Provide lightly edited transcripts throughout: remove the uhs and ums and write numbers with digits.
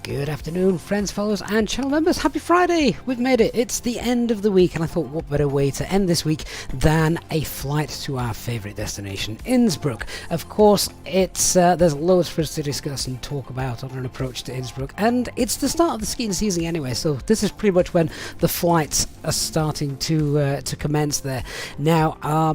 Good afternoon, friends, followers, and channel members. Happy Friday! We've made it. It's the end of the week, and I thought what better way to end this week than a flight to our favourite destination, Innsbruck. Of course, it's there's loads for us to discuss and talk about on an approach to Innsbruck, and it's the start of the skiing season anyway, so this is pretty much when the flights are starting to commence there. Now,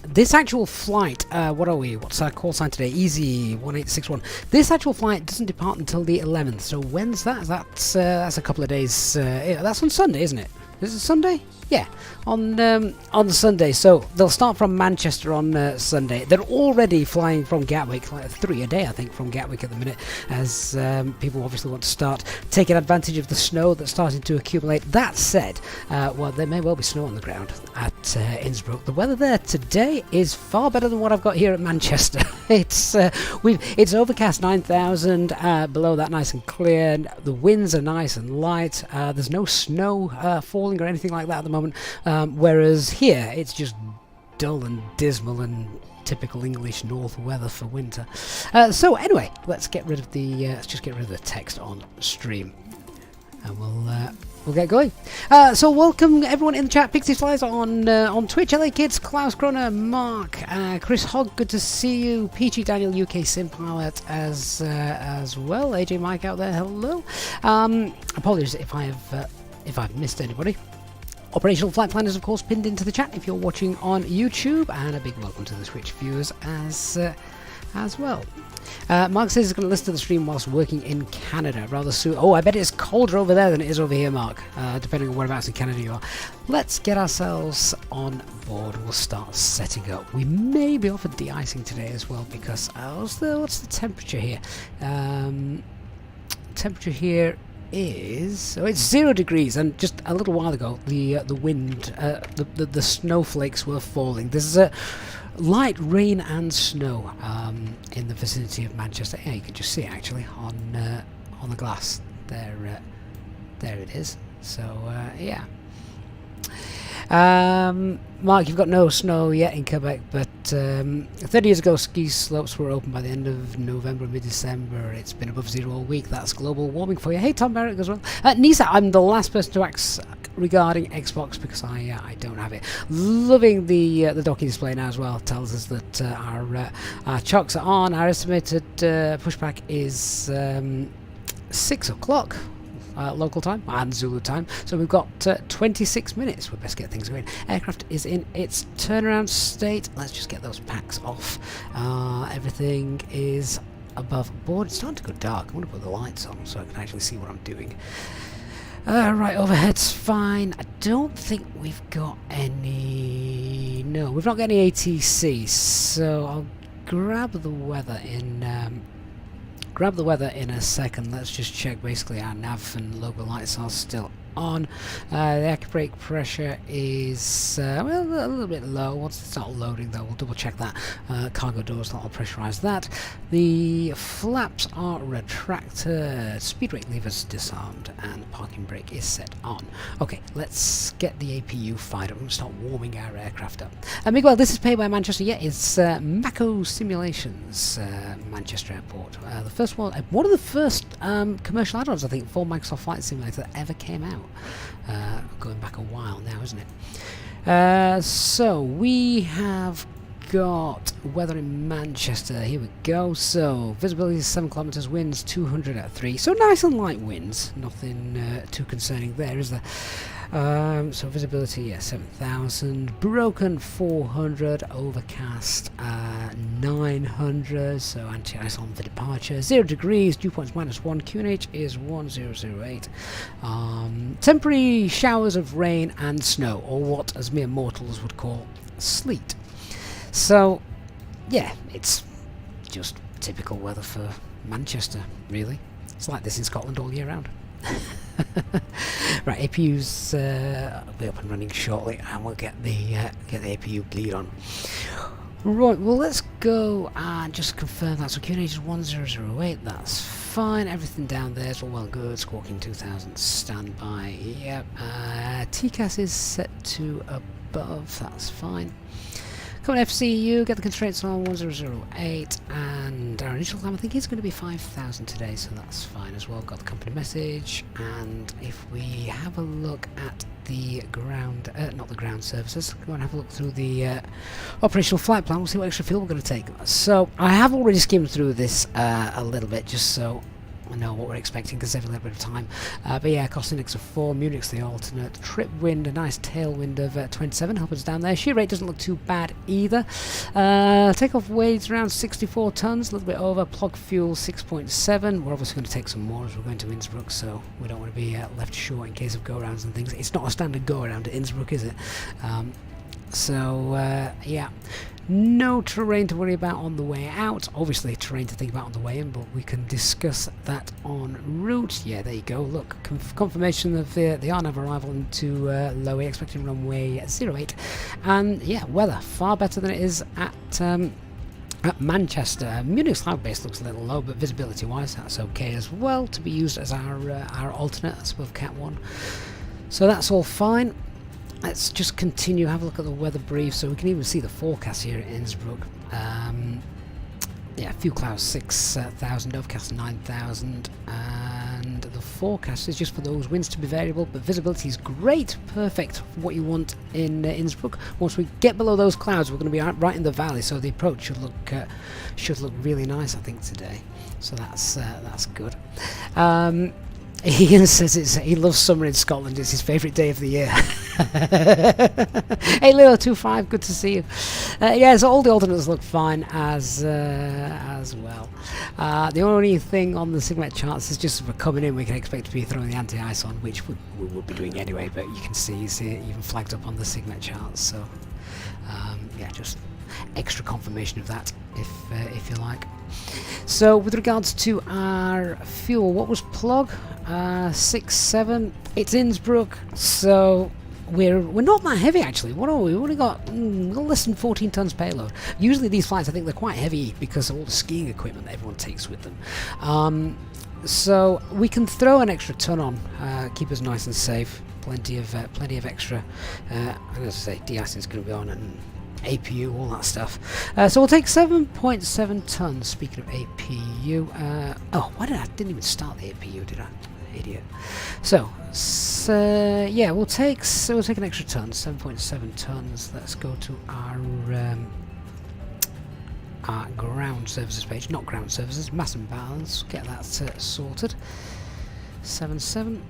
this actual flight, what are we? What's our call sign today? Easy 1861. This actual flight doesn't depart until the 11th, so when's that? That's a couple of days. That's on Sunday, isn't it? Is it Sunday? Yeah, on Sunday. So they'll start from Manchester on Sunday. They're already flying from Gatwick, like 3 a day, I think, from Gatwick at the minute, as people obviously want to start taking advantage of the snow that's starting to accumulate. That said, well, there may well be snow on the ground at Innsbruck. The weather there today is far better than what I've got here at Manchester. It's overcast, 9,000, below that nice and clear. The winds are nice and light. There's no snow falling or anything like that at the moment. Whereas here it's just dull and dismal and typical English north weather for winter. So anyway, let's just get rid of the text on stream, and we'll get going. So welcome everyone in the chat. Pixie Flies on Twitch. LA Kids, Klaus Kroner, Mark, Chris Hogg, good to see you. Peachy Daniel, UK Sim Pilot as well. AJ Mike out there, hello. Apologies if I've missed anybody. Operational Flight Plan is of course pinned into the chat if you're watching on YouTube, and a big welcome to the Twitch viewers as well. Mark says he's going to listen to the stream whilst working in Canada. Rather soon. Oh, I bet it's colder over there than it is over here, Mark, depending on whereabouts in Canada you are. Let's get ourselves on board. We'll start setting up. We may be offered de-icing today as well, because what's the temperature here? Temperature here is it's 0 degrees, and just a little while ago the wind, the snowflakes were falling. There's a light rain and snow in the vicinity of Manchester. Yeah, you can just see it actually on the glass there. There it is. So yeah. Mark, you've got no snow yet in Quebec, but 30 years ago ski slopes were open by the end of November, mid-December. It's been above zero all week. That's global warming for you. Hey, Tom Barrett as well. Nisa, I'm the last person to ask regarding Xbox because I don't have it. Loving the docking display now as well. Tells us that our chocks are on. Our estimated pushback is 6 o'clock. Local time and Zulu time, so we've got 26 minutes. We best get things going. Aircraft is in its turnaround state. Let's just get those packs off. Everything is above board. It's starting to go dark. I want to put the lights on so I can actually see what I'm doing. Right, overhead's fine. I don't think we've got any. No, we've not got any ATC, so I'll grab the weather in a second. Let's just check basically our nav and logo lights are still on. The air brake pressure is well, a little bit low. Once it's not loading though, we'll double check that. Cargo doors, that'll pressurize that. The flaps are retracted, speed brake levers disarmed, and the parking brake is set on. Okay, let's get the APU fired up and start warming our aircraft up. Miguel, this is paid by Manchester. Yeah, it's Mako Simulations, Manchester Airport. The first one of the first commercial add-ons, I think, for Microsoft Flight Simulator that ever came out. Going back a while now, isn't it? So we have got weather in Manchester. Here we go. So visibility is 7 kilometers, winds 200 at 3. So nice and light winds. Nothing too concerning there, is there? So visibility, yeah, 7,000. Broken 400. Overcast 900. So anti-ice on for departure. 0 degrees. Dew points -1. QNH is 1008. Temporary showers of rain and snow, or what as mere mortals would call sleet. So, yeah, it's just typical weather for Manchester, really. It's like this in Scotland all year round. Right, APU's will be up and running shortly, and we'll get the APU bleed on. Right, well, let's go and just confirm that. So QNH is 1008, that's fine. Everything down there is all well and good. Squawking 2000 standby, yep. TCAS is set to above, that's fine. Coming FCU, get the constraints on 1008, and our initial climb I think is going to be 5,000 today, so that's fine as well. Got the company message, and if we have a look at the ground, not the ground services, go and have a look through the operational flight plan, we'll see what extra fuel we're going to take. So I have already skimmed through this a little bit, just so I know what we're expecting, because every little bit of time. But yeah, cost index of 4, Munich's the alternate, trip wind, a nice tailwind of 27, help us down there. Shear rate doesn't look too bad either. Takeoff weights around 64 tons, a little bit over. Plug fuel 6.7. We're obviously going to take some more as we're going to Innsbruck, so we don't want to be left short in case of go-arounds and things. It's not a standard go-around to Innsbruck, is it? Yeah. No terrain to worry about on the way out. Obviously terrain to think about on the way in, but we can discuss that en route. Yeah, there you go. Look, confirmation of the RNAV arrival into low, expecting runway 08. And yeah, weather far better than it is at Manchester. Munich's cloud base looks a little low, but visibility wise that's okay as well to be used as our alternate. That's above Cat 1. So that's all fine. Let's just continue, have a look at the weather brief, so we can even see the forecast here at Innsbruck. Yeah, few clouds 6,000, overcast 9,000, and the forecast is just for those winds to be variable, but visibility is great, perfect for what you want in Innsbruck. Once we get below those clouds, we're going to be right in the valley, so the approach should look really nice, I think, today. So that's good. Ian says he loves summer in Scotland. It's his favourite day of the year. Hey Leo25, good to see you. Yeah, so all the alternates look fine as well. The only thing on the SIGMET charts is just for coming in, we can expect to be throwing the anti-ice on, which we will be doing anyway, but you can see it even flagged up on the SIGMET charts. So yeah, just extra confirmation of that if you like. So with regards to our fuel, what was plug? 6.7. It's Innsbruck, so we're not that heavy actually. What are we? We've only got less than 14 tons payload. Usually these flights I think they're quite heavy because of all the skiing equipment that everyone takes with them. So we can throw an extra ton on, keep us nice and safe. Plenty of extra. And as I say, de-icing is going to be on, and APU, all that stuff. So we'll take 7.7 tons. Speaking of APU, oh, why didn't even start the APU, did I? Idiot. So yeah, we'll take an extra ton, 7.7 tons. Let's go to our ground services page, not ground services, mass and balance. Get that sorted. 7.7.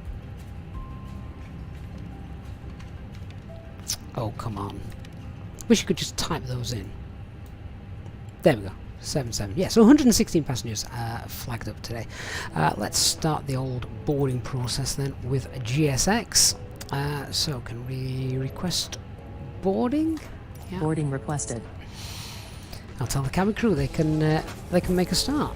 Oh, come on. Wish you could just type those in. There we go. 7.7. Yeah, so 116 passengers flagged up today. Let's start the old boarding process then with GSX. So can we request boarding? Yeah. Boarding requested. I'll tell the cabin crew they can make a start.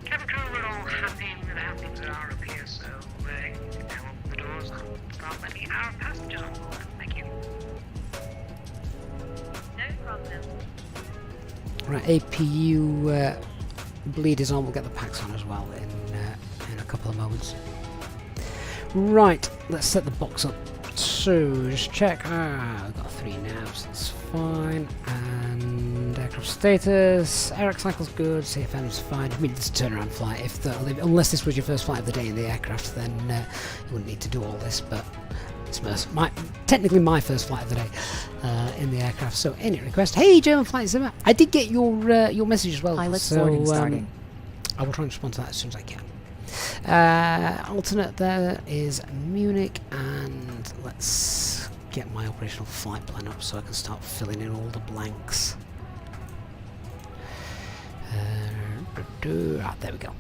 Cabin crew, we're all happy with how things are up here, so now open the doors and start letting our passengers on board. Thank you. No problem. Right, APU bleed is on. We'll get the packs on as well in a couple of moments. Right, let's set the box up. So just check. We've got 3 navs. That's fine. And aircraft status. Airx cycle's good. CFM's fine. I mean, it's a turnaround flight. Unless this was your first flight of the day in the aircraft, then you wouldn't need to do all this. But it's technically my first flight of the day in the aircraft. So any request? Hey, German Flight Simmer. I did get your message as well. Pilot's so boarding starting. I will try and respond to that as soon as I can. Alternate there is Munich, and let's get my operational flight plan up so I can start filling in all the blanks. There we go.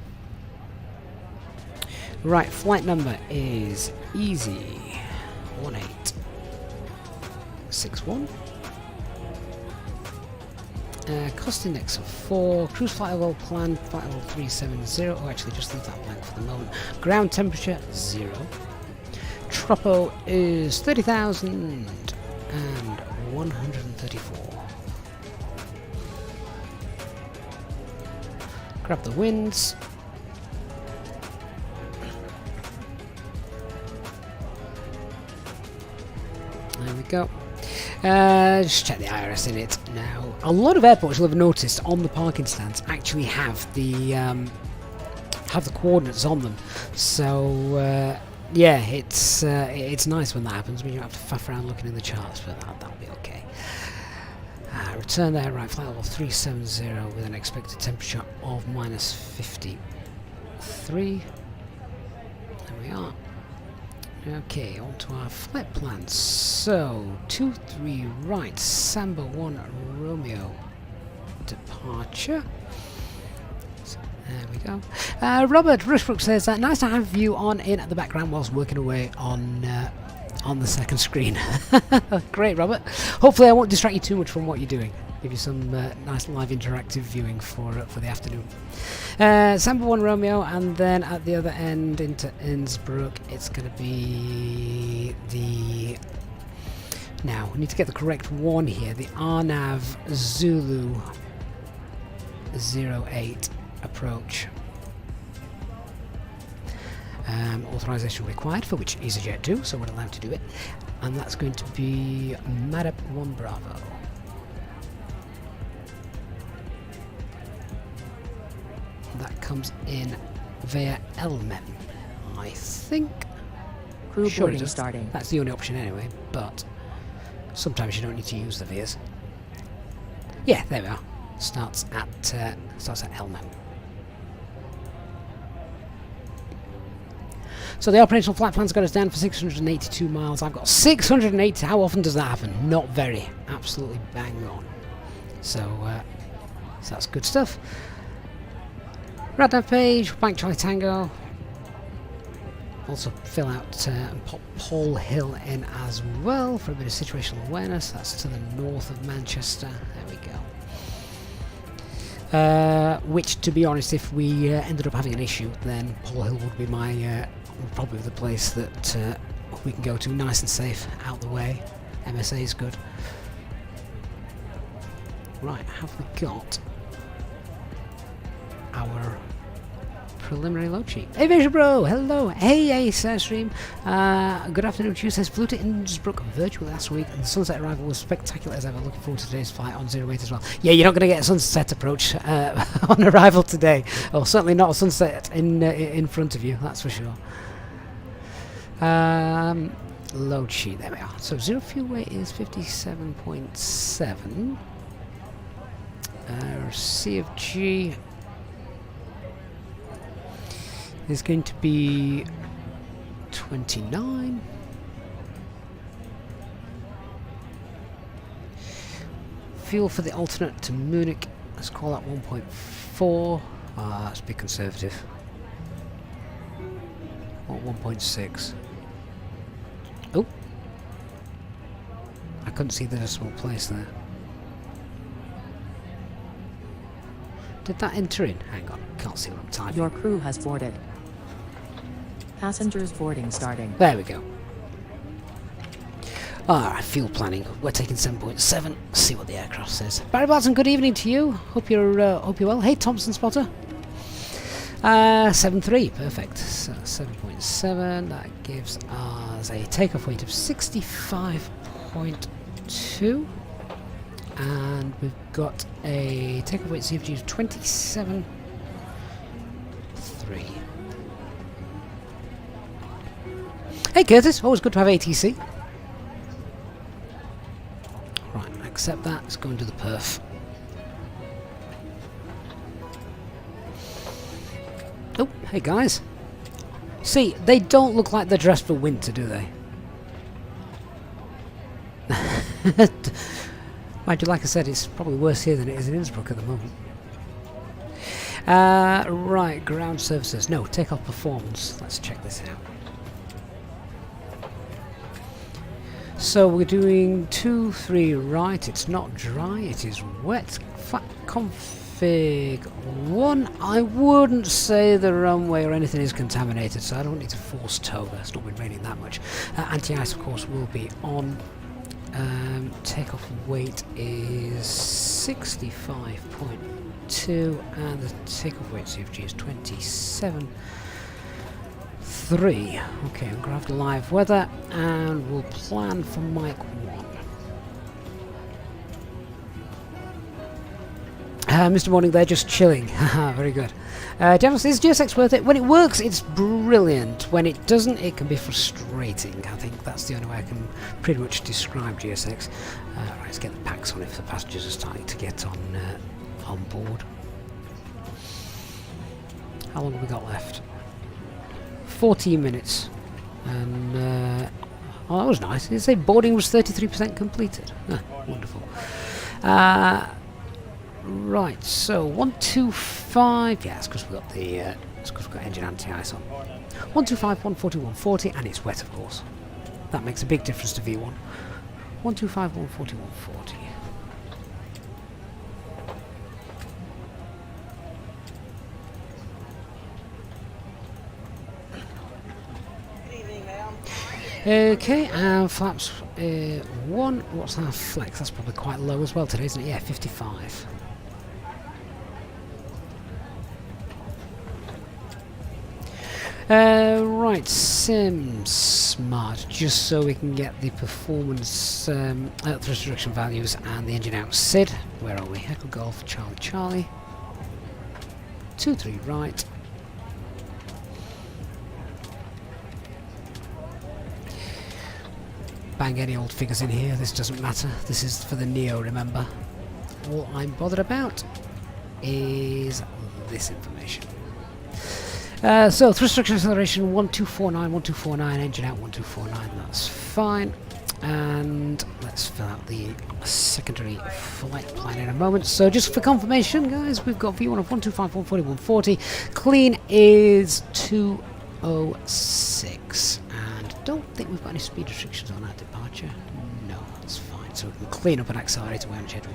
Right, flight number is Easy1861. Cost index of 4, cruise flight level plan, flight level 370, oh actually just leave that blank for the moment. Ground temperature 0. Tropo is 30,134. Grab the winds. There we go. Just check the IRS in it now. A lot of airports, you'll have noticed, on the parking stands actually have the coordinates on them. So yeah, it's nice when that happens. When you don't have to faff around looking in the charts, but that'll be okay. Return there, right, flight level 370 with an expected temperature of -53. There we are. Okay, on to our flight plans. So, 23 right, Samba 1 Romeo departure. So, there we go. Robert Rushbrook says, nice to have you on in at the background whilst working away on the second screen. Great, Robert. Hopefully I won't distract you too much from what you're doing. Give you some nice live interactive viewing for the afternoon. Samba 1 Romeo, and then at the other end into Innsbruck, it's going to be the... Now, we need to get the correct one here. The Arnav Zulu 08 approach. Authorization required, for which Easyjet do, so we're allowed to do it. And that's going to be Madap 1 Bravo. That comes in via Elmem, I think. Crew Sure boarding starting. That's the only option anyway, but sometimes you don't need to use the VIAs. Yeah, there we are. Starts at Elmem. So the operational flight plan's got us down for 682 miles. I've got 680. How often does that happen? Not very. Absolutely bang on. So that's good stuff. Radar page, Bank Charlie Tango. Also fill out and pop Paul Hill in as well for a bit of situational awareness. That's to the north of Manchester. There we go. Which, to be honest, if we ended up having an issue, then Paul Hill would be probably the place that we can go to, nice and safe, out the way. MSA is good. Right, have we got our preliminary load sheet? Hey Vision Bro, hello. Hey Ace Stream. Good afternoon to you. Says flew to Innsbruck virtually last week and the sunset arrival was spectacular as ever. Looking forward to today's flight on 08 as well. Yeah, you're not going to get a sunset approach on arrival today. Or certainly not a sunset in front of you, that's for sure. Load sheet, there we are. So zero fuel weight is 57.7. CFG is going to be 29. Fuel for the alternate to Munich, let's call that 1.4. Let's be conservative. Or 1.6. Oh, I couldn't see the decimal place there. Did that enter in? Hang on, can't see what I'm typing. Your crew has boarded. Passengers boarding starting. There we go. Alright, fuel planning. We're taking 7.7. See what the aircraft says. Barry Barton, good evening to you. Hope you're well. Hey, Thompson Spotter. 7.3, perfect. So 7.7. That gives us a takeoff weight of 65.2. And we've got a takeoff weight CFG of 27.3. Hey Curtis, always good to have ATC. Right, accept that. Let's go into the perf. Oh, hey guys. See, they don't look like they're dressed for winter, do they? Mind you, like I said, it's probably worse here than it is in Innsbruck at the moment. Right, ground services. No, takeoff performance. Let's check this out. So we're doing 2-3 right. It's not dry, it is wet. Config 1. I wouldn't say the runway or anything is contaminated, so I don't need to force tow. It's not been raining that much. Anti-ice, of course, will be on. Takeoff weight is 65.2 and the takeoff weight CFG is 27.3. Okay, I'm going to have live weather and we'll plan for Mike 1. Mr. Morning there, just chilling. Haha, very good. Janos, is GSX worth it? When it works, it's brilliant. When it doesn't, it can be frustrating. I think that's the only way I can pretty much describe GSX. Right, let's get the packs on if the passengers are starting to get on board. How long have we got left? 14 minutes. And, oh, that was nice. Did it say boarding was 33% completed? Ah, wonderful. Right, so 125. Yeah, it's because we've got the it's because we've got engine anti-ice on. 125, 140, 140, and it's wet, of course. That makes a big difference to V1. 125, 140, 140. Okay, and flaps 1. What's our flex? That's probably quite low as well today, isn't it? Yeah, 55. Right, sim smart, just so we can get the performance thrust reduction values and the engine out. SID, where are we? Echo Golf, Charlie Charlie. 23 right. Bang any old figures in here, this doesn't matter. This is for the Neo, remember. All I'm bothered about is this information. So, thrust reduction acceleration 1249, 1249, engine out 1249, that's fine. And let's fill out the secondary flight plan in a moment. So, just for confirmation, guys, we've got V1 of 125, 140, 140. Clean is 206. And don't think we've got any speed restrictions on our departure. No, that's fine. So, we can clean up and accelerate away on schedule.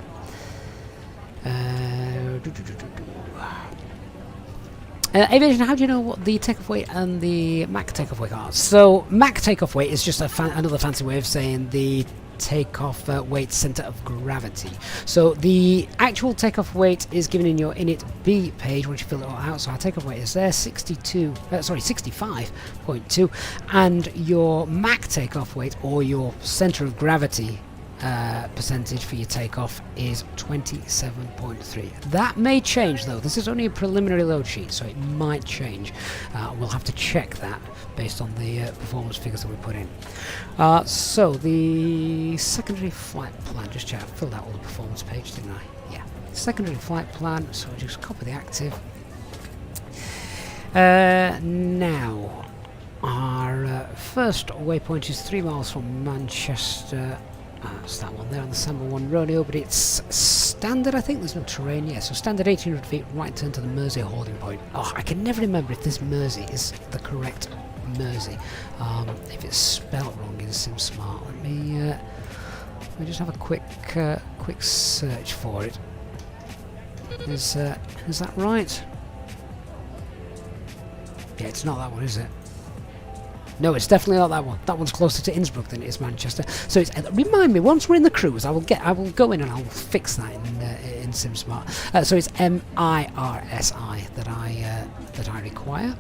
Aviation, how do you know what the takeoff weight and the Mach takeoff weight are? So, Mach takeoff weight is just another fancy way of saying the takeoff weight center of gravity. So, the actual takeoff weight is given in your init B page once you fill it all out. So, our takeoff weight is there, 65.2, and your Mach takeoff weight or your center of gravity percentage for your takeoff is 27.3. That may change though. This is only a preliminary load sheet, so it might change. We'll have to check that based on the performance figures that we put in. So the secondary flight plan, just check, I filled out all the performance page, didn't I? Yeah. Secondary flight plan, so we'll just copy the active. Now, our first waypoint is 3 miles from Manchester. It's that one there on the Samba 1 Rodeo, but it's standard, I think. There's no terrain. Yeah, so standard 1800 feet, right turn to the Mersey holding point. Oh, I can never remember if this Mersey is the correct Mersey. If it's spelt wrong in SimSmart, let me just have a quick search for it. Is that right? Yeah, it's not that one, is it? No, it's definitely not that one. That one's closer to Innsbruck than it is Manchester. So it's, remind me, once we're in the cruise, I will go in and I'll fix that in SimSmart. So it's MIRSI that I require.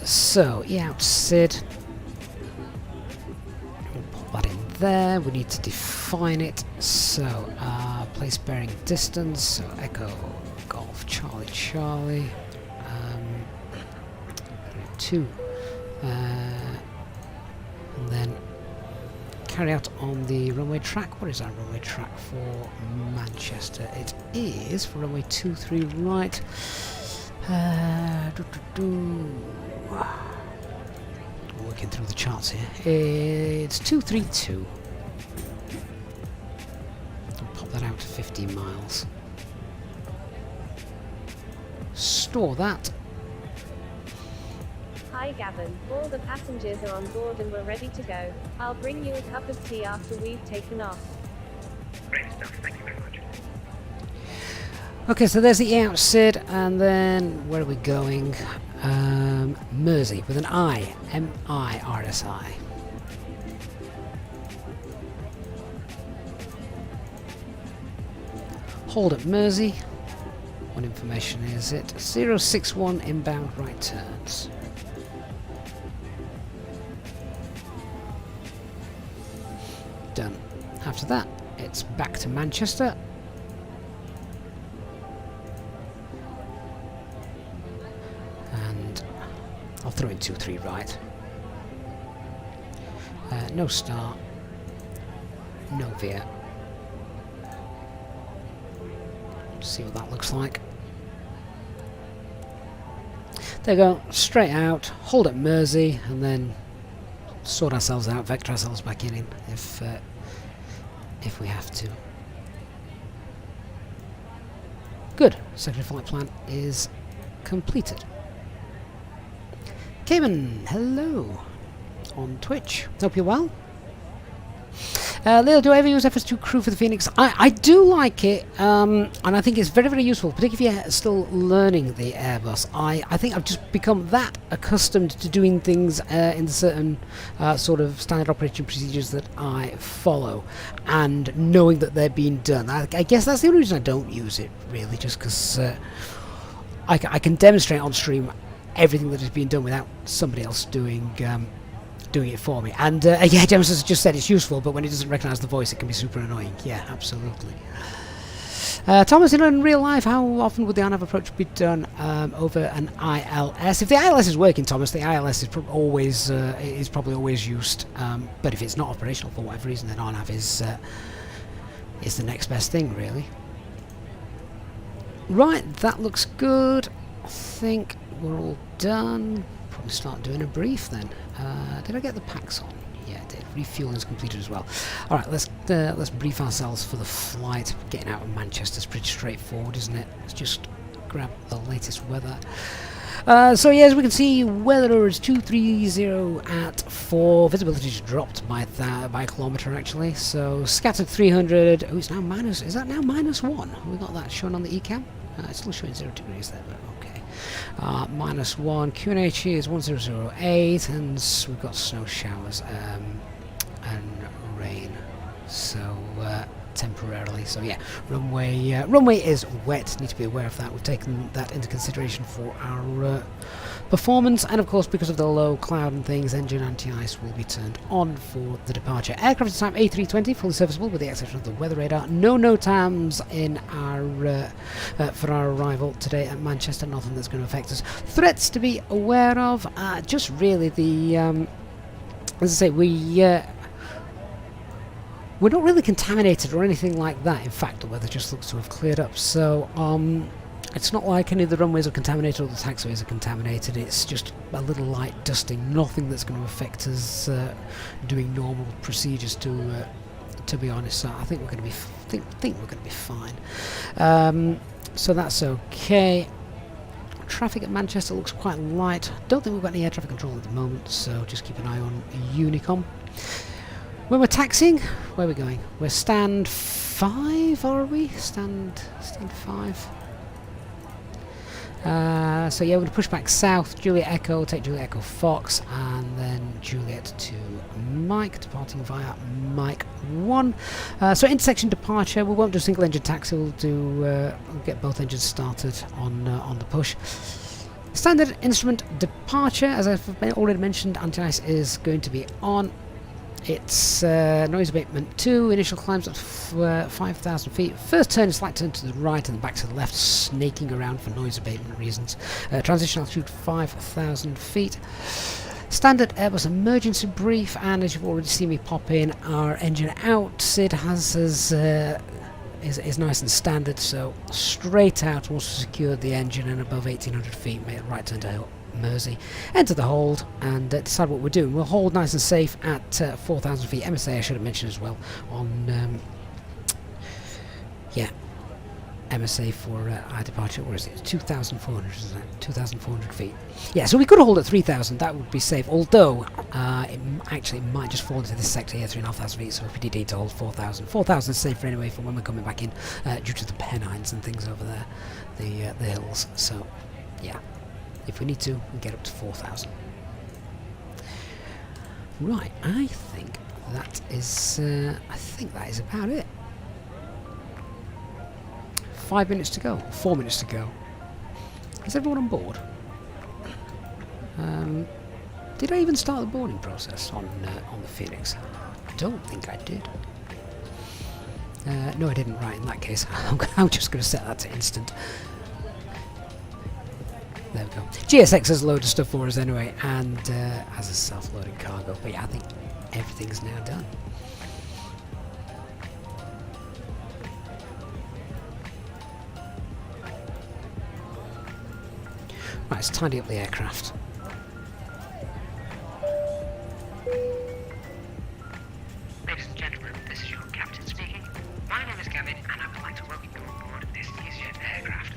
So yeah, SID. We'll pop that in there. We need to define it. So place bearing distance. So Echo Golf Charlie Charlie. 2, and then carry out on the runway track. What is our runway track for Manchester? It is for runway 23 right. Working through the charts here. It's 232. I'll pop that out to 15 miles. Store that. Hi Gavin, all the passengers are on board and we're ready to go. I'll bring you a cup of tea after we've taken off. Great stuff, thank you very much. Okay, so there's the out SID, and then where are we going? Mersey with an I, M-I-R-S-I. Hold at Mersey. What information is it? 061 inbound right turns. Done. After that, it's back to Manchester. I'll throw in 2-3 right. No start. No veer. See what that looks like. There we go, straight out, hold at Mersey, and then sort ourselves out, vector ourselves back in if we have to. Good, secondary flight plan is completed. Cayman, hello on Twitch. Hope you're well. Lil, do I ever use FS2 crew for the Phoenix? I do like it, and I think it's very, very useful, particularly if you're still learning the Airbus. I think I've just become that accustomed to doing things in certain sort of standard operating procedures that I follow, and knowing that they're being done. I guess that's the only reason I don't use it, really, just because I can demonstrate on stream everything that is being done without somebody else doing it for me. And yeah, James has just said it's useful, but when it doesn't recognise the voice, it can be super annoying. Yeah, absolutely. Thomas, in real life, how often would the on-nav approach be done over an ILS? If the ILS is working, Thomas, the ILS is probably always used. But if it's not operational for whatever reason, then on-nav is the next best thing, really. Right, that looks good. I think we're all done. Probably start doing a brief then. Did I get the packs on? Yeah, I did. Refueling is completed as well. All right, let's brief ourselves for the flight. Getting out of Manchester is pretty straightforward, isn't it? Let's just grab the latest weather. So yeah, as we can see, weather is 230 at 4. Visibility is dropped by a kilometre actually. So scattered 300. Oh, it's now minus. Is that now -1? We got that shown on the ECAM. It's still showing 0 degrees there, but okay. -1. QNH is 1008, and we've got snow showers and rain. So temporarily. So yeah, runway is wet. Need to be aware of that. We've taken that into consideration for our performance, and of course, because of the low cloud and things, engine anti-ice will be turned on for the departure. Aircraft is type A320, fully serviceable with the exception of the weather radar. No NOTAMs in our for our arrival today at Manchester. Nothing that's going to affect us. Threats to be aware of. Just really the as I say, we're not really contaminated or anything like that. In fact, the weather just looks to have cleared up. So it's not like any of the runways are contaminated or the taxiways are contaminated. It's just a little light dusting. Nothing that's going to affect us doing normal procedures. To be honest, so I think we're going to be think we're going to be fine. So that's okay. Traffic at Manchester looks quite light. Don't think we've got any air traffic control at the moment. So just keep an eye on Unicom. When we're taxiing, where are we going? We're stand 5, are we? Stand 5. So yeah, we're going to push back south, Juliet Echo, take Juliet Echo Fox, and then Juliet to Mike, departing via Mike 1. So intersection departure, we won't do single engine taxi, we'll get both engines started on the push. Standard instrument departure, as I've already mentioned, anti-ice is going to be on. It's noise abatement 2, initial climbs at 5,000 feet. First turn, slight turn to the right and then back to the left, snaking around for noise abatement reasons. Transition altitude 5,000 feet. Standard Airbus emergency brief, and as you've already seen me pop in, our engine out. SID is nice and standard, so straight out once we secured the engine and above 1,800 feet, make a right turn to Mersey, enter the hold and decide what we're doing. We'll hold nice and safe at 4,000 feet. MSA I should have mentioned as well on yeah, MSA for our departure. Where is it? 2,400, isn't it? 2,400 feet. Yeah, so we could hold at 3,000. That would be safe. Although it might just fall into this sector here, 3,500 feet. So if we did need to hold 4,000, 4,000 is safer anyway for when we're coming back in, due to the Pennines and things over there, the hills. So yeah. If we need to, we get up to 4,000. Right, I think that is about it. 5 minutes to go. 4 minutes to go. Is everyone on board? Did I even start the boarding process on the Phoenix? I don't think I did. No, I didn't. Right, in that case, I'm just going to set that to instant. There we go. GSX has a load of stuff for us anyway, and has a self-loading cargo. But yeah, I think everything's now done. Right, let's tidy up the aircraft. Ladies and gentlemen, this is your captain speaking. My name is Gavin, and I would like to welcome you on board this Easyjet aircraft.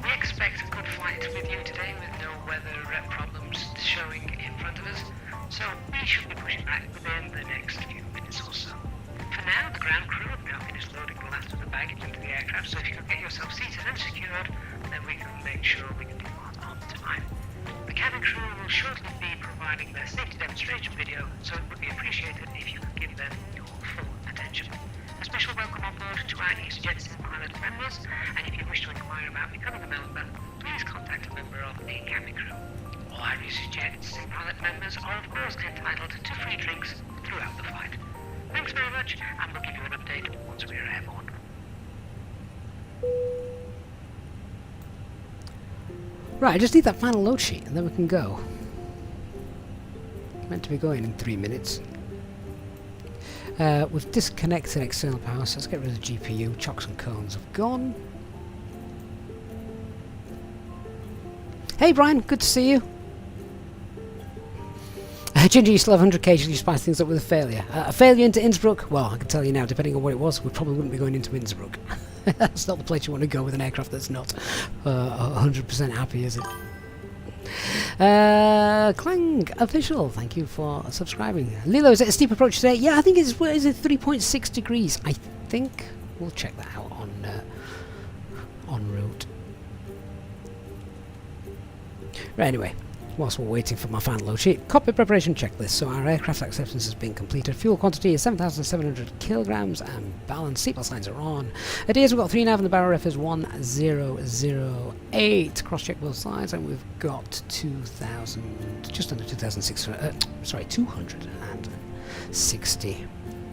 We expect a good flight with you today with no weather problems showing in front of us, so we should be pushing back within the next few minutes or so. For now, the ground crew have now finished loading the last of the baggage into the aircraft, so if you could get yourself seated and secured, then we can make sure we can depart on time. The cabin crew will shortly be providing their safety demonstration video, so it would be appreciated if you could give them your full attention. A special welcome on board to our Easyjet pilot members, and if you wish to inquire about becoming a member, please contact a member of the cabin crew. All our Easyjet pilot members are of course entitled to free drinks throughout the flight. Thanks very much, and we'll give you an update once we are airborne. Right, I just need that final load sheet and then we can go. Meant to be going in 3 minutes. We've disconnected external power, so let's get rid of the GPU. Chocks and cones have gone. Hey Brian, good to see you. Ginger, you still have 100k, you spice things up with a failure. A failure into Innsbruck? Well, I can tell you now, depending on what it was, we probably wouldn't be going into Innsbruck. That's not the place you want to go with an aircraft that's not 100% happy, is it? Clang Official, thank you for subscribing. Lilo, is it a steep approach today? Yeah, I think it's, what is it, 3.6 degrees? I think. We'll check that out on route. Right, anyway. Whilst we're waiting for my final load sheet, cockpit preparation checklist. So our aircraft acceptance has been completed. Fuel quantity is 7,700 kilograms and balance. Seatbelt signs are on. Adheres, we've got 3 nav and the barrel ref is 1008. Cross check both sides, and we've got 2,000, just under 2,600. Sorry, 260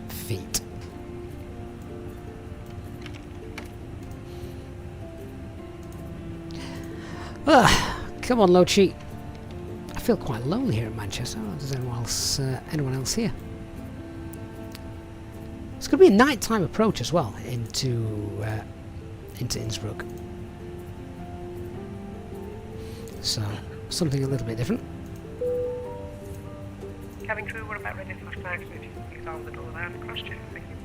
feet. Come on, load sheet. I feel quite lonely here in Manchester. Does anyone else here? It's going to be a nighttime approach as well into Innsbruck. So something a little bit different. Cabin crew, we're about ready to push back, so if you can please arm the door there and cross check. Thank you.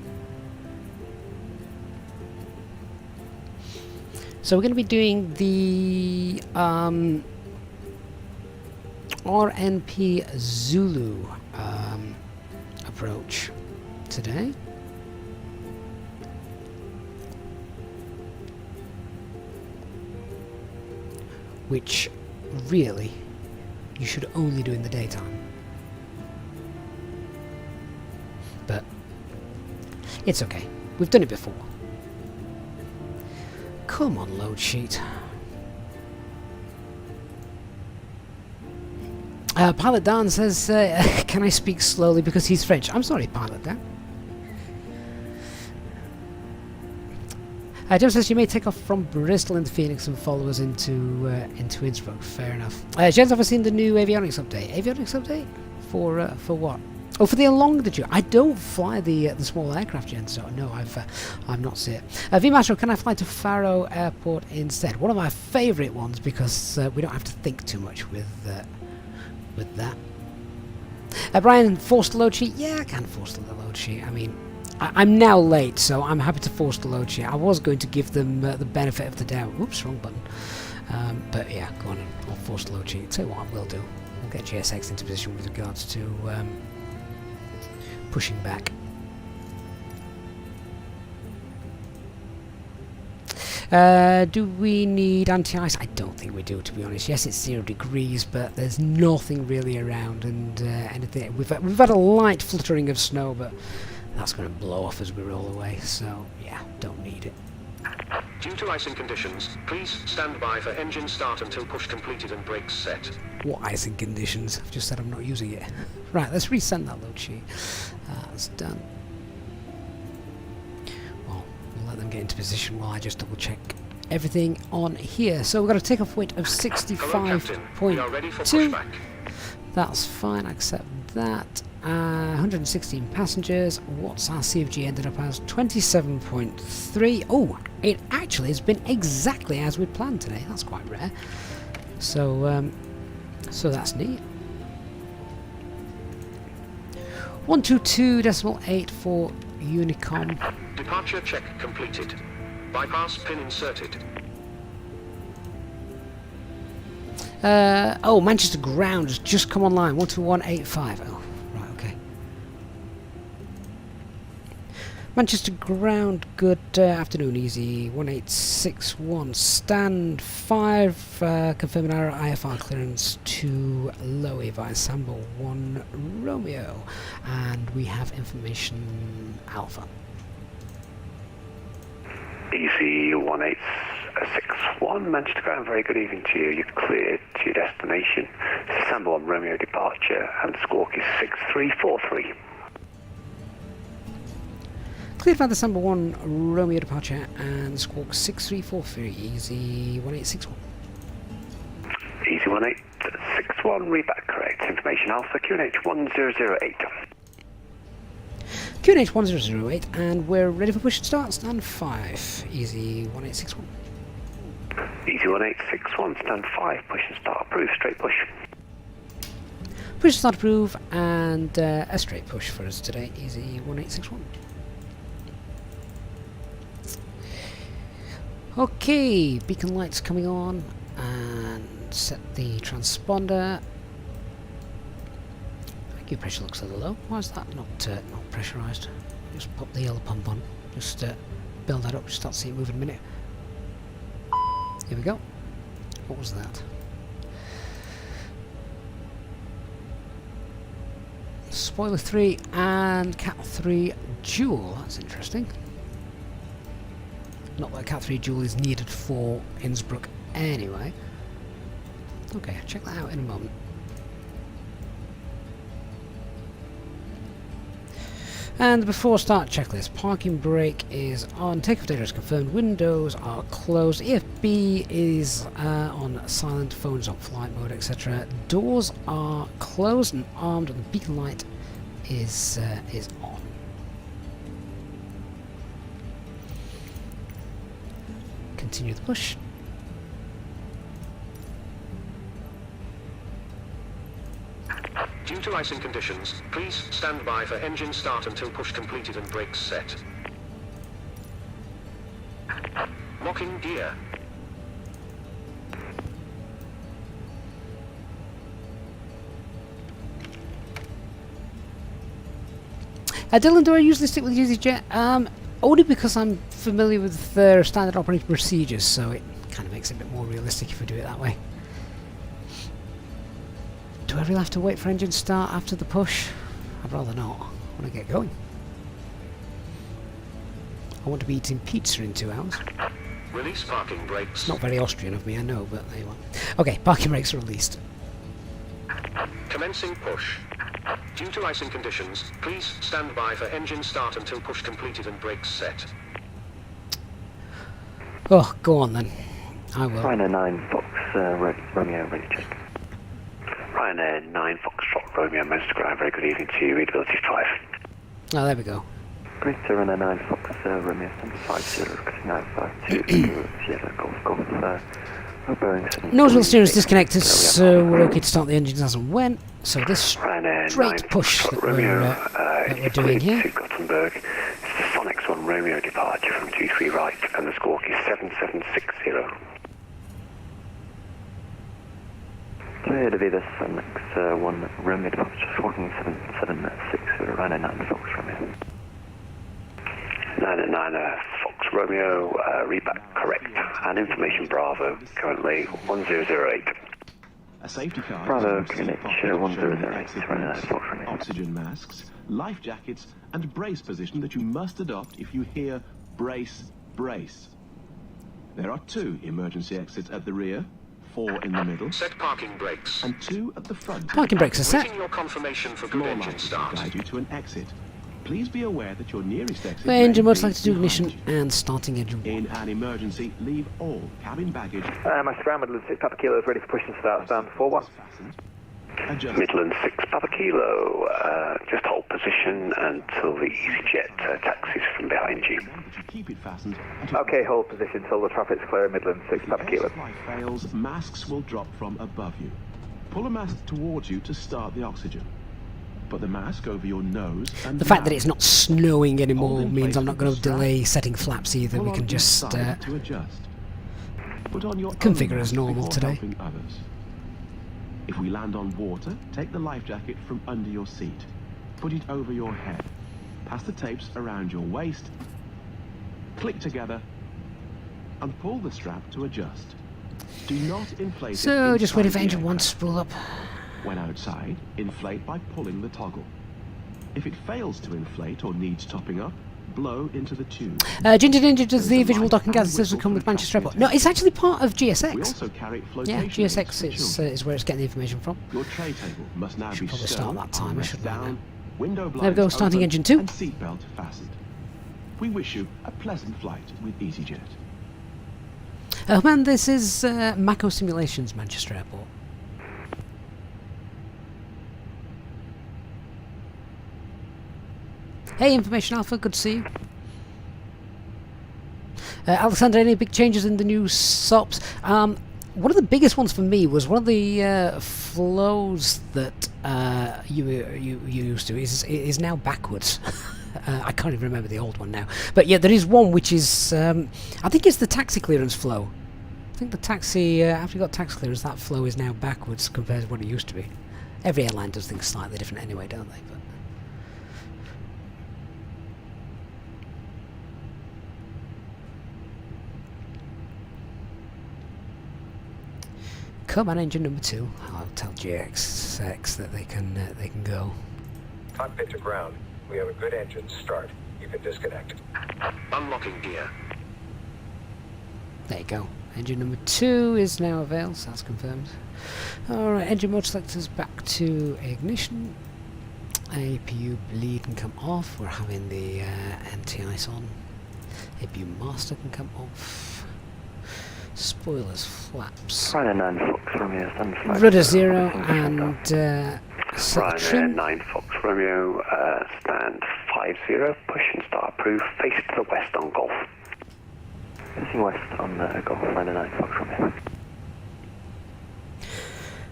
So we're going to be doing the RNP Zulu approach today. Which really you should only do in the daytime. But it's okay. We've done it before. Come on, load sheet. Pilot Dan says, can I speak slowly because he's French? I'm sorry, Pilot Dan. Jim says you may take off from Bristol into Phoenix and follow us into Innsbruck. Fair enough. Jen's ever seen the new avionics update? Avionics update? For what? Oh, for the elongature. I don't fly the small aircraft, Jen, so no, I've not seen it. VMastro, can I fly to Faro Airport instead? One of my favourite ones because we don't have to think too much with that. Brian, force the load sheet? Yeah, I can force the load sheet. I mean, I'm now late, so I'm happy to force the load sheet. I was going to give them the benefit of the doubt. Whoops, wrong button. But yeah, go on and I'll force the load sheet. Tell you what I will do. We'll get GSX into position with regards to pushing back. Do we need anti-ice? I don't think we do, to be honest. Yes, it's 0 degrees, but there's nothing really around, and anything. We've had a light fluttering of snow, but that's going to blow off as we roll away. So yeah, don't need it. Due to icing conditions, please stand by for engine start until push completed and brakes set. What icing conditions? I've just said I'm not using it. Right, let's resend that load sheet. That's done. Well, we'll let them get into position while I just double check everything on here. So we've got a takeoff weight of Hello, Captain. We are ready for 65.2. pushback. That's fine, I accept that. 116 passengers. What's our CFG ended up as? 27.3. Oh, it actually has been exactly as we planned today. That's quite rare. So, so that's neat. 122.8 for Unicom. Departure check completed. Bypass pin inserted. Oh, Manchester ground has just come online. 121.85. Oh, right, okay. Manchester ground, good afternoon, easy. 1861, stand 5, confirming our IFR clearance to Lowy via Sambo 1 Romeo. And we have information Alpha. Easy 1861, Manchester ground, very good evening to you. You're cleared to your destination. Sambo 1 Romeo departure, and the squawk is 6343. Cleared by the Sambo 1 Romeo departure and squawk 6343, easy 1861. Easy 1861, read back correct. Information Alpha, QNH 1008. QNH 1008, and we're ready for push and start, stand 5, easy 1861. Easy 1861, stand 5, push and start, approve, straight push. Push and start approve, and a straight push for us today, easy 1861. Okay, beacon lights coming on, and set the transponder. Gear pressure looks a little low. Why is that not pressurised? Just pop the yellow pump on. Just build that up. Just start to see it move in a minute. Here we go. What was that? Spoiler 3 and Cat 3 dual. That's interesting. Not that Cat 3 dual is needed for Innsbruck anyway. Okay, check that out in a moment. And the before start checklist, parking brake is on, takeoff data is confirmed, windows are closed, EFB is on silent, phones on flight mode, etc. Doors are closed and armed, and the beacon light is on. Continue the push. Due to icing conditions, please stand by for engine start until push completed and brakes set. Locking gear. Dylan, do I usually stick with Easyjet? Only because I'm familiar with their standard operating procedures, so it kind of makes it a bit more realistic if we do it that way. Do I really have to wait for engine start after the push? I'd rather not. I want to get going. I want to be eating pizza in 2 hours. Release parking brakes. Not very Austrian of me, I know, but there you are. Okay, parking brakes are released. Commencing push. Due to icing conditions, please stand by for engine start until push completed and brakes set. Oh, go on then. I will. Ryanair 9 Fox Romeo, ready to check. Ryanair 9 Foxtrot Romeo, Manchester ground, very good evening to you, readability 5. Oh, there we go. Great, Ryanair 9 Fox Romeo 750, Sierra Golf, Nose wheel steering is disconnected, so we're okay to start the engines as and when. So this straight push that we're doing here. To Gothenburg, it's the Fenix 1 Romeo departure from 23 right, and the squawk is 7760. Clear to be the Fenix 1 Romeo departure, squawking 7760, Ryanair 9 Fox Romeo. 9 Fox Romeo, readback correct, and information Bravo, currently 1008. A safety car Bravo, is QNH, pocket 1008, showing Ryanair exit Fox Romeo. oxygen masks, life jackets, and brace position that you must adopt if you hear brace, brace. There are 2 emergency exits at the rear, 4 in the middle, Set parking brakes. and 2 at the front. Parking brakes are set. Waiting your confirmation for good Floor engine lights start. guide you to an exit. Please be aware that your nearest exit Where engine may mode's be like to do ignition behind you. and starting engine 1. In an emergency, leave all cabin baggage. Master Ground, Midland 6 Papa Kilo is ready for push and start, stand 4-1. Adjust. Midland 6 Papa Kilo, just hold position until the Easyjet taxis from behind you. Keep it fastened. Okay, hold position till the traffic's clear, Midland 6 Papa Kilo. If supply fails, masks will drop from above you. Pull a mask towards you to start the oxygen. Put the mask over your nose and The fact that mouth. it's not snowing anymore Hold in means place I'm not with going the to strap. delay setting flaps either. Pull We on can just inside to adjust. Put on your configure own as mask normal before today. helping others. If we land on water, take the life jacket from under your seat. Put it over your head. Pass the tapes around your waist. Click together and pull the strap to adjust. Do not inflate it So just waiting for inside the engine 1 to aircraft. spool up. When outside, inflate by pulling the toggle. If it fails to inflate or needs topping up, blow into the tube. Ginger Ninja, does the There's a visual light docking and gas system whistle come for with the Manchester Airport? passenger No, it's actually part of We GSX. also carry Yeah, flotation aids GSX for children. is where it's getting the information from. Your tray table must now Should be probably stowed, start that timer, armrest shouldn't I down, now? window There we go, blinds starting open, engine 2. and seatbelt fastened. We wish you a pleasant flight with Easyjet. Oh man, this is Mako Simulations, Manchester Airport. Hey, Information Alpha, good to see you. Alexander, any big changes in the new SOPs? One of the biggest ones for me was one of the flows that you used to is now backwards. I can't even remember the old one now. But yeah, there is one which is, I think it's the taxi clearance flow. I think the taxi, after you got tax clearance, that flow is now backwards compared to what it used to be. Every airline does things slightly different anyway, don't they? But come on, engine number 2. I'll tell GXX that they can go. Cockpit to ground. We have a good engine start. You can disconnect. Unlocking gear. There you go. Engine number 2 is now available, so that's confirmed. Alright, engine mode selectors back to ignition. APU bleed can come off. We're having the anti-ice on. APU master can come off. Spoilers, flaps. Ryanair 9 Fox Romeo, stand 5. Rudder 0 and set Ryanair trim. 9 Fox Romeo, stand 50, push and start approved, face to the west on Golf. Facing west on Golf, Ryanair 9 Fox Romeo.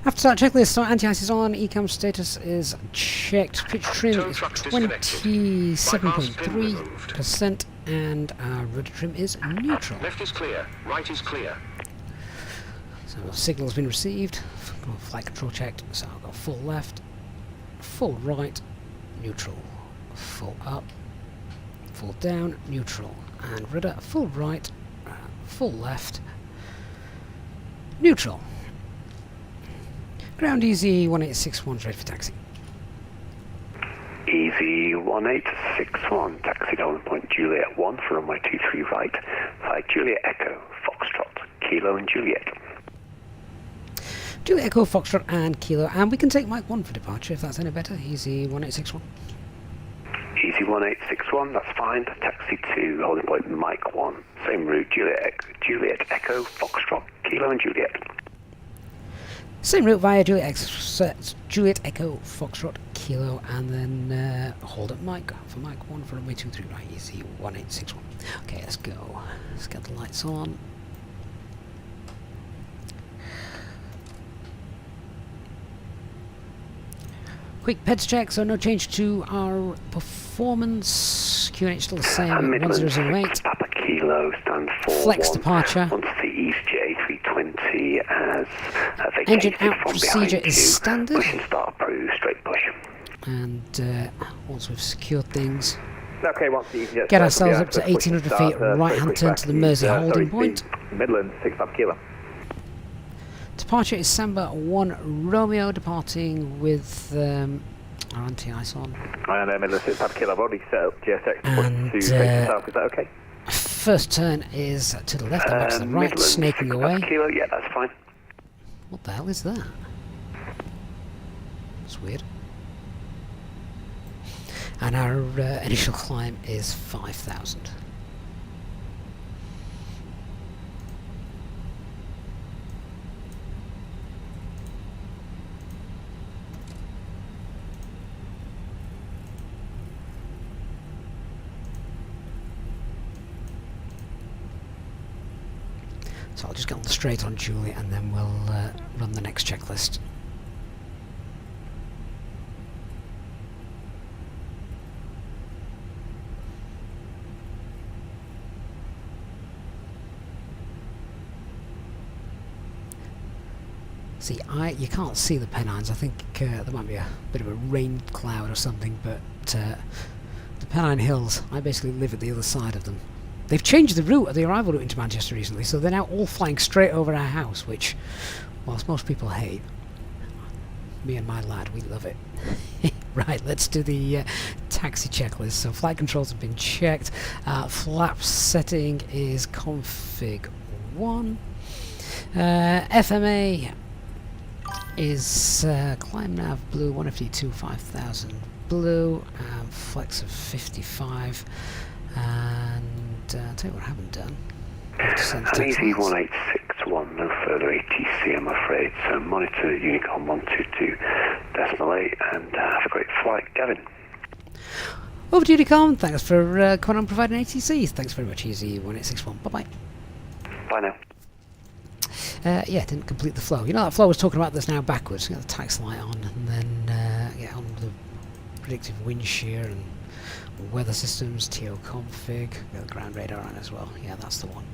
After start checklist, so anti-ice is on, ECAM status is checked, pitch trim Tow is trucks disconnected. 27.3%, and our rudder trim is neutral. Left is clear. Right is clear. So signal's been received, flight control checked, so I've got full left, full right, neutral, full up, full down, neutral, and rudder, full right, full left, neutral. Ground Easy 1861 is ready for taxi. Easy 1861, taxi Golden Point Juliet 1 for runway 23 right, flight Juliet Echo, Foxtrot, Kilo and Juliet. Juliet Echo, Foxtrot and Kilo, and we can take Mike 1 for departure if that's any better. Easy 1861. Easy 1861, that's fine. Taxi 2, holding point Mike 1. Same route, Juliet Echo, Foxtrot, Kilo and Juliet. Same route via Juliet Echo, Foxtrot, Kilo, and then hold up Mike for Mike 1 for runway 23 right, Easy 1861. Okay, let's go. Let's get the lights on. Quick peds check, so no change to our performance. QNH still the same at Midland 1008. Papa Kilo, stand 4. Flex departure. Once the Easyjet A320 has vacated Engine out from procedure behind is you, standard. push and start approved, straight push. And once we've secured things, Okay, once the Easyjet get starts, we'll ourselves be up to able push and 1800 start, feet, straight right hand push turn back to the east, Mersey sorry, holding the point. Midland 6 Papa Kilo. Departure is Samba 1 Romeo, departing with our anti-ice on. Ryanair Midland 6 Papa Kilo, I've already set up GSX And, to face the south, is that okay? First turn is to the left and back to the right, Midland snaking 6 away. Papa Kilo, yeah, that's fine. What the hell is that? It's weird. And our initial climb is 5,000. So I'll just get on the straight on Juliet and then we'll run the next checklist. See, you can't see the Pennines. I think there might be a bit of a rain cloud or something, but the Pennine Hills, I basically live at the other side of them. They've changed the route, the arrival route into Manchester recently, so they're now all flying straight over our house, which, whilst most people hate, me and my lad, we love it. Right, let's do the taxi checklist. So flight controls have been checked. Flaps setting is config 1. FMA is climb nav blue 152 5000 blue, flex of 55, and I'll tell you what I haven't done. An Easy 1861, no further ATC I'm afraid, so monitor Unicorn 122.8 and have a great flight, Gavin. Over to Unicorn, thanks for coming on providing ATC. Thanks very much, Easy 1861. Bye bye. Bye now. Yeah, didn't complete the flow. You know that flow I was talking about that's now backwards. Get the tax light on and then get on the predictive wind shear and weather systems, TO config, get the ground radar on as well. Yeah, that's the one.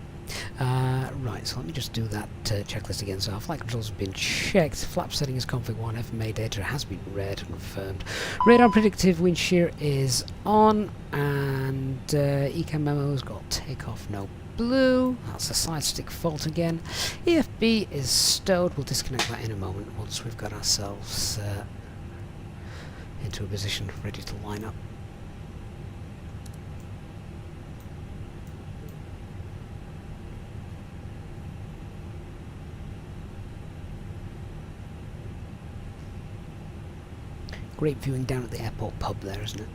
Right, so let me just do that checklist again. So our flight controls have been checked. Flap setting is config 1. FMA data has been read and confirmed. Radar predictive wind shear is on, and ECAM memo's got takeoff no blue. That's a side stick fault again. EFB is stowed. We'll disconnect that in a moment once we've got ourselves into a position ready to line up. Great viewing down at the airport pub there, isn't it?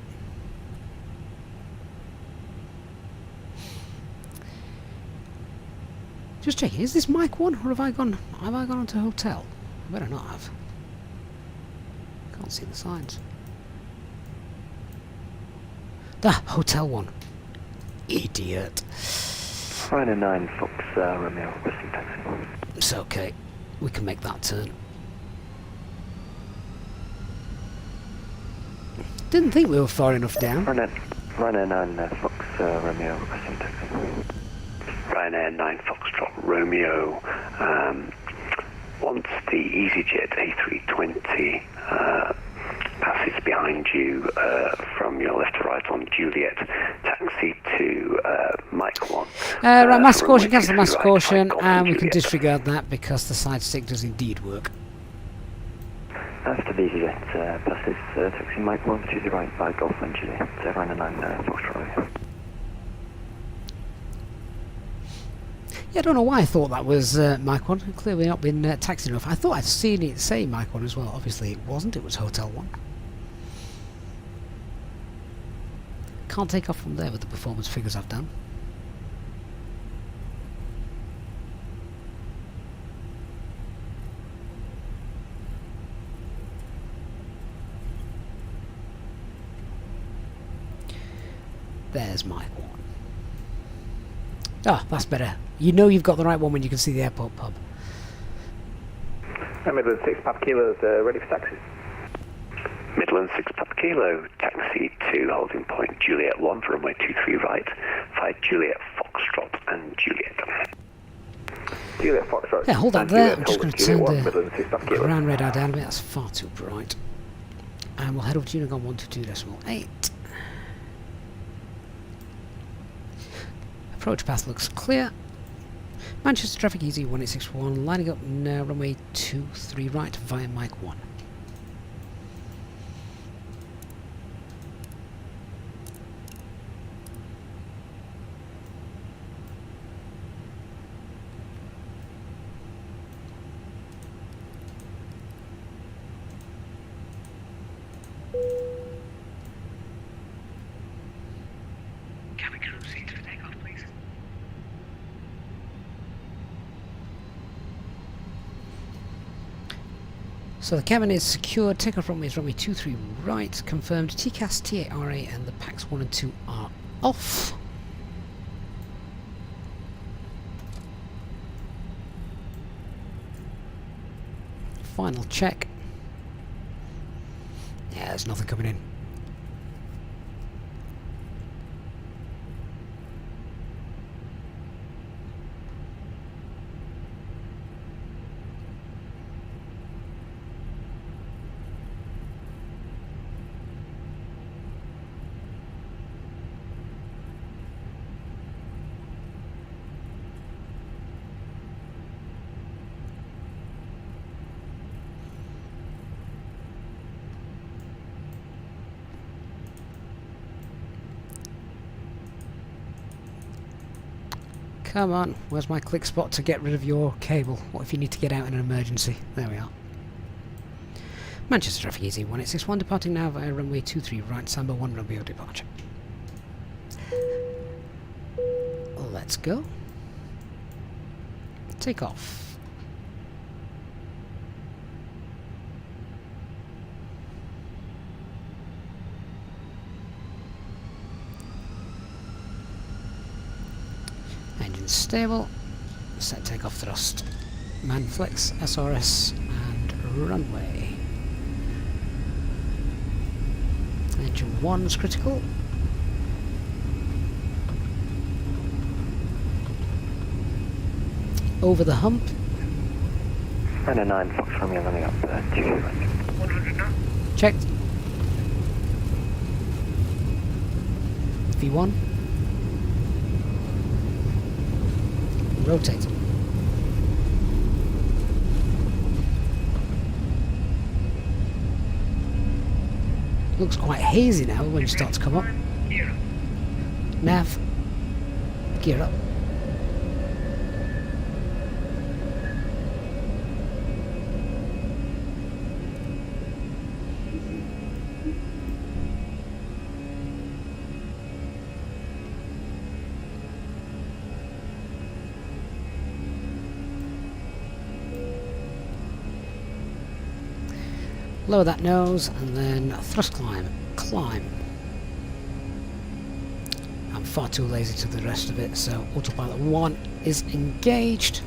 Just checking, is this mic 1 or have I gone onto hotel? I better not have. Can't see the signs. Ah, hotel 1. Idiot. Ryanair 9 Fox Romeo requesting taxi. It's okay. We can make that turn. Didn't think we were far enough down. Ryanair 9 Fox Romeo requesting taxi. Ryanair 9 Foxtrot Romeo wants the Easyjet A320 passes behind you from your left to right on Juliet. Taxi to Mike 1. Right, mass caution, cancel mass caution, and we can disregard that because the side stick does indeed work. After the Easyjet passes taxi Mike 1 to the right by Golf and Juliet. Ryanair 9 Foxtrot Romeo. Yeah, I don't know why I thought that was Mike 1. Clearly not been taxed enough. I thought I'd seen it say Mike 1 as well. Obviously it wasn't. It was Hotel 1. Can't take off from there with the performance figures I've done. There's Mike 1. Ah, that's better. You know you've got the right one when you can see the airport pub. Midland 6 Papa Kilo ready for taxi. Midland 6 Papa Kilo, taxi to holding point Juliet 1 for runway 23 right, flight Juliet Foxtrot and Juliet. Juliet Foxtrot. Yeah, hold that there. I'm just going to turn the Midland 6 Papa Kilo. ground radar down a bit. That's far too bright. And we'll head over to Unicorn 122.8. Approach path looks clear. Manchester traffic easy 1861, lining up now runway 23 right via Mike 1. So the cabin is secured, takeoff runway is runway 23 right, confirmed, TCAS, T8RA and the packs 1 and 2 are off. Final check. Yeah, there's nothing coming in. Come on, where's my click spot to get rid of your cable? What if you need to get out in an emergency? There we are. Manchester traffic easy, 1861 departing now via runway 23 right, Samba 1 Romeo departure. Let's go. Take off. Engine stable. Set takeoff thrust. Manflex, SRS and runway. Engine 1's critical. Over the hump. And a 9 Fox Romeo running up 2 right. 100 now. Checked. V1. Rotate. Looks quite hazy now when you start to come up. Gear up. Nav. Gear up. Lower that nose and then thrust climb. Climb. I'm far too lazy to do the rest of it, so autopilot 1 is engaged.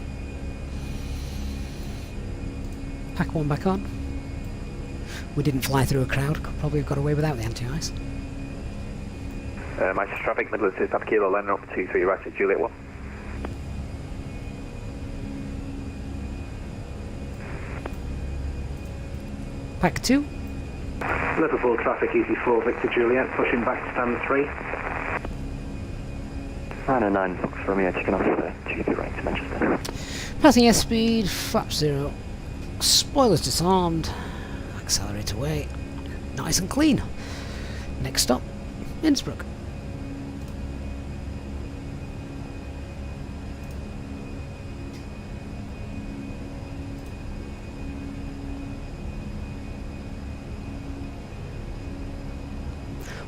Pack 1 back on. We didn't fly through a crowd, could probably have got away without the anti-ice. Manchester traffic, Midlands is Papa Kilo, landing up 23 right at Juliet 1. Pack 2. Liverpool traffic, Easy 4 Victor Juliet, pushing back to stand 3. And a 9 Fox Romeo taking off 2 right to Manchester. Passing airspeed, flap 0. Spoilers disarmed. Accelerate away. Nice and clean. Next stop, Innsbruck.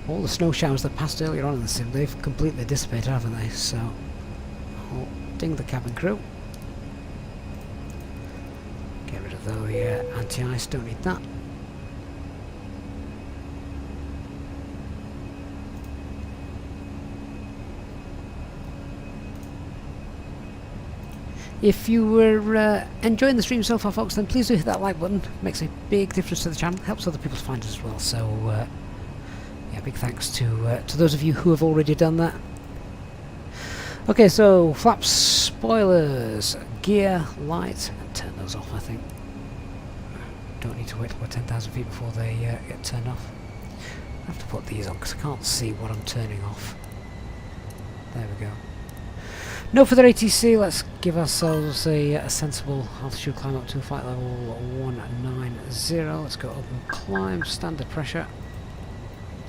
All the snow showers that passed earlier on in the sim, they've completely dissipated, haven't they? So, I'll ding the cabin crew. Get rid of the anti-ice, don't need that. If you were enjoying the stream so far, folks, then please do hit that like button. Makes a big difference to the channel, helps other people to find us as well. So, yeah, big thanks to those of you who have already done that. Okay, so flaps, spoilers, gear, light, and turn those off, I think. Don't need to wait till we're 10,000 feet before they get turned off. I have to put these on because I can't see what I'm turning off. There we go. No further ATC, let's give ourselves a sensible altitude climb up to flight level 190. Let's go open climb, standard pressure.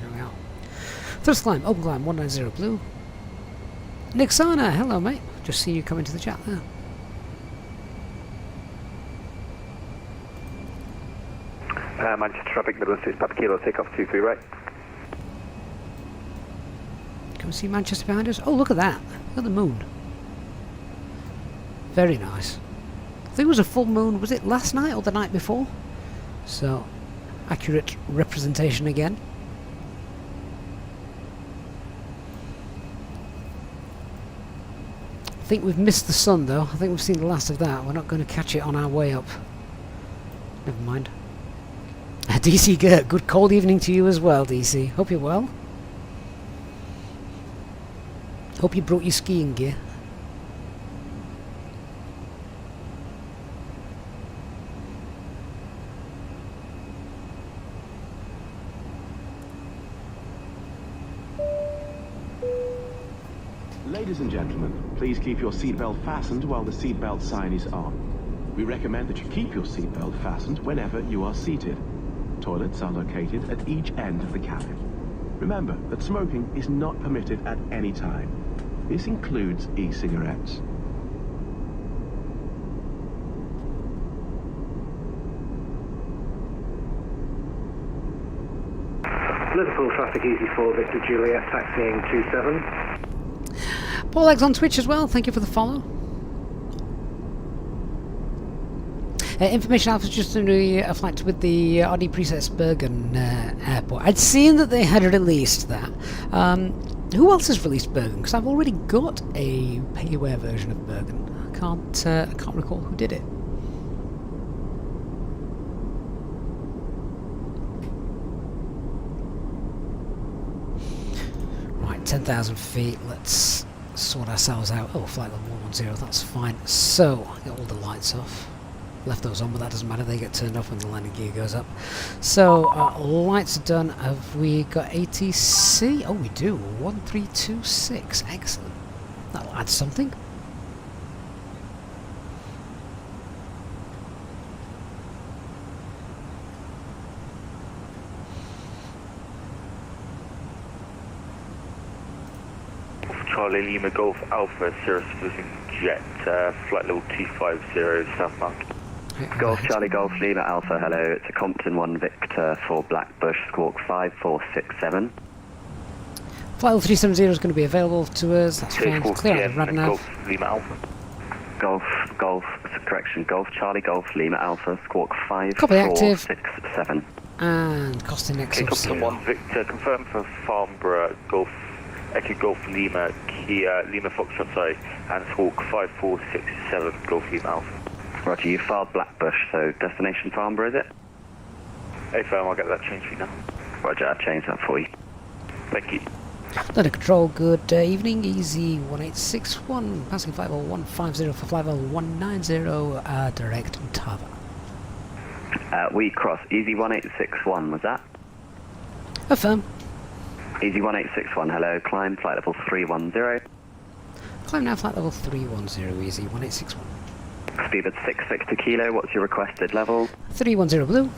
There we are. Thrust climb, open climb, 190 blue. Nixana, hello mate. Just see you come into the chat there. Manchester traffic, Midlands is Papa Kilo, takeoff 23 right. Can we see Manchester behind us? Oh, look at that. Look at the moon. Very nice. I think it was a full moon, was it last night or the night before? So, accurate representation again. I think we've missed the sun though. I think we've seen the last of that. We're not going to catch it on our way up. Never mind. DC Gert, good cold evening to you as well, DC. Hope you're well. Hope you brought your skiing gear. Ladies and gentlemen, please keep your seatbelt fastened while the seatbelt sign is on. We recommend that you keep your seatbelt fastened whenever you are seated. Toilets are located at each end of the cabin. Remember that smoking is not permitted at any time. This includes e-cigarettes. Liverpool traffic easy 4 Victor Juliet taxiing 27. Paul Eggs on Twitch as well, thank you for the follow. Information Alpha just a flight with the RD Princess Bergen airport. I'd seen that they had released that. Who else has released Bergen? Because I've already got a payware version of Bergen. I can't recall who did it. Right, 10,000 feet. Let's sort ourselves out. Oh, flight level 110. That's fine. So, get all the lights off. Left those on, but that doesn't matter, they get turned off when the landing gear goes up. So, lights are done. Have we got ATC? Oh, we do. 1326. Excellent. That'll add something. Charlie Lima Golf Alpha, Cirrus Jet, flight level 250 southbound. Golf Charlie Golf Lima Alpha, hello, it's a Compton 1 Victor for Blackbush, squawk 5467. Flight level 370 is going to be available to us, that's fine. Clear out the rad nav. Golf Lima Alpha. Golf Charlie Golf Lima Alpha, squawk Copy 5467. active. And costing next up Compton 1 Victor, confirm for Farnborough, Golf Echo Golf Lima, Kia Lima Foxtrot, sorry, and squawk 5467, Golf Lima Alpha. Roger, you filed Blackbush, so destination Farnborough, is it? Hey firm, I'll get that changed for you now. Roger, I'll change that for you. Thank you. Under control, good evening, Easy 1861, passing 50150 for flight level 190, direct Tava. We cross Easy 1861, was that? Affirm. Easy 1861, hello, climb flight level 310. Climb now, flight level 310, Easy 1861. Speed at 660 kilo, what's your requested level? 310 blue.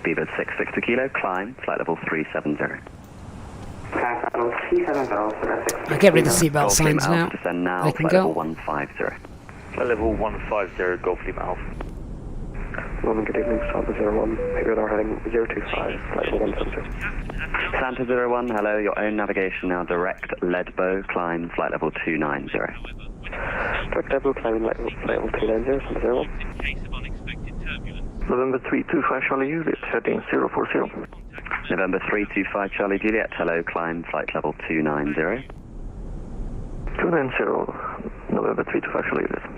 Speed at 660 kilo, climb, flight level 370. I'll get rid of the seatbelt Golf signs Lima now. Alpha, descend now, They can flight go. level 150. Flight level 150, Golf Lima Alpha. Morning, good evening, Santa 01. Here we are heading 025, flight level 170. Santa 01, hello, your own navigation now, direct Leadbow, climb, flight level 290. Direct Leadbow, climbing flight level 290, Santa 01. November 325 Charlie Juliet, heading 040. November 325 Charlie Juliet, hello, climb, flight level 290. 290, November 325 Charlie Juliet.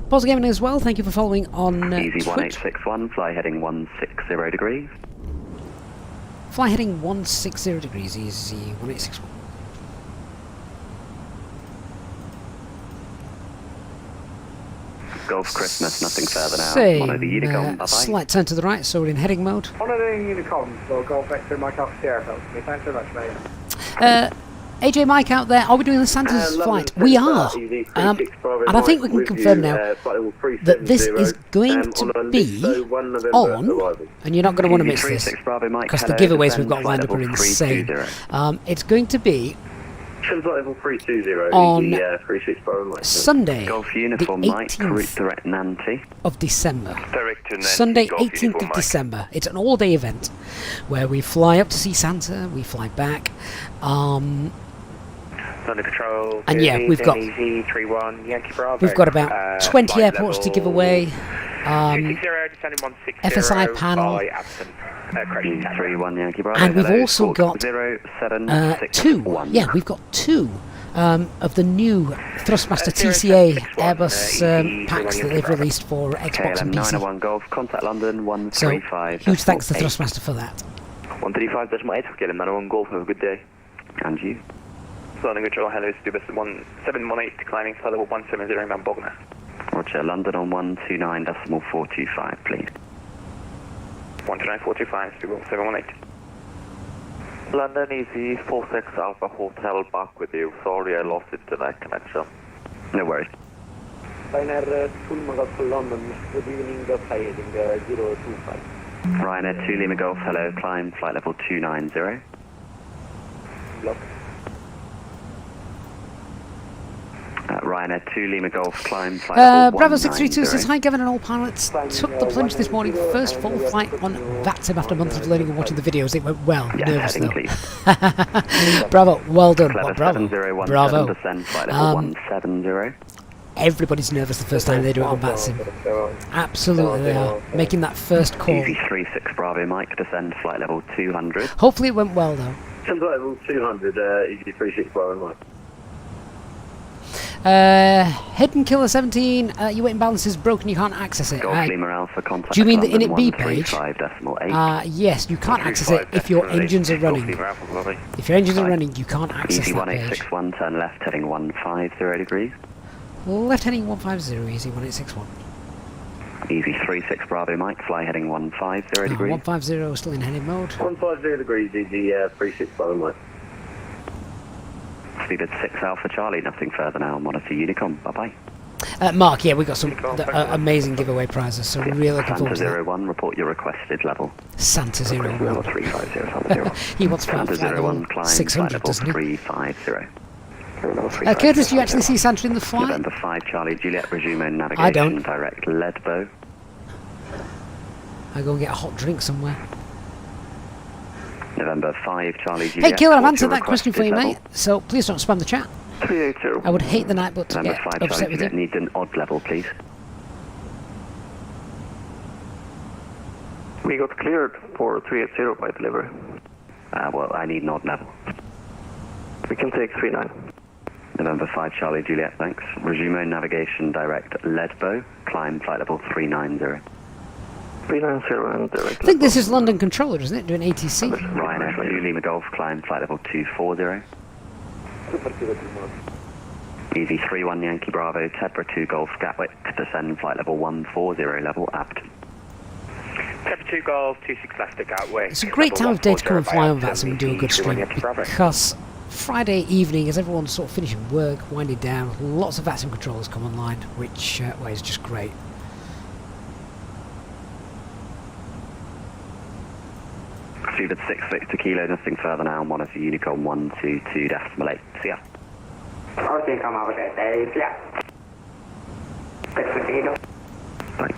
Pause gaming as well, thank you for following on Easy Twitch. 1861, fly heading 160 degrees. Fly heading 160 degrees, Easy 1861. Golf Christmas, nothing further now. Same, Mono the Unicom, bye-bye. slight turn to the right, so we're in heading mode. Mono the Unicom, so Golf Vector, Mike Alpha Sierra, thanks very much, mate. AJ Mike out there, are we doing the Santa's flight? We are. And I think we can confirm now that this is going to be on, and you're not going to want to miss this, because the giveaways we've got lined up are insane. It's going to be level 320, on Sunday, Golf the Uniform Mike, 18th direct Nancy. of December. Direct to Nancy, Sunday, Golf 18th Uniform of Mike. December. It's an all-day event where we fly up to see Santa, we fly back. London Control. And yeah, we've got Easy31 Yankee Bravo. we've got about 20 airports to give away. 260, descending 160. FSI panel. Absent. Correction, 31 Yankee Bravo. And we've also got 0761. yeah, we've got 2 of the new Thrustmaster TCA Airbus packs that they've released for Xbox and PC. 901 Golf, contact London 135. So huge thanks to Thrustmaster for that. 135.8, KLM 901 Golf, have a good day. And you? London Control, hello, Stubus 1718, climbing flight level 170 Mount Bogner. Roger, London on 129.425, please. 129.425, Stubus 718. London Easy 46 Alpha Hotel, back with you. Sorry I lost internet connection. No worries. Ryanair 2 Lima Golf London, good evening, fly heading 025. Ryanair 2 Lima Golf, hello, climb flight level 290. Block. Ryanair 2 Lima Golf, climb flight level Bravo 632 says, hi Gavin and all pilots. Took the plunge this morning, first full flight on VATSIM after months of learning and watching the videos. It went well, nervous though. Bravo, well done. Well, bravo. Bravo. Flight level 170. Everybody's nervous the first time they do it on VATSIM. Absolutely they are. Making that first call. Easy 36 Bravo Mike, descend flight level 200. Hopefully it went well though. Descend flight level 200, Easy 36 Bravo Mike. Hidden Killer 17, your weight and balance is broken, you can't access it. Golf Lima Alpha, contact do you mean the Init B page? Yes, you can't access it if your engines are running. If your engines are running, you can't access Easy that page. 1861, turn left heading 150 degrees. Left heading 150, Easy 1861. Easy 36 Bravo Mike, fly heading 150 degrees. 150, still in heading mode. 150 degrees, Easy 36 Bravo Mike. Speed 6 Alpha Charlie, nothing further now, monitor Unicom, bye bye. Mark, yeah, we got some amazing giveaway prizes, so we're really looking forward to that. Santa 01, report your requested level. Santa 01. 350. He wants flight level 600, doesn't he? 350. Curtis, do you actually see Santa in the flight? November 5 Charlie, Juliet, resume navigation. I don't. Direct Leadbow. I go and get a hot drink somewhere. November 5 Charlie, Juliet. Hey Killer, I've answered that question for you, mate, so please don't spam the chat. 380. I would hate the night but to November get 5 upset Charlie, with you. Juliet needs an odd level, please. We got cleared for 380 by delivery. Well, I need an odd level. We can take 39. November 5 Charlie, Juliet, thanks. Resume navigation direct Leadbow, climb flight level 390. 390 and direct. I think this is London Controller, isn't it? Doing ATC. Ryanair 2 Lima Golf, climb flight level 240. Easy 31 Yankee Bravo, Tebra 2 Golf Gatwick, descend flight level 140, level apt. Tebra 2 Golf, 26 left at Gatwick. It's a great time of day to come and fly on VATSIM and do a good stream, because Friday evening, as everyone's sort of finishing work, winding down, lots of VATSIM controllers come online, which well, is just great. Stupid 6 Victor Kilo, nothing further now, monitor Unicom 122.8. See ya. Okay, come over there. Yeah. 6 Kilo. Bye.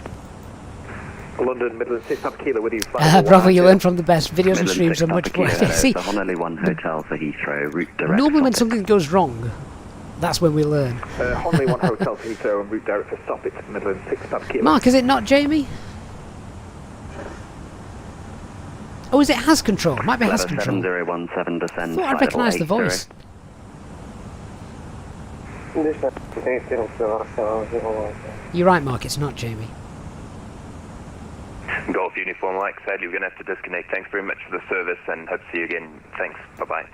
London, Midland 6 up Kilo with you. Bravo, you learn from the best. Videos and streams are much more. See, the Honolulu 1 Hotel for Heathrow, route direct. Normally when something goes wrong, that's when we learn. Honolulu 1 Hotel for Heathrow and route direct for stop it, Midland 6 up Kilo. Mark, is it not Jamie? Oh, is it has control? Might be has control. 7017 descend. Thought I'd recognise the voice. You're right, Mark, it's not Jamie. Golf Uniform Mike, sadly we're going to have to disconnect. Thanks very much for the service and hope to see you again. Thanks, bye-bye.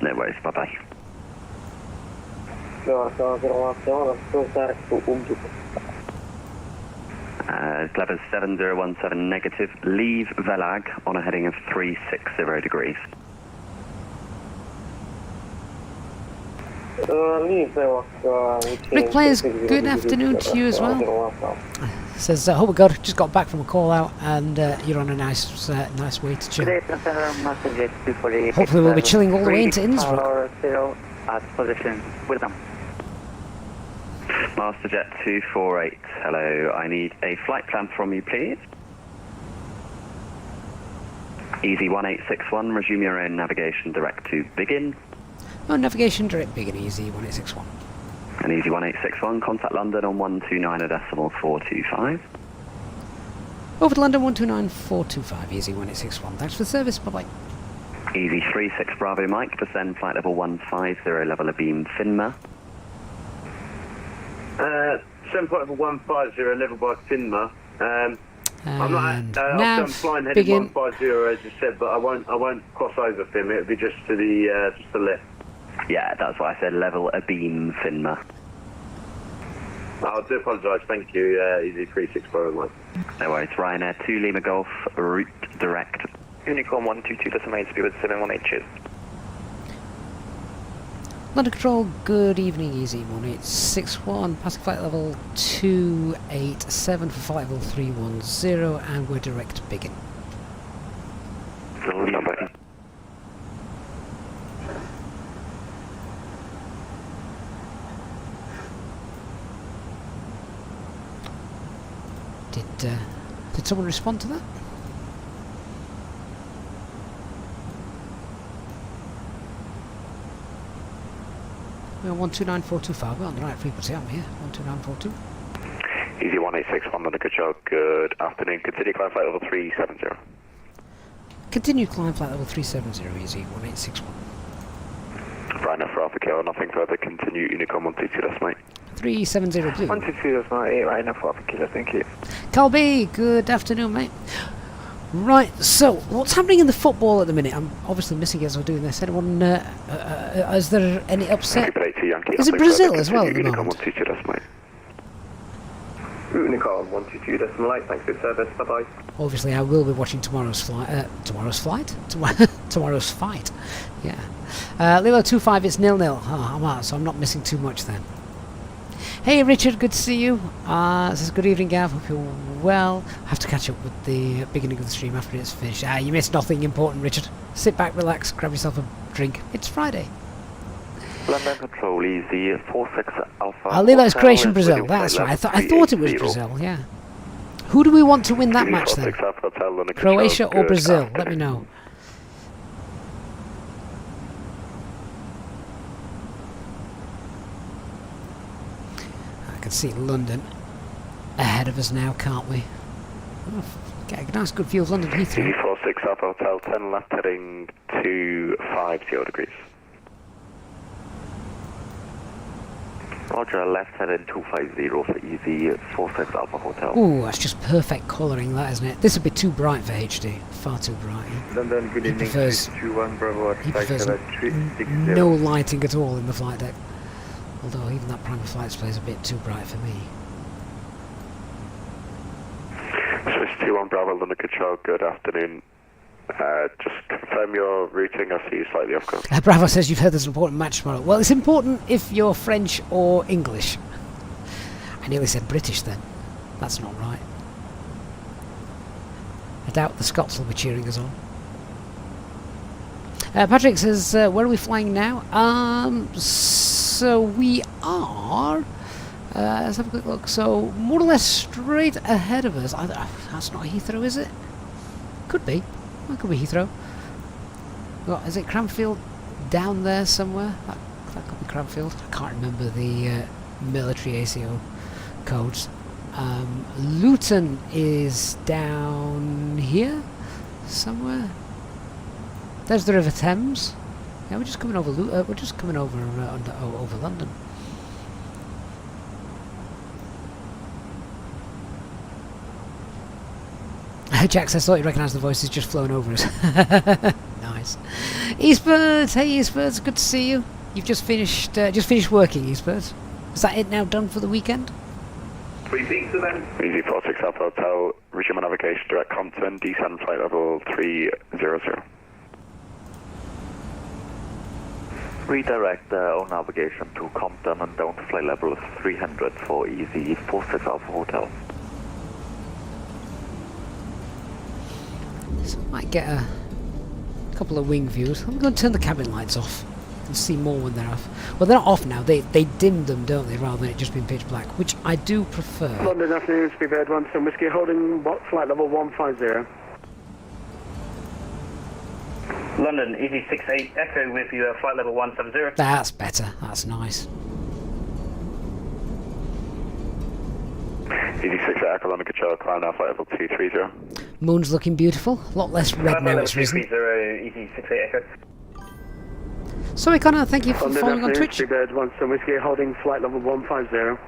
No worries, bye-bye. Clever 7017 negative, leave Velag on a heading of 360 degrees. Rick Players, good afternoon to you as well. Says, oh my god, just got back from a call out and you're on a nice way to chill. Hopefully we'll be chilling all the way into Innsbruck. Masterjet 248, hello, I need a flight plan from you please. Easy 1861, resume your own navigation direct to begin. On navigation, direct big and easy 1861. An easy 1861, contact London on 129.425. Over to London 129.425, easy 1861. Thanks for the service, bye bye. Easy 36 Bravo Mike, descend flight level 150, level abeam Finma. 7 flight level 150, level by Finma. I'm not. I'm flying heading 150 as you said, but I won't cross over Finma. It'll be just to the left. Yeah, that's why I said level abeam Finma. I do apologise. Thank you. Easy 36 Bravo Mike. No worries. Ryanair 2 Lima Golf, route direct. Unicorn 122.8, speed with 718, cheers. London Control, good evening, easy 1861, passing flight level 287 for flight level 310, and we're direct Biggin. Did someone respond to that? We're 129425, we're on the right frequency, aren't we? Here, 12942. Easy 1861, London Control, good afternoon. Continue climb flight level 370. Continue climb flight level 370, easy 1861. Ryanair for Alpha Kilo, nothing further. Continue Unicorn 122, that's mate. 370 blue. 122, that's my 8, Ryanair for Alpha Kilo, thank you. Colby, good afternoon, mate. Right, so what's happening in the football at the minute? I'm obviously missing it as we're doing this. Anyone, is there any upset? Is it Brazil as well at the moment? Unicorn 122, decimal 8, thanks for your service, bye bye. Obviously, I will be watching tomorrow's fight. Tomorrow's fight. Yeah. Lilo 25, it's 0-0. Oh, I'm out, so I'm not missing too much then. Hey Richard, good to see you. Says good evening, Gav. Hope you're well. I have to catch up with the beginning of the stream after it's finished. You missed nothing important, Richard. Sit back, relax, grab yourself a drink. It's Friday. London Control, easy 46 Alpha. Lilo's Croatian Brazil. That's right. I thought it was Brazil. Yeah. Who do we want to win that match then? Croatia or Brazil? Let me know. I can see London ahead of us now, can't we? Oh, get a nice good view of London Heathrow. 46 Alpha Hotel, 10 left heading to 50 degrees. Roger, left heading 250 for easy 46 Alpha Hotel. Ooh, that's just perfect colouring, that, isn't it? This would be too bright for HD. Far too bright. London, good evening. He prefers no lighting at all in the flight deck. Although even that private flight display is a bit too bright for me. Swiss 21 Bravo, London Control, good afternoon. Just confirm your routing, I see you slightly off course. Bravo says you've heard there's an important match tomorrow. Well, it's important if you're French or English. I nearly said British then. That's not right. I doubt the Scots will be cheering us on. Patrick says, where are we flying now? So we are... let's have a quick look. So, more or less straight ahead of us. That's not Heathrow, is it? Could be. That could be Heathrow. What, is it Cranfield down there somewhere? That could be Cranfield. I can't remember the military ACO codes. Luton is down here somewhere. There's the River Thames. Yeah, we're just coming over. We're just coming over over London. Jack says, thought you recognised the voices just flowing over us. Nice. Eastbirds, hey Eastbirds, good to see you. You've just finished working, Eastbirds. Is that it now, done for the weekend? Easy 46 Alpha Hotel, resume navigation direct Compton, descend flight level 300. Redirect on navigation to Compton and down to flight level 300 for easy 46 Alpha Hotel. So I might get a couple of wing views. I'm going to turn the cabin lights off and see more when they're off. Well, they're not off now. They dim them, don't they, rather than it just being pitch black, which I do prefer. London afternoon, Speedbird 17 Whiskey, holding flight level 150. London, Easy68 Echo with you, flight level 170. That's better. That's nice. Easy68 Echo, London Control, climb now, flight level 230. Moon's looking beautiful. A lot less red now it's risen. Easy68 Echo. Sorry, Connor, thank you for following on Twitch. Speedbird 17 Whiskey, holding flight level 150.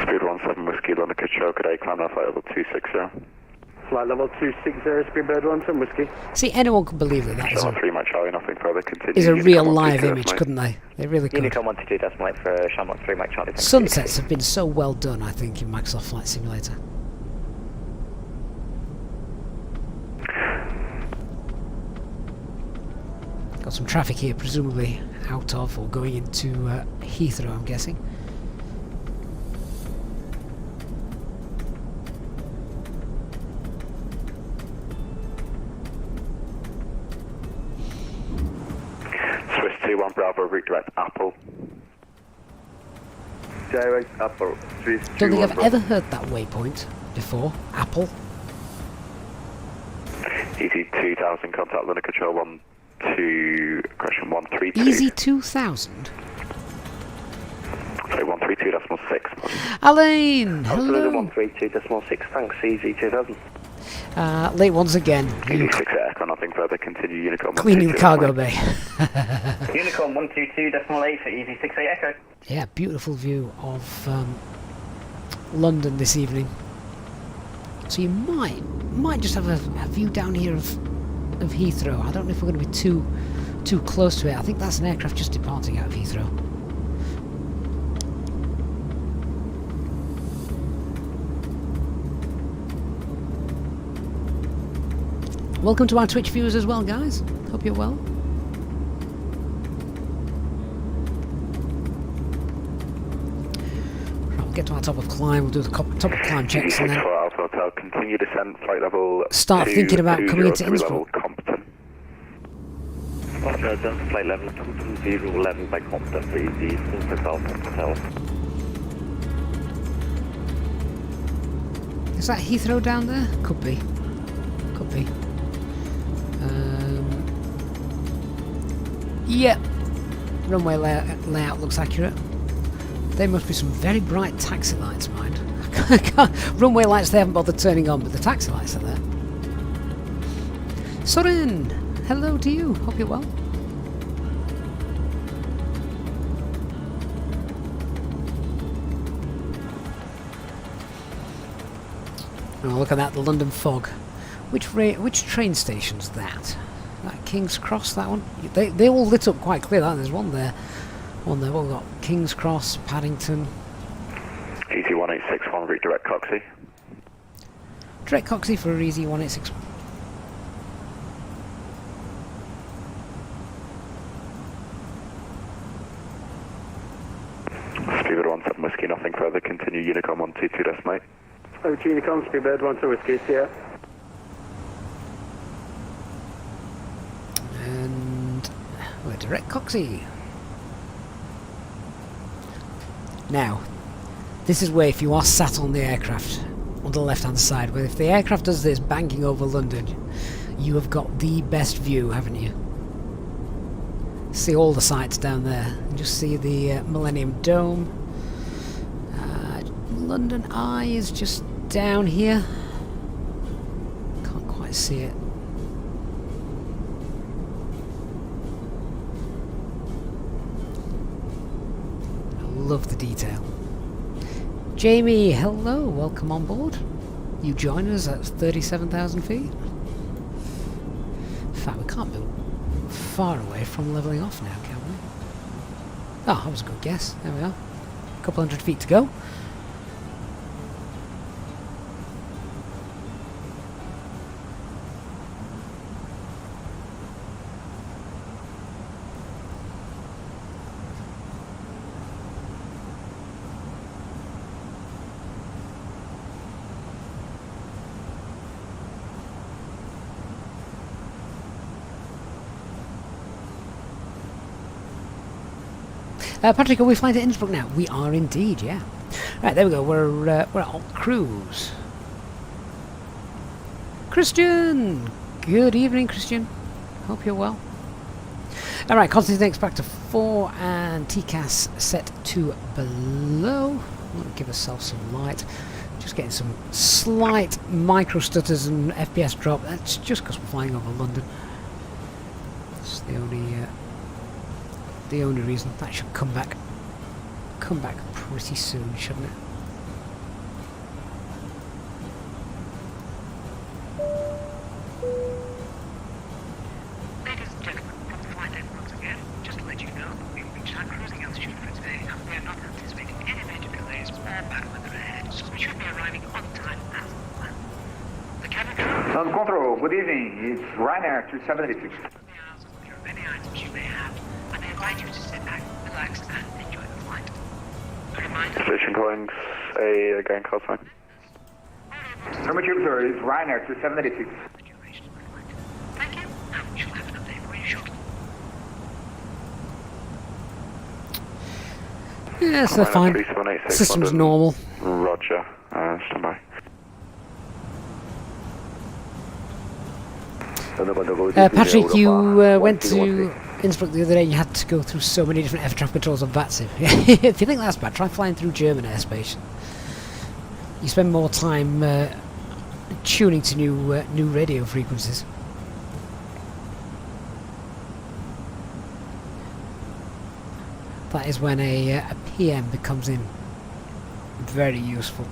Speed 17 Whiskey, London Control, good day, climb now, flight level 260. Flight level 260, Speedbird 17 Whiskey. See, anyone could believe that that is Charlotte 3 Mike Charlie, nothing further, continue. is a real live image, couldn't they? They really could. Unicom 122.8 for Charlotte 3 Mike Charlie. Sunsets have been so well done, I think, in Microsoft Flight Simulator. Got some traffic here, presumably out of or going into Heathrow, I'm guessing. Swiss 21 Bravo, route direct Apple. Direct Apple, Swiss Don't think 21 I've ever heard that waypoint before. Apple. Easy 2000, contact London Control 12, correction 132. Easy 2000. Sorry, 132.6. Alain, hello. 132.6, thanks, Easy 2000. Late once again. Easy 6 Echo, nothing further, continue Unicom. Cleaning the cargo bay. Unicom 122.8 for Easy68 Echo. Yeah, beautiful view of London this evening. So you might just have a view down here of Heathrow. I don't know if we're going to be too close to it. I think that's an aircraft just departing out of Heathrow. Welcome to our Twitch viewers as well, guys. Hope you're well. Right, we'll get to our top of climb. We'll do the top of climb checks and then Hotel, continue descent, flight level start thinking about coming into Innsbruck. Competent. Roger, done flight level 211 by Compton for Easy, Innsbruck Hotel. Is that Heathrow down there? Could be. Could be. Yeah. Runway layout looks accurate. There must be some very bright taxi lights, mind. Runway lights they haven't bothered turning on, but the taxi lights are there. Soren, hello to you. Hope you're well. Oh, look at that, the London fog. Which train station's that? That King's Cross, that one? They all lit up quite clear. There's one there. What we've got? King's Cross, Paddington. Easy 1861, route direct Coxey. Direct Coxey for Easy 186. Speedbird 17 Whiskey, nothing further, continue Unicom 122 decimate. Oh, Unicom, Speedbird 12 Whiskey, yeah. And we're direct Coxey. Now, this is where if you are sat on the aircraft on the left hand side, where if the aircraft does this banking over London, you have got the best view, haven't you? See all the sights down there. And just see the Millennium Dome. London Eye is just down here. Can't quite see it. Love the detail. Jamie, hello, welcome on board. You join us at 37,000 feet. In fact, we can't be far away from levelling off now, can we? Oh, that was a good guess. There we are. A couple hundred feet to go. Patrick, are we flying to Innsbruck now? We are indeed, yeah. Right, there we go. We're on cruise. Christian! Good evening, Christian. Hope you're well. Alright, Constantine X back to 4 and TCAS set to below. We'll give ourselves some light. Just getting some slight micro stutters and FPS drop. That's just because we're flying over London. That's the only reason. That should come back pretty soon, shouldn't it? Ladies and gentlemen, from the flight deck once again, just to let you know, we've reached our cruising altitude for today and we are not anticipating any major delays or bad weather ahead, so we should be arriving on time as planned. The cabin crew... Sound control, good evening. It's Ryanair 276. Any items you may have, and I invite you to sit back, relax, and enjoy the flight. A reminder... Station callings, A again, call sign. Affirmative, sir. It's Ryanair 276. Thank you, and we shall have an update for you shortly. Yeah, so fine. System's normal. Roger, stand by. Patrick, you went to Innsbruck the other day and you had to go through so many different air traffic controls on VATSIM. If you think that's bad, try flying through German airspace. You spend more time tuning to new radio frequencies. That is when a PM becomes in very useful.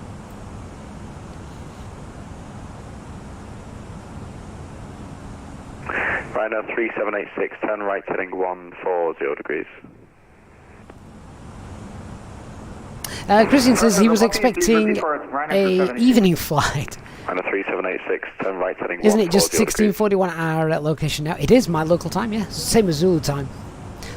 Right now, 3786, turn right, heading 140 degrees. Christian says he was expecting a evening flight. Right now, 3786, turn right, heading 140 Isn't it just 16:41 our location now? It is my local time, yeah. Same as Zulu time.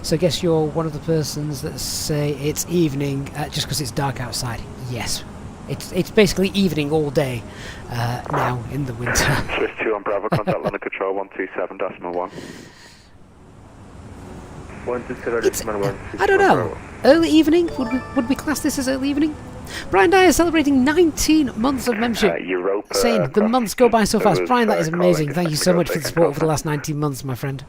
So I guess you're one of the persons that say it's evening just because it's dark outside. Yes. It's basically evening all day now in the winter. Swiss 2 on Bravo, contact London Control 127.1. I don't know. Early evening? Would we class this as early evening? Brian Dyer is celebrating 19 months of membership. Europa, saying the months go by so fast. Brian, that is amazing. Thank you so much for the support over the last 19 months, my friend.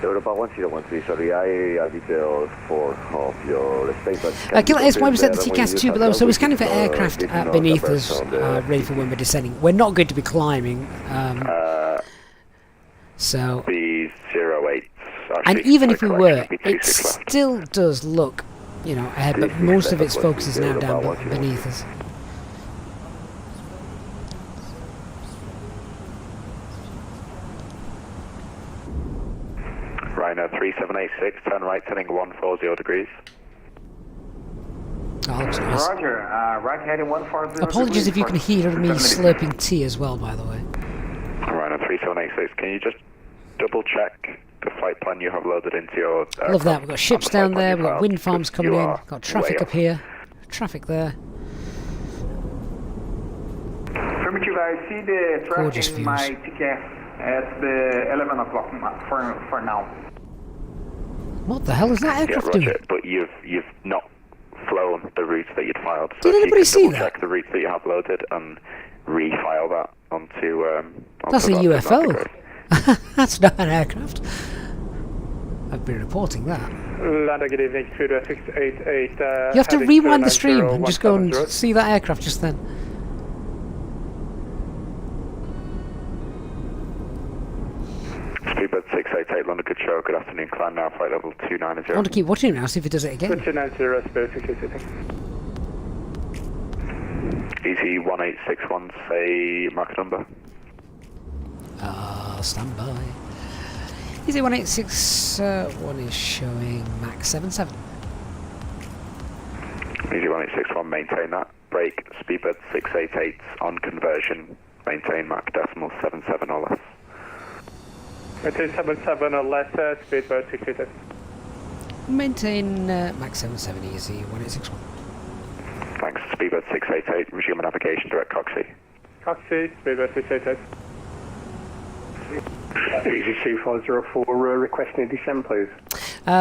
Europa 1013, sorry, I have details for of your space. Killer S, why we set the TCAS 2 below? So we're scanning for aircraft beneath us, ready for when we're descending. We're not going to be climbing. So. B08. And even if we were, it still does look, you know, ahead, but most of its focus is now down beneath us. Right now, 3786, turn right, heading 140 degrees. Oh, looks nice. Roger, right heading 140. Apologies if you can hear me slurping tea as well, by the way. Right now, 3786, can you just double check the flight plan you have loaded into your... I love that, we've got ships down there, we've got wind farms coming in, we've got traffic up here, traffic there. Affirmative, I see the traffic in my ticket at the 11 o'clock for now. What the hell is that aircraft doing? But you've not flown the route that you'd filed. So did anybody see that? Check the route that you have loaded and refile that onto that's a UFO. That's not an aircraft. I've been reporting that. Landa, good evening, 688. You have to rewind the stream and just go and see that aircraft just then. Speedbird 688, London Control, good afternoon, climb now, flight level 290. I want to keep watching him now, see if he does it again. 290, Spirit 688. Easy 1861, say mark number. Stand by. Easy 1861 is showing Mach 77. Easy 1861, maintain that. Brake, Speedbird 688 on conversion, maintain Mach decimal 77 or less. Maintain 77 or less, Speedbird 688. Maintain Mach 77, easy 1861. Thanks, Speedbird 688, resume navigation direct Coxie. Coxie, Speedbird 688. Easy 2504, requesting descent, please.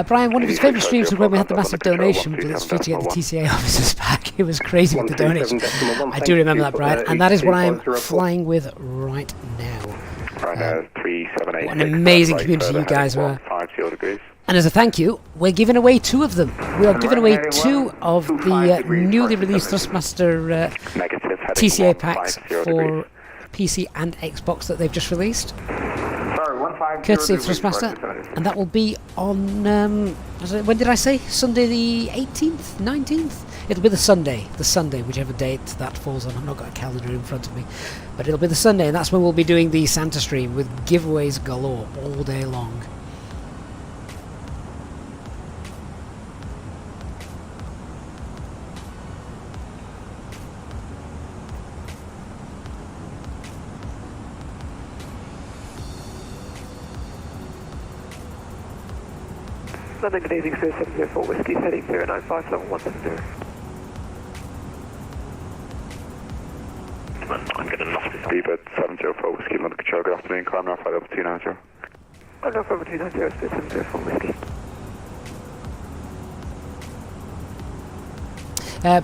Brian, one of his favourite streams was when we had the massive donation for this to get the TCA officers back. It was crazy with the donation. I do remember that, Brian, and that is what I am flying with right now. Right now, 378. 186. What an amazing community you guys were. 50 degrees. And as a thank you, we're giving away 2 of them. We are giving away 2 of the newly released Thrustmaster TCA packs for PC and Xbox that they've just released. Courtesy of Thrustmaster. And that will be on, when did I say? Sunday the 18th? 19th? It'll be the Sunday, whichever date that falls on. I've not got a calendar in front of me. But it'll be the Sunday, and that's when we'll be doing the Santa stream with giveaways galore all day long. London, good evening, 0704 Whiskey, heading 095 level 170. I'm getting lost this Speedbird 704 Whiskey, London Control, good afternoon, climb now, flight level 290. London, over 290, 704 Whiskey.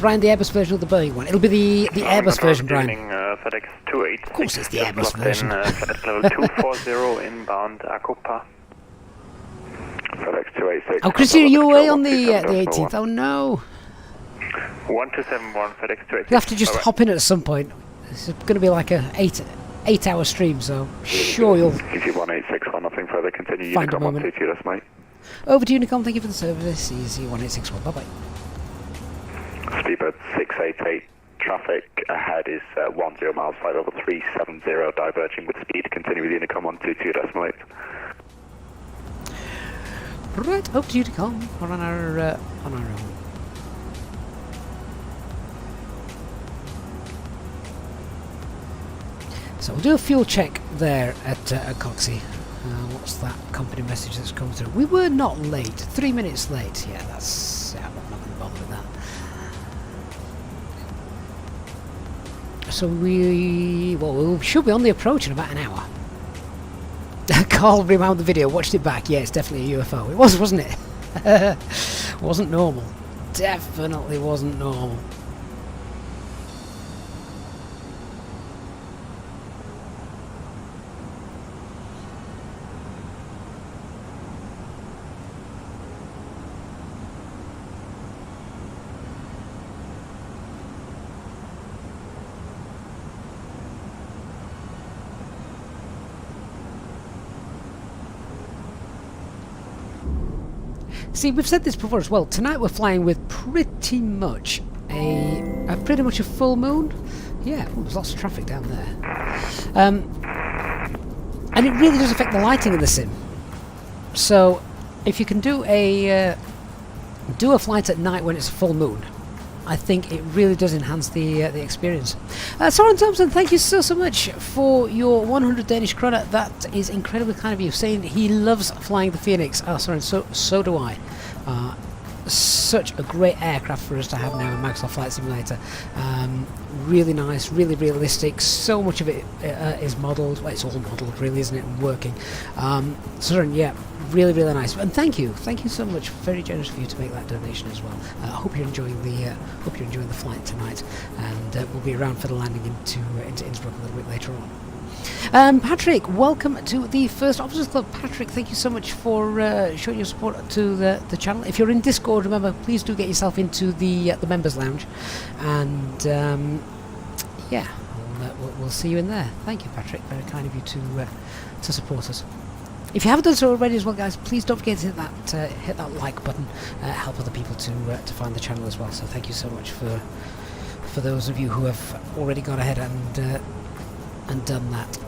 Brian, the Airbus version of the Boeing one. It'll be the Airbus version, Brian. FedEx 286. Of course it's the Airbus version. FedEx level 240 inbound Acopa. FedEx 286. Oh, Christina, you're away on the 18th. Oh no. 1271 FedEx 286. You'll have to just hop in at some point. It's going to be like a 8-hour stream, so sure you'll. Give you 1861, nothing further. Continue. Find a Unicom moment. 122, that's mate. Over to Unicom. Thank you for the service. Easy 1861. Bye bye. Speedbird 688. Traffic ahead is 10 miles, flight level 370, diverging with speed. Continue with Unicom 122, that's mate. Right, over to Unicom. We're on our own. So we'll do a fuel check there at Coxie. What's that company message that's come through? We were not late. 3 minutes late. Yeah, that's. Yeah, I'm not going to bother with that. So we should be on the approach in about an hour. Carl rewound the video, watched it back. Yeah, it's definitely a UFO. It was, wasn't it? Wasn't normal. Definitely wasn't normal. See, we've said this before as well. Tonight we're flying with pretty much a full moon. Yeah, there's lots of traffic down there, and it really does affect the lighting in the sim. So, if you can do a flight at night when it's a full moon, I think it really does enhance the experience. Soren Thompson, thank you so much for your 100 Danish kroner. That is incredibly kind of you, saying he loves flying the Phoenix. Oh, Soren, so do I. Such a great aircraft for us to have now in Microsoft Flight Simulator. Really nice, really realistic. So much of it is modelled. Well, it's all modelled, really, isn't it? And working. Soren, yeah, really nice. And thank you so much. Very generous of you to make that donation as well. I hope you're enjoying the flight tonight, and we'll be around for the landing into Innsbruck a little bit later on. Patrick, welcome to the First Officers Club. Patrick, thank you so much for showing your support to the channel. If you're in Discord, remember, please do get yourself into the members lounge, and yeah, we'll see you in there. Thank you, Patrick. Very kind of you to support us. If you haven't done so already as well, guys, please don't forget to hit that like button. Help other people to find the channel as well. So thank you so much for those of you who have already gone ahead and done that.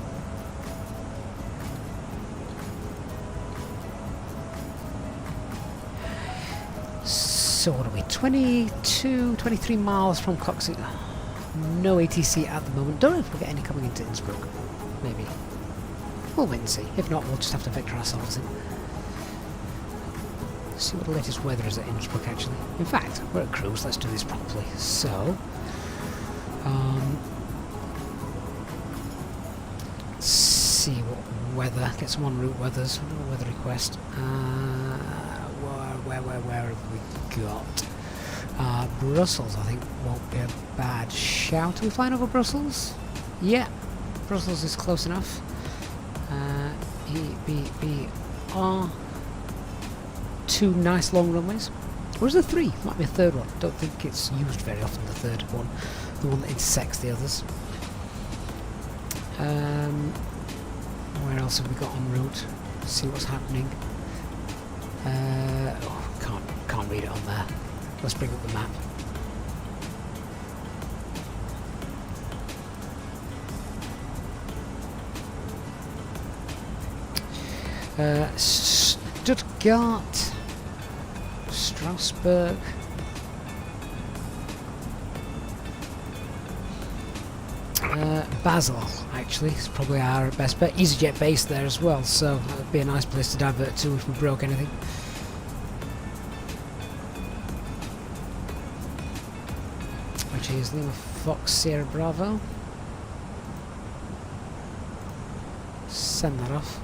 So what are we, 23 miles from Coxie. No ATC at the moment. Don't know if we'll get any coming into Innsbruck. Maybe. We'll wait and see. If not, we'll just have to vector ourselves in. See what the latest weather is at Innsbruck, actually. In fact, we're at cruise. Let's do this properly. So, let's see what weather. Get some en route weathers. Weather request. Where have we got? Brussels, I think, won't be a bad shout. Are we flying over Brussels? Yeah, Brussels is close enough. R. 2 nice long runways. Or is there 3? Might be a third one. Don't think it's used very often, the third one. The one that intersects the others. Where else have we got en route? See what's happening. Can't read it on there. Let's bring up the map. Stuttgart, Strasbourg, Basel actually is probably our best bet. Easyjet based there as well, so that would be a nice place to divert to if we broke anything. Which is Lima Fox Sierra Bravo. Send that off.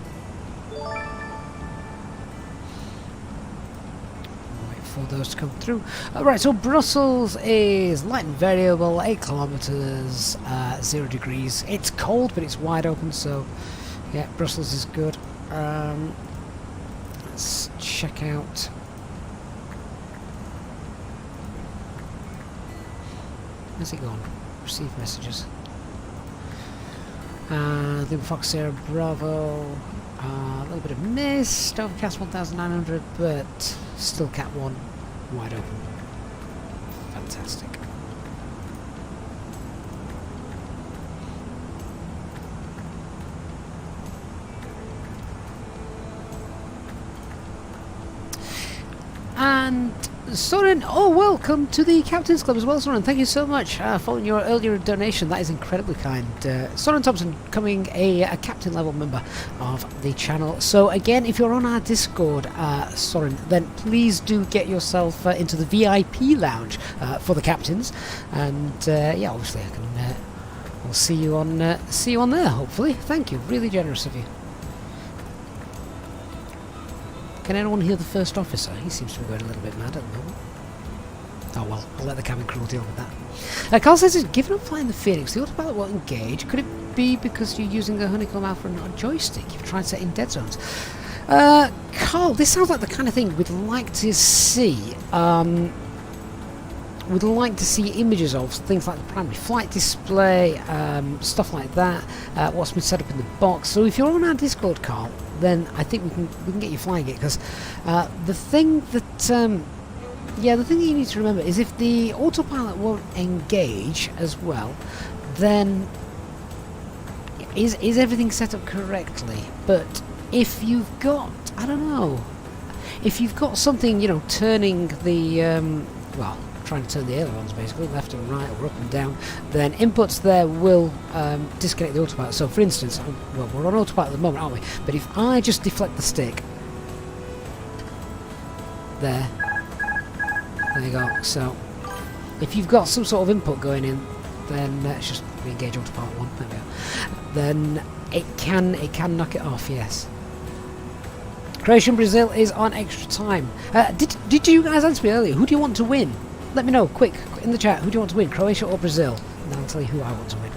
Those to come through. Right, so Brussels is light and variable, 8 kilometers, 0 degrees. It's cold, but it's wide open, so yeah, Brussels is good. Let's check out. Where's it gone? Receive messages. Lima Fox Sierra Bravo. A little bit of mist, overcast 1900, but still Cat 1 wide open. Fantastic. And Soren, oh, welcome to the Captain's Club as well, Soren. Thank you so much for your earlier donation. That is incredibly kind. Soren Thompson becoming a captain level member of the channel. So again, if you're on our Discord, Soren, then please do get yourself into the VIP lounge for the captains. And yeah, obviously I can. I'll see you on there. Hopefully. Thank you. Really generous of you. Can anyone hear the first officer? He seems to be going a little bit mad at the moment. Oh well, I'll let the cabin crew deal with that. Carl says, given up flying the Phoenix, the autopilot won't engage. Could it be because you're using a honeycomb alpha and not a joystick? You've tried setting dead zones. Carl, this sounds like the kind of thing we'd like to see. We'd like to see images of things like the primary flight display, stuff like that. What's been set up in the box. So if you're on our Discord, Carl, then I think we can get you flying it, because the thing that the thing that you need to remember is if the autopilot won't engage as well, then is everything set up correctly? But if you've got, I don't know, if you've got something, you know, turning the trying to turn the ailerons basically left and right or up and down, then inputs there will disconnect the autopilot. So for instance, well, we're on autopilot at the moment, aren't we? But if I just deflect the stick there you go. So if you've got some sort of input going in, then let's just re-engage autopilot 1, there we go. Then it can knock it off, yes. Croatia and Brazil is on extra time. Did you guys answer me earlier? Who do you want to win? Let me know, quick, in the chat, who do you want to win, Croatia or Brazil? And I'll tell you who I want to win.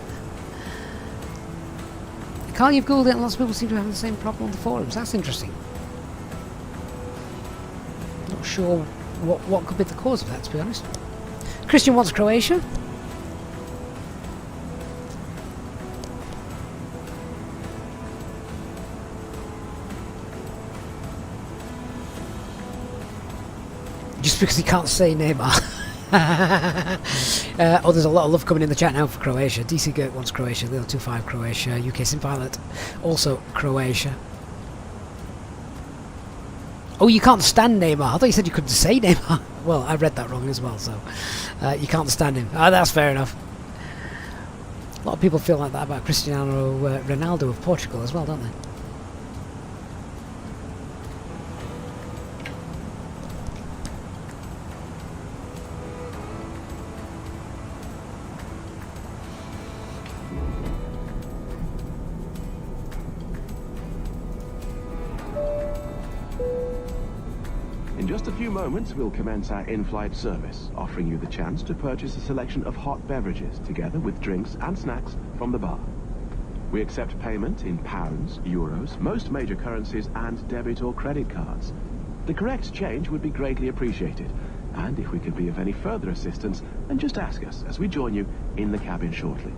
Carl, you've googled it and lots of people seem to have the same problem on the forums. That's interesting. Not sure what could be the cause of that, to be honest. Christian wants Croatia. Just because he can't say Neymar. Oh, there's a lot of love coming in the chat now for Croatia. DC Gert wants Croatia, Leo 25 Croatia, UK Sim Pilot also Croatia. Oh, you can't stand Neymar. I thought you said you couldn't say Neymar. Well, I read that wrong as well, so you can't stand him. That's fair enough. A lot of people feel like that about Cristiano Ronaldo of Portugal as well, don't they? In just a few moments, we'll commence our in-flight service, offering you the chance to purchase a selection of hot beverages, together with drinks and snacks from the bar. We accept payment in pounds, euros, most major currencies, and debit or credit cards. The correct change would be greatly appreciated. And if we could be of any further assistance, then just ask us as we join you in the cabin shortly.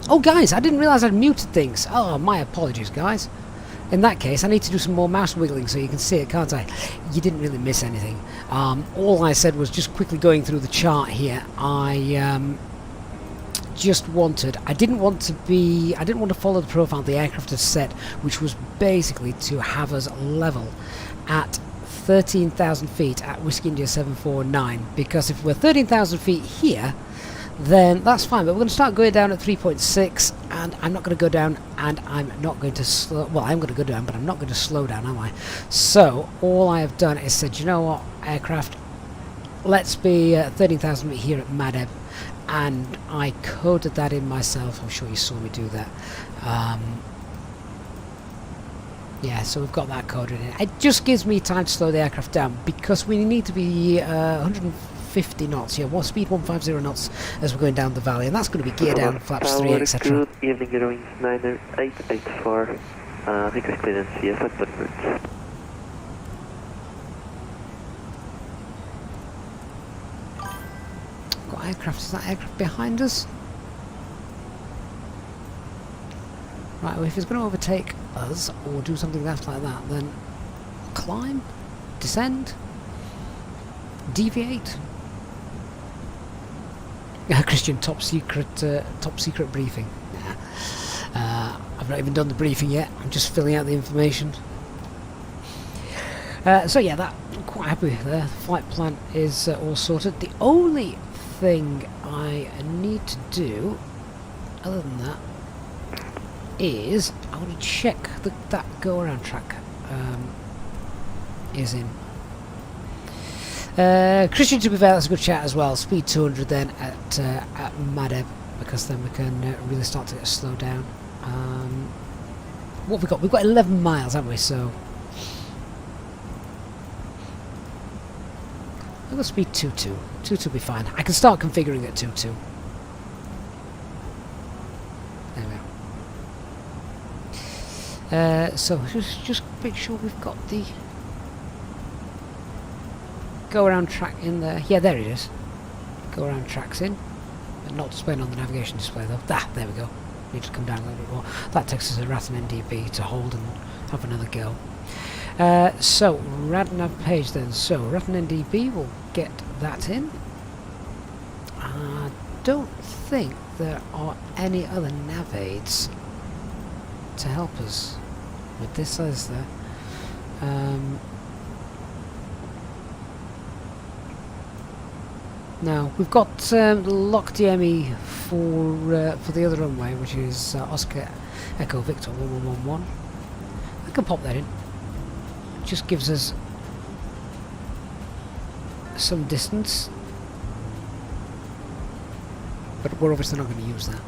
Oh guys, I didn't realise I'd muted things. Oh, my apologies guys. In that case, I need to do some more mouse wiggling so you can see it, can't I? You didn't really miss anything. All I said was just quickly going through the chart here. I just wanted, I didn't want to follow the profile the aircraft had set, which was basically to have us level at 13,000 feet at Whiskey India 749, because if we're 13,000 feet here, then that's fine, but we're going to start going down at 3.6, and I'm not going to go down, and I'm not going to slow, well, I'm going to go down, but I'm not going to slow down, am I? So all I have done is said, you know what, aircraft, let's be 13,000 feet here at Madeb, and I coded that in myself. I'm sure you saw me do that. Yeah, so we've got that coded in. It just gives me time to slow the aircraft down, because we need to be 150 knots, yeah, speed 150 knots as we're going down the valley, and that's going to be gear down, flaps 3, etc. Good evening, Growing 9884. Request clearance, yes, at the route. Got aircraft, is that aircraft behind us? Right, well, if it's going to overtake us or do something like that, then climb, descend, deviate. Christian, top secret briefing. Nah. I've not even done the briefing yet. I'm just filling out the information. So yeah, I'm quite happy with there. The flight plan is all sorted. The only thing I need to do, other than that, is I want to check that go-around track is in. Christian, to be fair, that's a good chat as well. Speed 200 then at Madeb, because then we can really start to get slowed down. What have we got? We've got 11 miles, haven't we? So I'll go speed 2.2. 2.2 will be fine. I can start configuring at 2.2. There we are. So just make sure we've got the go-around track in there. Yeah, there it is. Go-around track's in, but not displayed on the navigation display though. There we go. Need to come down a little bit more. That takes us a Rattan NDB to hold and have another go. So RadNav page then. So Rattan NDB, will get that in. I don't think there are any other nav aids to help us with this, is there? No, we've got lock DME for the other runway, which is Oscar Echo Victor 1111. I can pop that in. It just gives us some distance, but we're obviously not going to use that.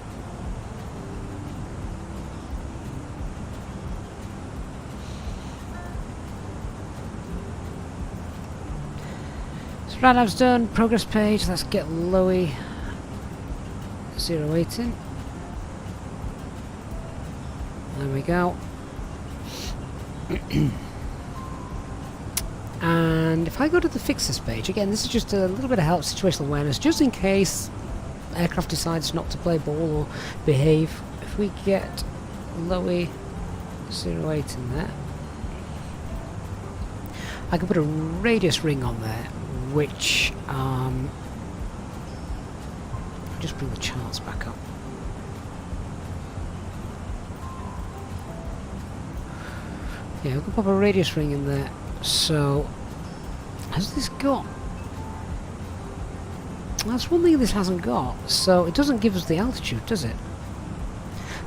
So RadNav's done, progress page, let's get Lowy 08 in. There we go. And if I go to the fixes page, again, this is just a little bit of help, situational awareness, just in case aircraft decides not to play ball or behave. If we get Lowy 08 in there, I can put a radius ring on there, which just bring the charts back up. Yeah, we can pop a radius ring in there. So, has this got? That's one thing this hasn't got. So it doesn't give us the altitude, does it?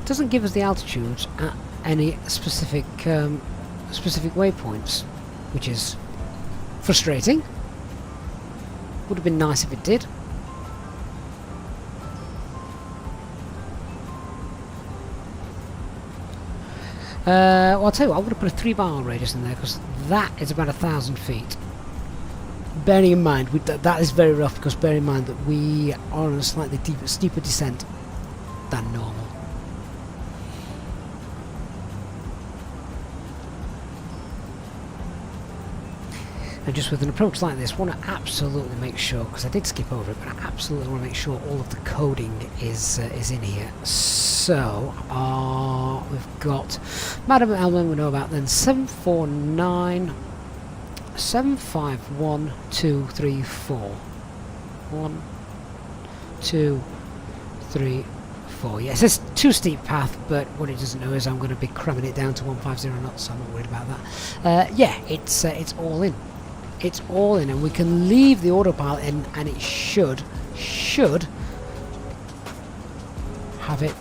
It doesn't give us the altitude at any specific waypoints, which is frustrating. Would have been nice if it did. Well, I'll tell you what, I'm going to put a 3-mile radius in there, because that is about 1,000 feet. Bearing in mind, that is very rough, because bear in mind that we are on a slightly steeper descent than normal. And just with an approach like this, I want to absolutely make sure, because I did skip over it, but I absolutely want to make sure all of the coding is in here. So, we've got Madam Elman, we know about, then 749 751 234. 1, 2, 3, 4. Yes, it's too steep path, but what it doesn't know is I'm going to be cramming it down to 150 knots, so I'm not worried about that. Yeah, it's all in. It's all in, and we can leave the autopilot in, and it should have it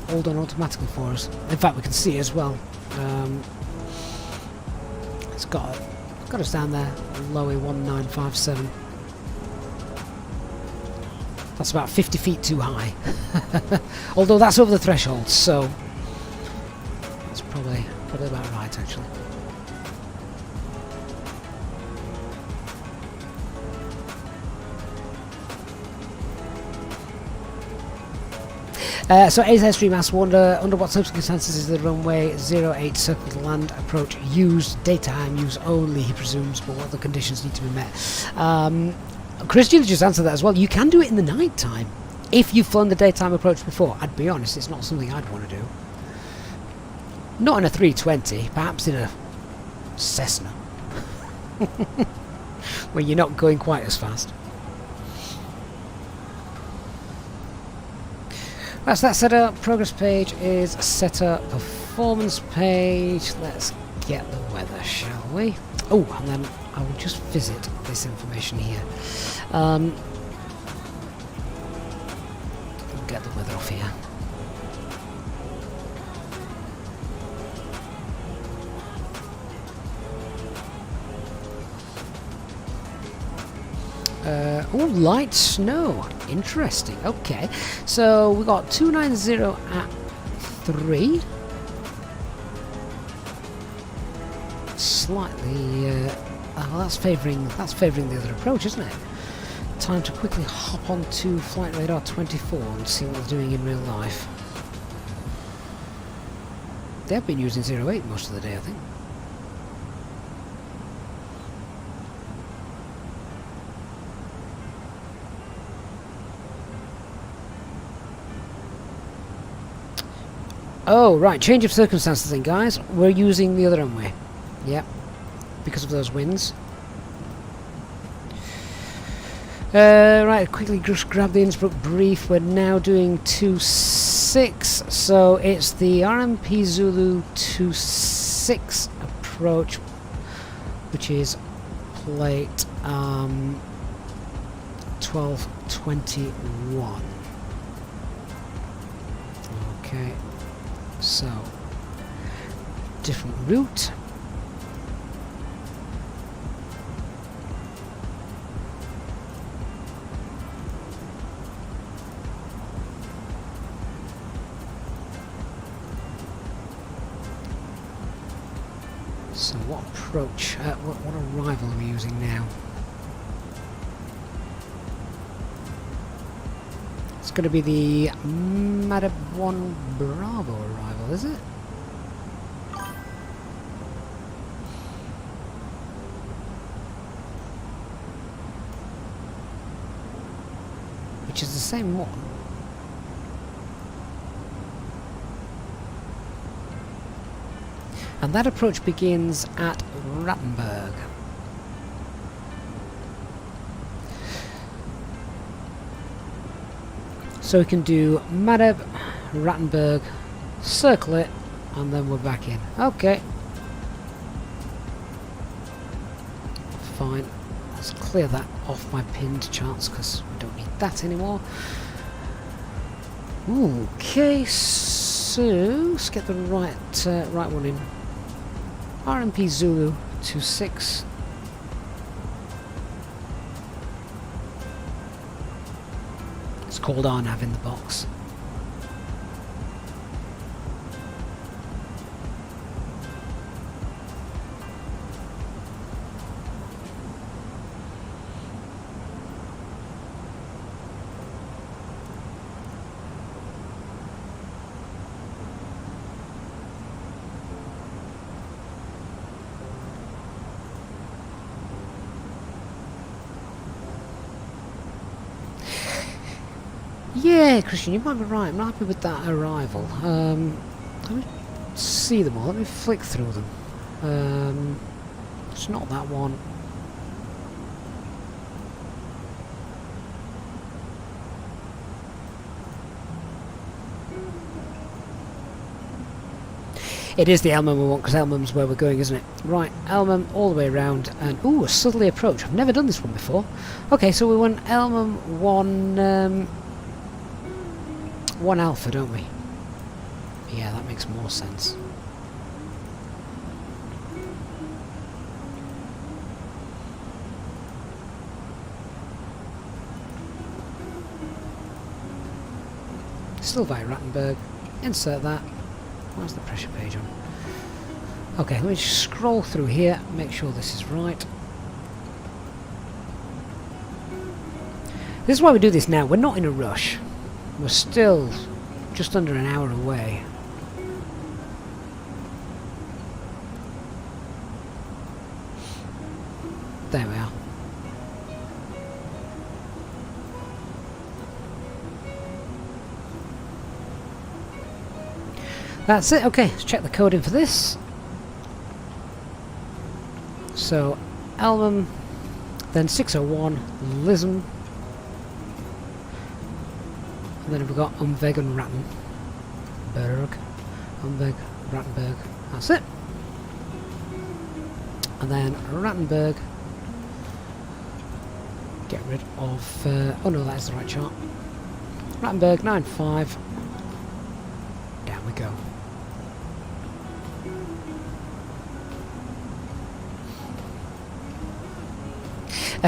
all done automatically for us. In fact, we can see it as well. It's got us down there, low 1957. That's about 50 feet too high. Although that's over the threshold, so that's probably about right, actually. So AZ3 Mass Wonder, under what circumstances is the runway 08 circle to land approach used? Daytime use only, he presumes, but what the conditions need to be met. Christian just answered that as well. You can do it in the night time if you've flown the daytime approach before. I'd be honest, it's not something I'd want to do. Not in a 320, perhaps in a Cessna, where you're not going quite as fast. That's that set up. Progress page is set up. Performance page. Let's get the weather, shall we? Oh, and then I will just visit this information here. Get the weather off here. Oh, light snow. Interesting. Okay, so we got 290 at 3. Slightly. Oh, that's favouring the other approach, isn't it? Time to quickly hop onto Flight Radar 24 and see what they're doing in real life. They've been using 08 most of the day, I think. Oh, right, change of circumstances then, guys. We're using the other runway. Yep, because of those winds. Right, quickly just grab the Innsbruck brief. We're now doing 26, so it's the RMP Zulu 26 approach, which is plate 1221. Okay. So, different route. So what approach, what arrival are we using now? It's going to be the Madab 1 Bravo arrival, is it? Which is the same one. And that approach begins at Rattenberg. So we can do Madab, Rattenberg, circle it, and then we're back in. Okay. Fine. Let's clear that off my pinned charts because we don't need that anymore. Okay, so let's get the right one in. RMP Zulu 26. It's called RNAV in the box. Yeah, Christian, you might be right. I'm not happy with that arrival. Let me see them all. Let me flick through them. It's not that one. It is the Elmham we want, because Elmham's where we're going, isn't it? Right, Elmham all the way around, and ooh, a southerly approach. I've never done this one before. Okay, so we want Elmham 1 Alpha, don't we? Yeah, that makes more sense. Still via Rattenberg. Insert that. Where's the pressure page on? Okay, let me just scroll through here, make sure this is right. This is why we do this now. We're not in a rush. We're still just under an hour away. There we are. That's it. Okay, let's check the coding for this. So, Elmham, then 601, Lism, and then we've got Umweg and Rattenberg. Umweg, Rattenberg, that's it. And then Rattenberg, get rid of, oh no, that is the right chart. Rattenberg, 95, down we go.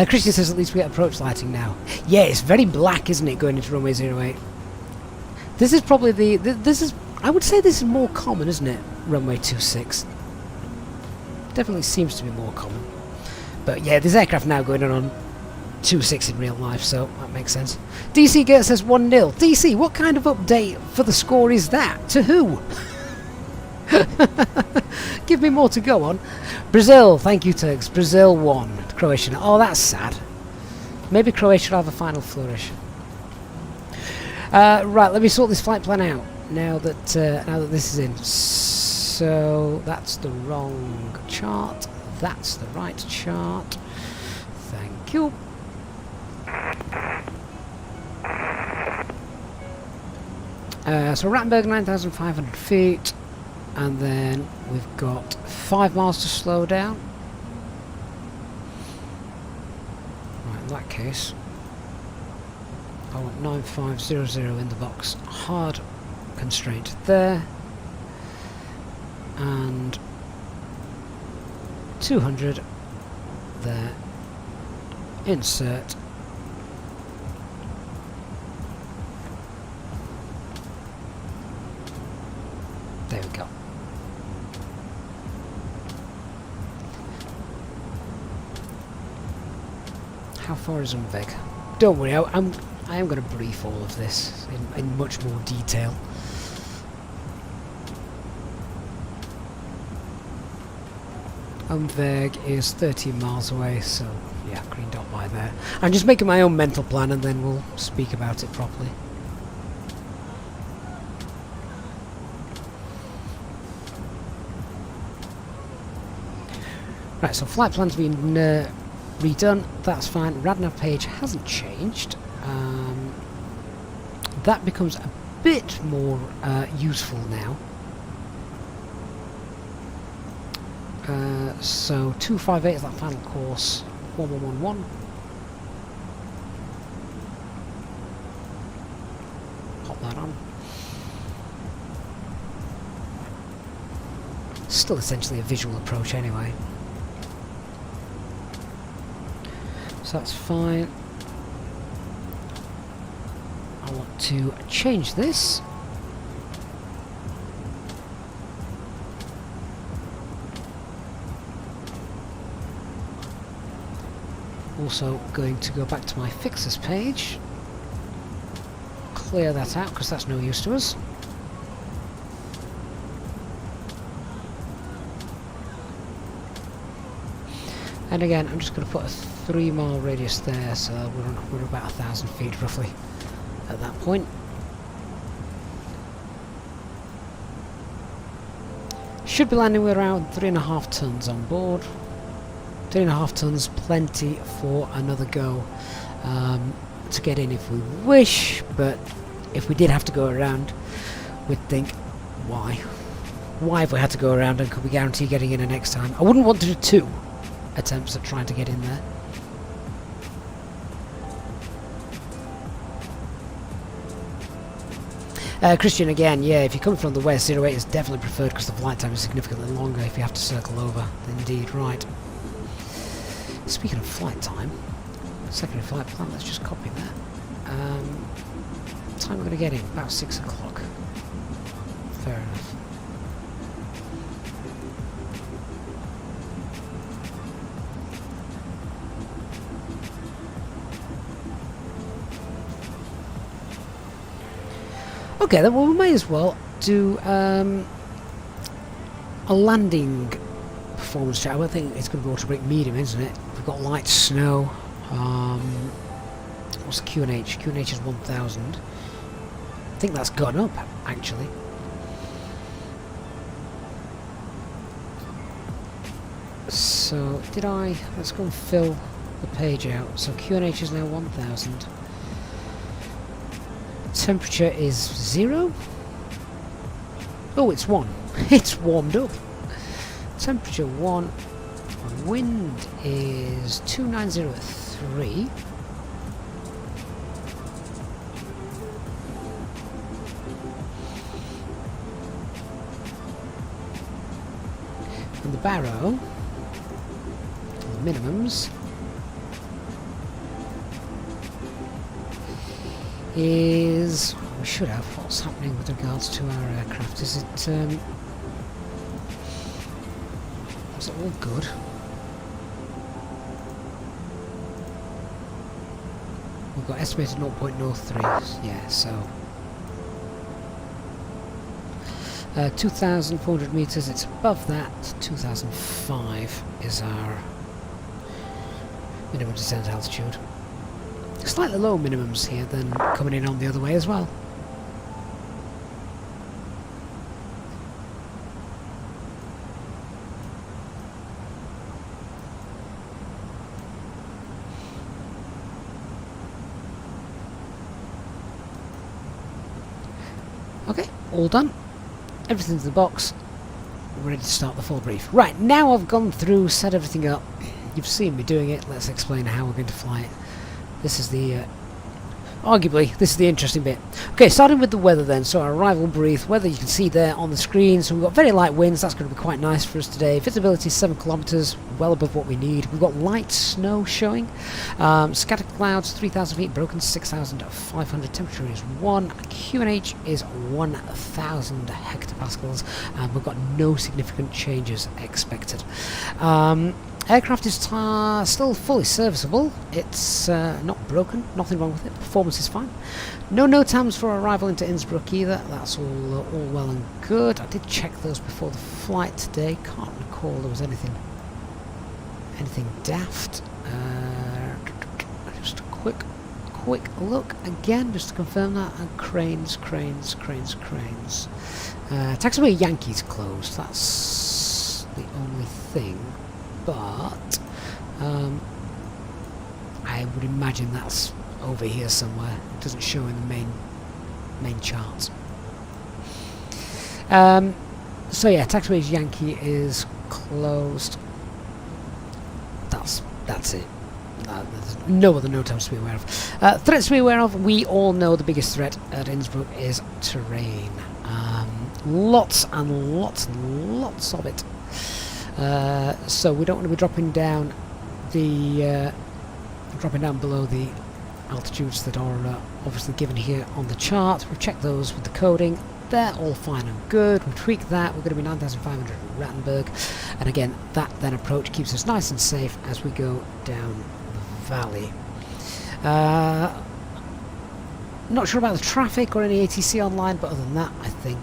Christian says at least we get approach lighting now. Yeah, it's very black, isn't it, going into runway 08? This is probably this is, I would say this is more common, isn't it? Runway 26. Definitely seems to be more common. But yeah, there's aircraft now going on 26 in real life, so that makes sense. DC Gert says 1-0. DC, what kind of update for the score is that? To who? Give me more to go on. Brazil, thank you Turks. Brazil won. Croatia. Oh, that's sad. Maybe Croatia will have a final flourish. Right, let me sort this flight plan out now that this is in. So that's the wrong chart. That's the right chart. Thank you. So Rattenberg 9,500 feet, and then we've got 5 miles to slow down. Right, in that case, I want 9500 in the box. Hard constraint there, and 200 there. Insert. There we go. How far is Umweg? Don't worry, I am going to brief all of this in much more detail. Umweg is 13 miles away, so yeah, green dot by there. I'm just making my own mental plan and then we'll speak about it properly. Right, so flight plan's been redone, that's fine. Radnav page hasn't changed. That becomes a bit more useful now. So 258 is that final course. 1111. Pop that on. Still essentially a visual approach anyway. So that's fine. I want to change this. Also going to go back to my fixes page. Clear that out because that's no use to us. And again, I'm just going to put a 3-mile radius there, so we're about 1,000 feet roughly at that point. Should be landing with around 3.5 tons on board. 3.5 tons, plenty for another go to get in if we wish, but if we did have to go around, we'd think, why? Why have we had to go around, and could we guarantee getting in next time? I wouldn't want to do 2 attempts at trying to get in there. Christian again, yeah, if you come from the west, 08 is definitely preferred because the flight time is significantly longer if you have to circle over. Indeed, right. Speaking of flight time, secondary flight plan, let's just copy that. Time we're going to get in, about 6 o'clock. Fair enough. Okay, then well, we may as well do a landing performance check. I think it's going to be auto-brake medium, isn't it? We've got light snow. What's QNH? QNH is 1000. I think that's gone up, actually. So, did I... Let's go and fill the page out. So QNH is now 1000. Temperature is 0. Oh, it's 1. It's warmed up. Temperature 1. Wind is 2903. And the barrow, the minimums, is, we should have, what's happening with regards to our aircraft? Is it all good? We've got estimated 0.03, yeah, so 2,400 meters, it's above that. 2005 is our minimum descent altitude. Slightly low minimums here than coming in on the other way as well. Okay, all done. Everything's in the box. We're ready to start the full brief. Right, now I've gone through, set everything up. You've seen me doing it. Let's explain how we're going to fly it. This is the, arguably, this is the interesting bit. Okay, starting with the weather then. So our arrival brief, weather you can see there on the screen. So we've got very light winds, that's going to be quite nice for us today. Visibility is 7 kilometers, well above what we need. We've got light snow showing. Scattered clouds, 3,000 feet, broken 6,500. Temperature is 1. QNH is 1,000 hectopascals. And we've got no significant changes expected. Aircraft is still fully serviceable. It's not broken, nothing wrong with it. Performance is fine. No NOTAMs for arrival into Innsbruck either. That's all well and good. I did check those before the flight today. Can't recall there was anything daft. Just a quick look again, just to confirm that. And cranes. Taxiway Yankees closed. That's the only thing. But I would imagine that's over here somewhere. It doesn't show in the main charts. So yeah, Taxiways Yankee is closed. That's it. There's no other NOTAMs to be aware of. Threats to be aware of. We all know the biggest threat at Innsbruck is terrain. Lots and lots of it. So we don't want to be dropping down below the altitudes that are obviously given here on the chart. We've checked those with the coding. They're all fine and good. We've tweaked that. We're going to be 9,500 at Rattenberg. And again, that then approach keeps us nice and safe as we go down the valley. Not sure about the traffic or any ATC online, but other than that, I think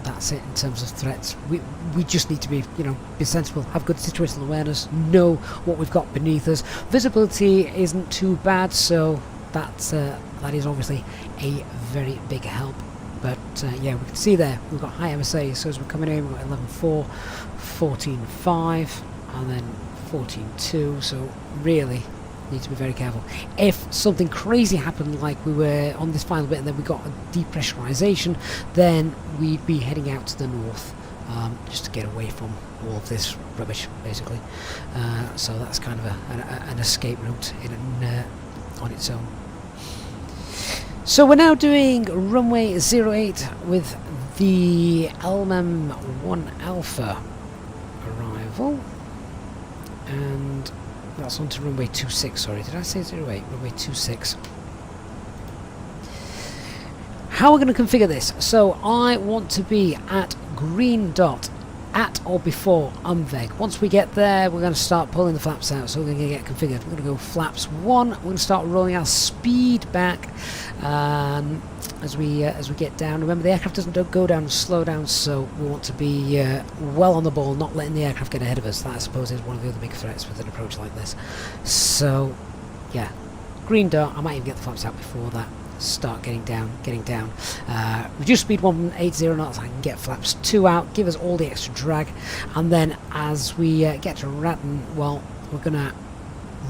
that's it in terms of threats. We just need to be, be sensible, have good situational awareness, know what we've got beneath us. Visibility isn't too bad, so that is obviously a very big help. But yeah, we can see there we've got high MSA, so as we're coming in, we've got 11.4, 14.5, and then 14.2. So really, Need to be very careful. If something crazy happened, like we were on this final bit, and then we got a depressurization, then we'd be heading out to the north, just to get away from all of this rubbish, basically. So that's kind of an escape route on its own. So we're now doing runway 08 with the LMM1 Alpha arrival, and that's onto runway 26, sorry, did I say 08? Runway 26. How we're going to configure this, so I want to be at green dot at or before UMVEG. Once we get there, we're going to start pulling the flaps out, so we're going to get configured. We're going to go flaps 1, we're going to start rolling our speed back as we get down. Remember, the aircraft doesn't go down and slow down, so we want to be well on the ball, not letting the aircraft get ahead of us. That, I suppose, is one of the other big threats with an approach like this. So yeah, green dot, I might even get the flaps out before that. Start getting down. Reduce speed 180 knots, I can get flaps 2 out, give us all the extra drag, and then as we get to Ratton, well, we're gonna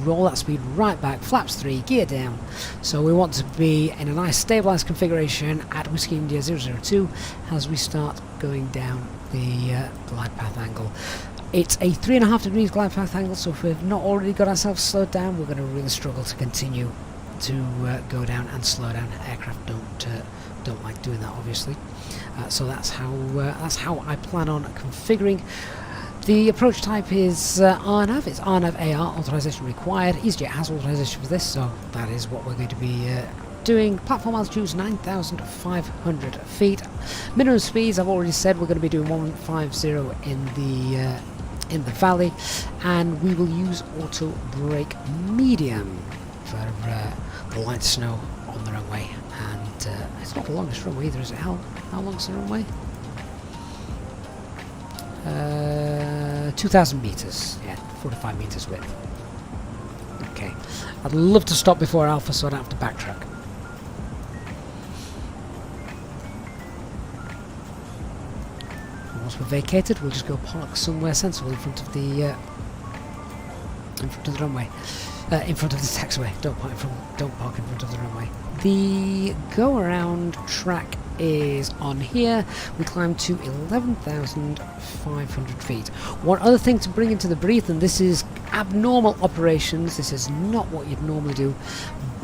roll that speed right back, flaps 3, gear down. So we want to be in a nice stabilized configuration at Whiskey India 002 as we start going down the glide path angle. It's a 3.5 degrees glide path angle, so if we've not already got ourselves slowed down, we're going to really struggle to continue to go down and slow down. Aircraft don't like doing that, obviously. So that's how I plan on configuring. The approach type is RNAV. It's RNAV AR, authorization required. Easyjet has authorization for this, so that is what we're going to be doing. Platform altitude is 9,500 feet. Minimum speeds, I've already said, we're going to be doing 150 in the valley, and we will use auto brake medium for the light snow on the runway. And it's not the longest runway either, is it? How long's the runway? 2,000 meters. Yeah, 45 meters width. Okay. I'd love to stop before Alpha so I don't have to backtrack. Once we're vacated, we'll just go park somewhere sensible in front of the runway. In front of the taxiway. Don't park in front of the runway. The go-around track is on here. We climb to 11,500 feet. One other thing to bring into the brief, and this is abnormal operations, this is not what you'd normally do,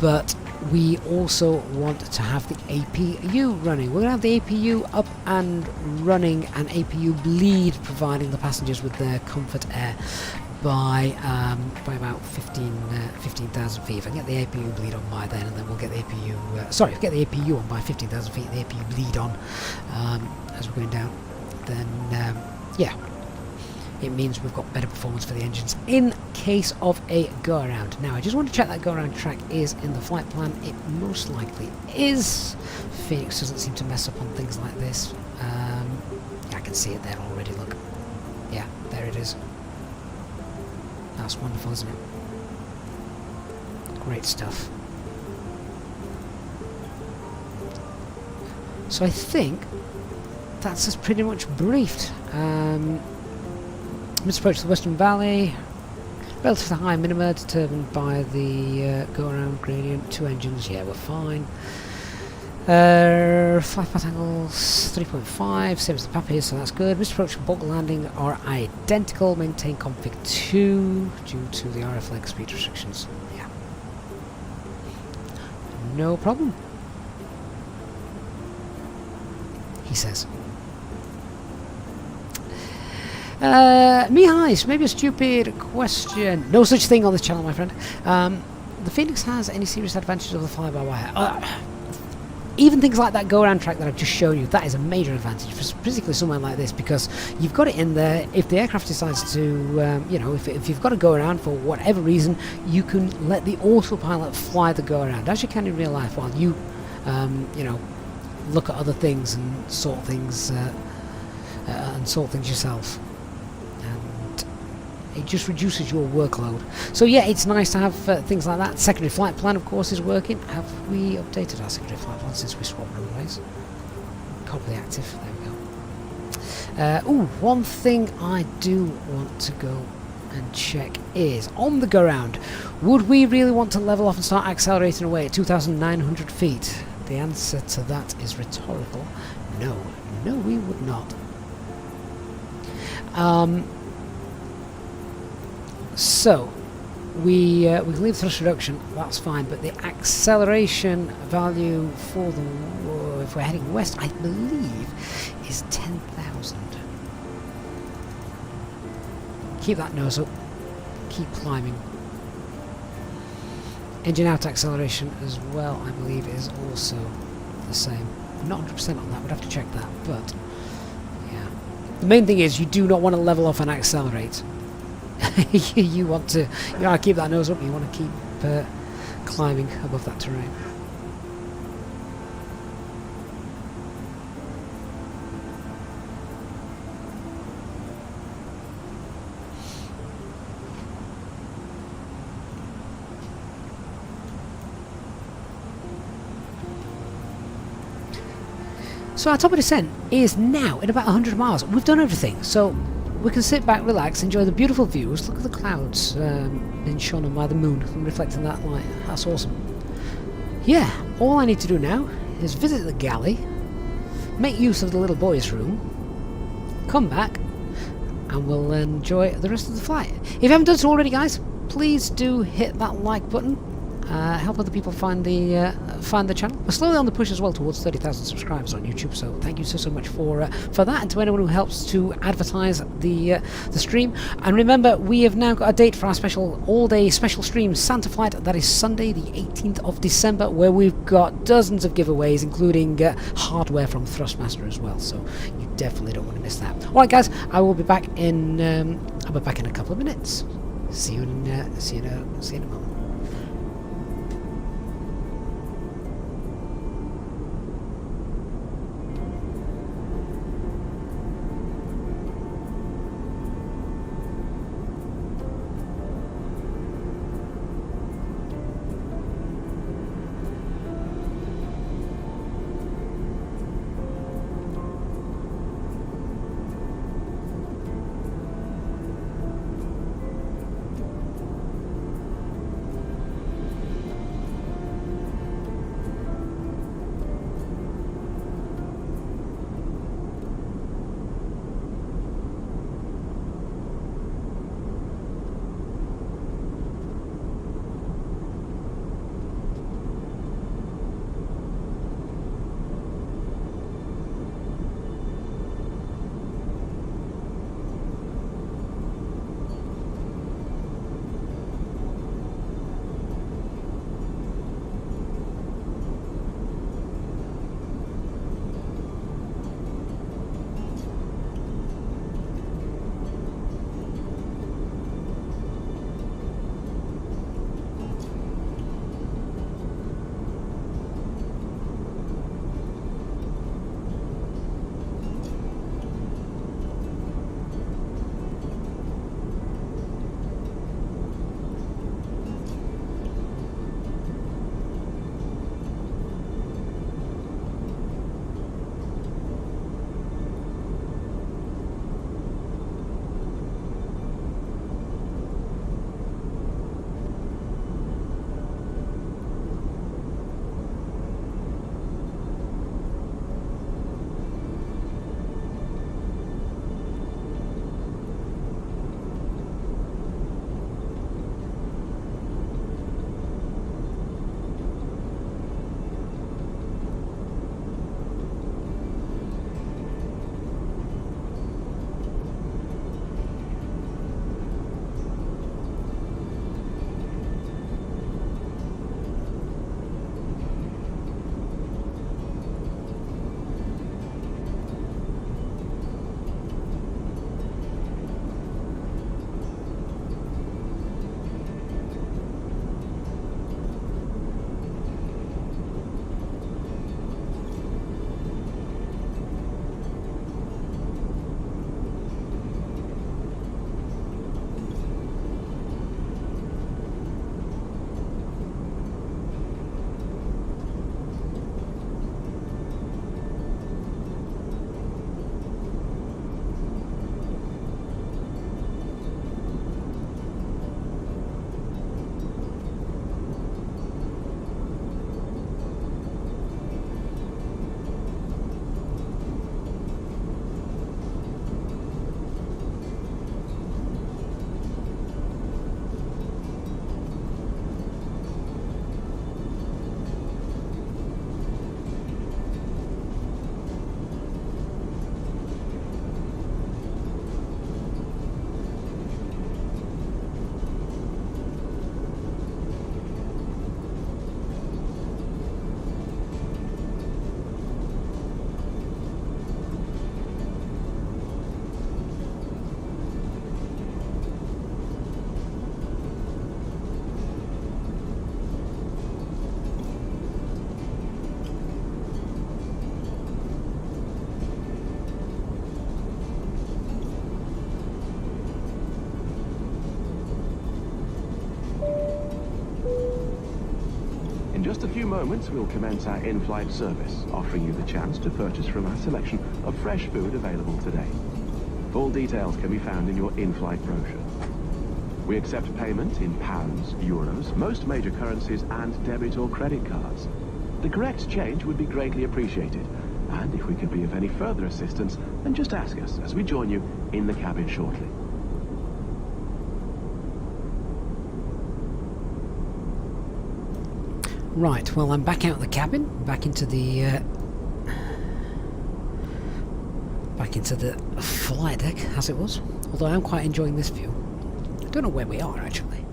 but we also want to have the APU running. We're going to have the APU up and running, and APU bleed, providing the passengers with their comfort air by about 15,000 feet. If I can get the APU bleed on by then, and then we'll get the APU get the APU on by 15,000 feet, the APU bleed on as we're going down, then yeah, it means we've got better performance for the engines in case of a go around. Now I just want to check that go around track is in the flight plan. It most likely is. Phoenix doesn't seem to mess up on things like this. I can see it there already, look. Yeah, there it is. That's wonderful, isn't it? Great stuff. So I think that's us pretty much briefed. Let's approach the Western Valley. Relatively high minima determined by the go-around gradient. 2 engines, yeah, we're fine. Flight path angles 3.5, same as the PAP is, so that's good. Misapproach and bulk landing are identical. Maintain config 2 due to the RF leg speed restrictions. Yeah. No problem, he says. Mihais, maybe a stupid question. No such thing on this channel, my friend. The Phoenix has any serious advantage of the fly-by-wire? Even things like that go-around track that I've just shown you, that is a major advantage, particularly somewhere like this, because you've got it in there. If the aircraft decides to, you know, if you've got to go around for whatever reason, you can let the autopilot fly the go-around, as you can in real life, while you, you know, look at other things and sort things yourself. It just reduces your workload. So yeah, it's nice to have things like that. Secondary flight plan, of course, is working. Have we updated our secondary flight plan since we swapped runways? Probably active. There we go. One thing I do want to go and check is on the go round. Would we really want to level off and start accelerating away at 2,900 feet? The answer to that is rhetorical. No. No, we would not. So, we can leave thrust reduction, that's fine, but the acceleration value for the, if we're heading west, I believe, is 10,000. Keep that nose up. Keep climbing. Engine out acceleration as well, I believe, is also the same. I'm not 100% on that, we'd have to check that, but yeah. The main thing is you do not want to level off and accelerate. you want to keep that nose up, you want to keep climbing above that terrain. So our top of descent is now in about 100 miles. We've done everything, so we can sit back, relax, enjoy the beautiful views. Look at the clouds being shone on by the moon and reflecting that light. That's awesome. Yeah, all I need to do now is visit the galley, make use of the little boys' room, come back, and we'll enjoy the rest of the flight. If you haven't done so already, guys, please do hit that like button. Help other people find the channel. We're slowly on the push as well towards 30,000 subscribers on YouTube, so thank you so much for that, and to anyone who helps to advertise the stream. And remember, we have now got a date for our special all-day special stream, Santa Flight. That is Sunday, the 18th of December, where we've got dozens of giveaways, including hardware from Thrustmaster as well. So you definitely don't want to miss that. All right, guys, I will be back in. I'll be back in a couple of minutes. See you in a moment. just a few moments, we'll commence our in-flight service, offering you the chance to purchase from our selection of fresh food available today. Full details can be found in your in-flight brochure. We accept payment in pounds, euros, most major currencies, and debit or credit cards. The correct change would be greatly appreciated, and if we can be of any further assistance, then just ask us as we join you in the cabin shortly. Right, well, I'm back out of the cabin, back into the flight deck, as it was. Although I'm quite enjoying this view. I don't know where we are, actually.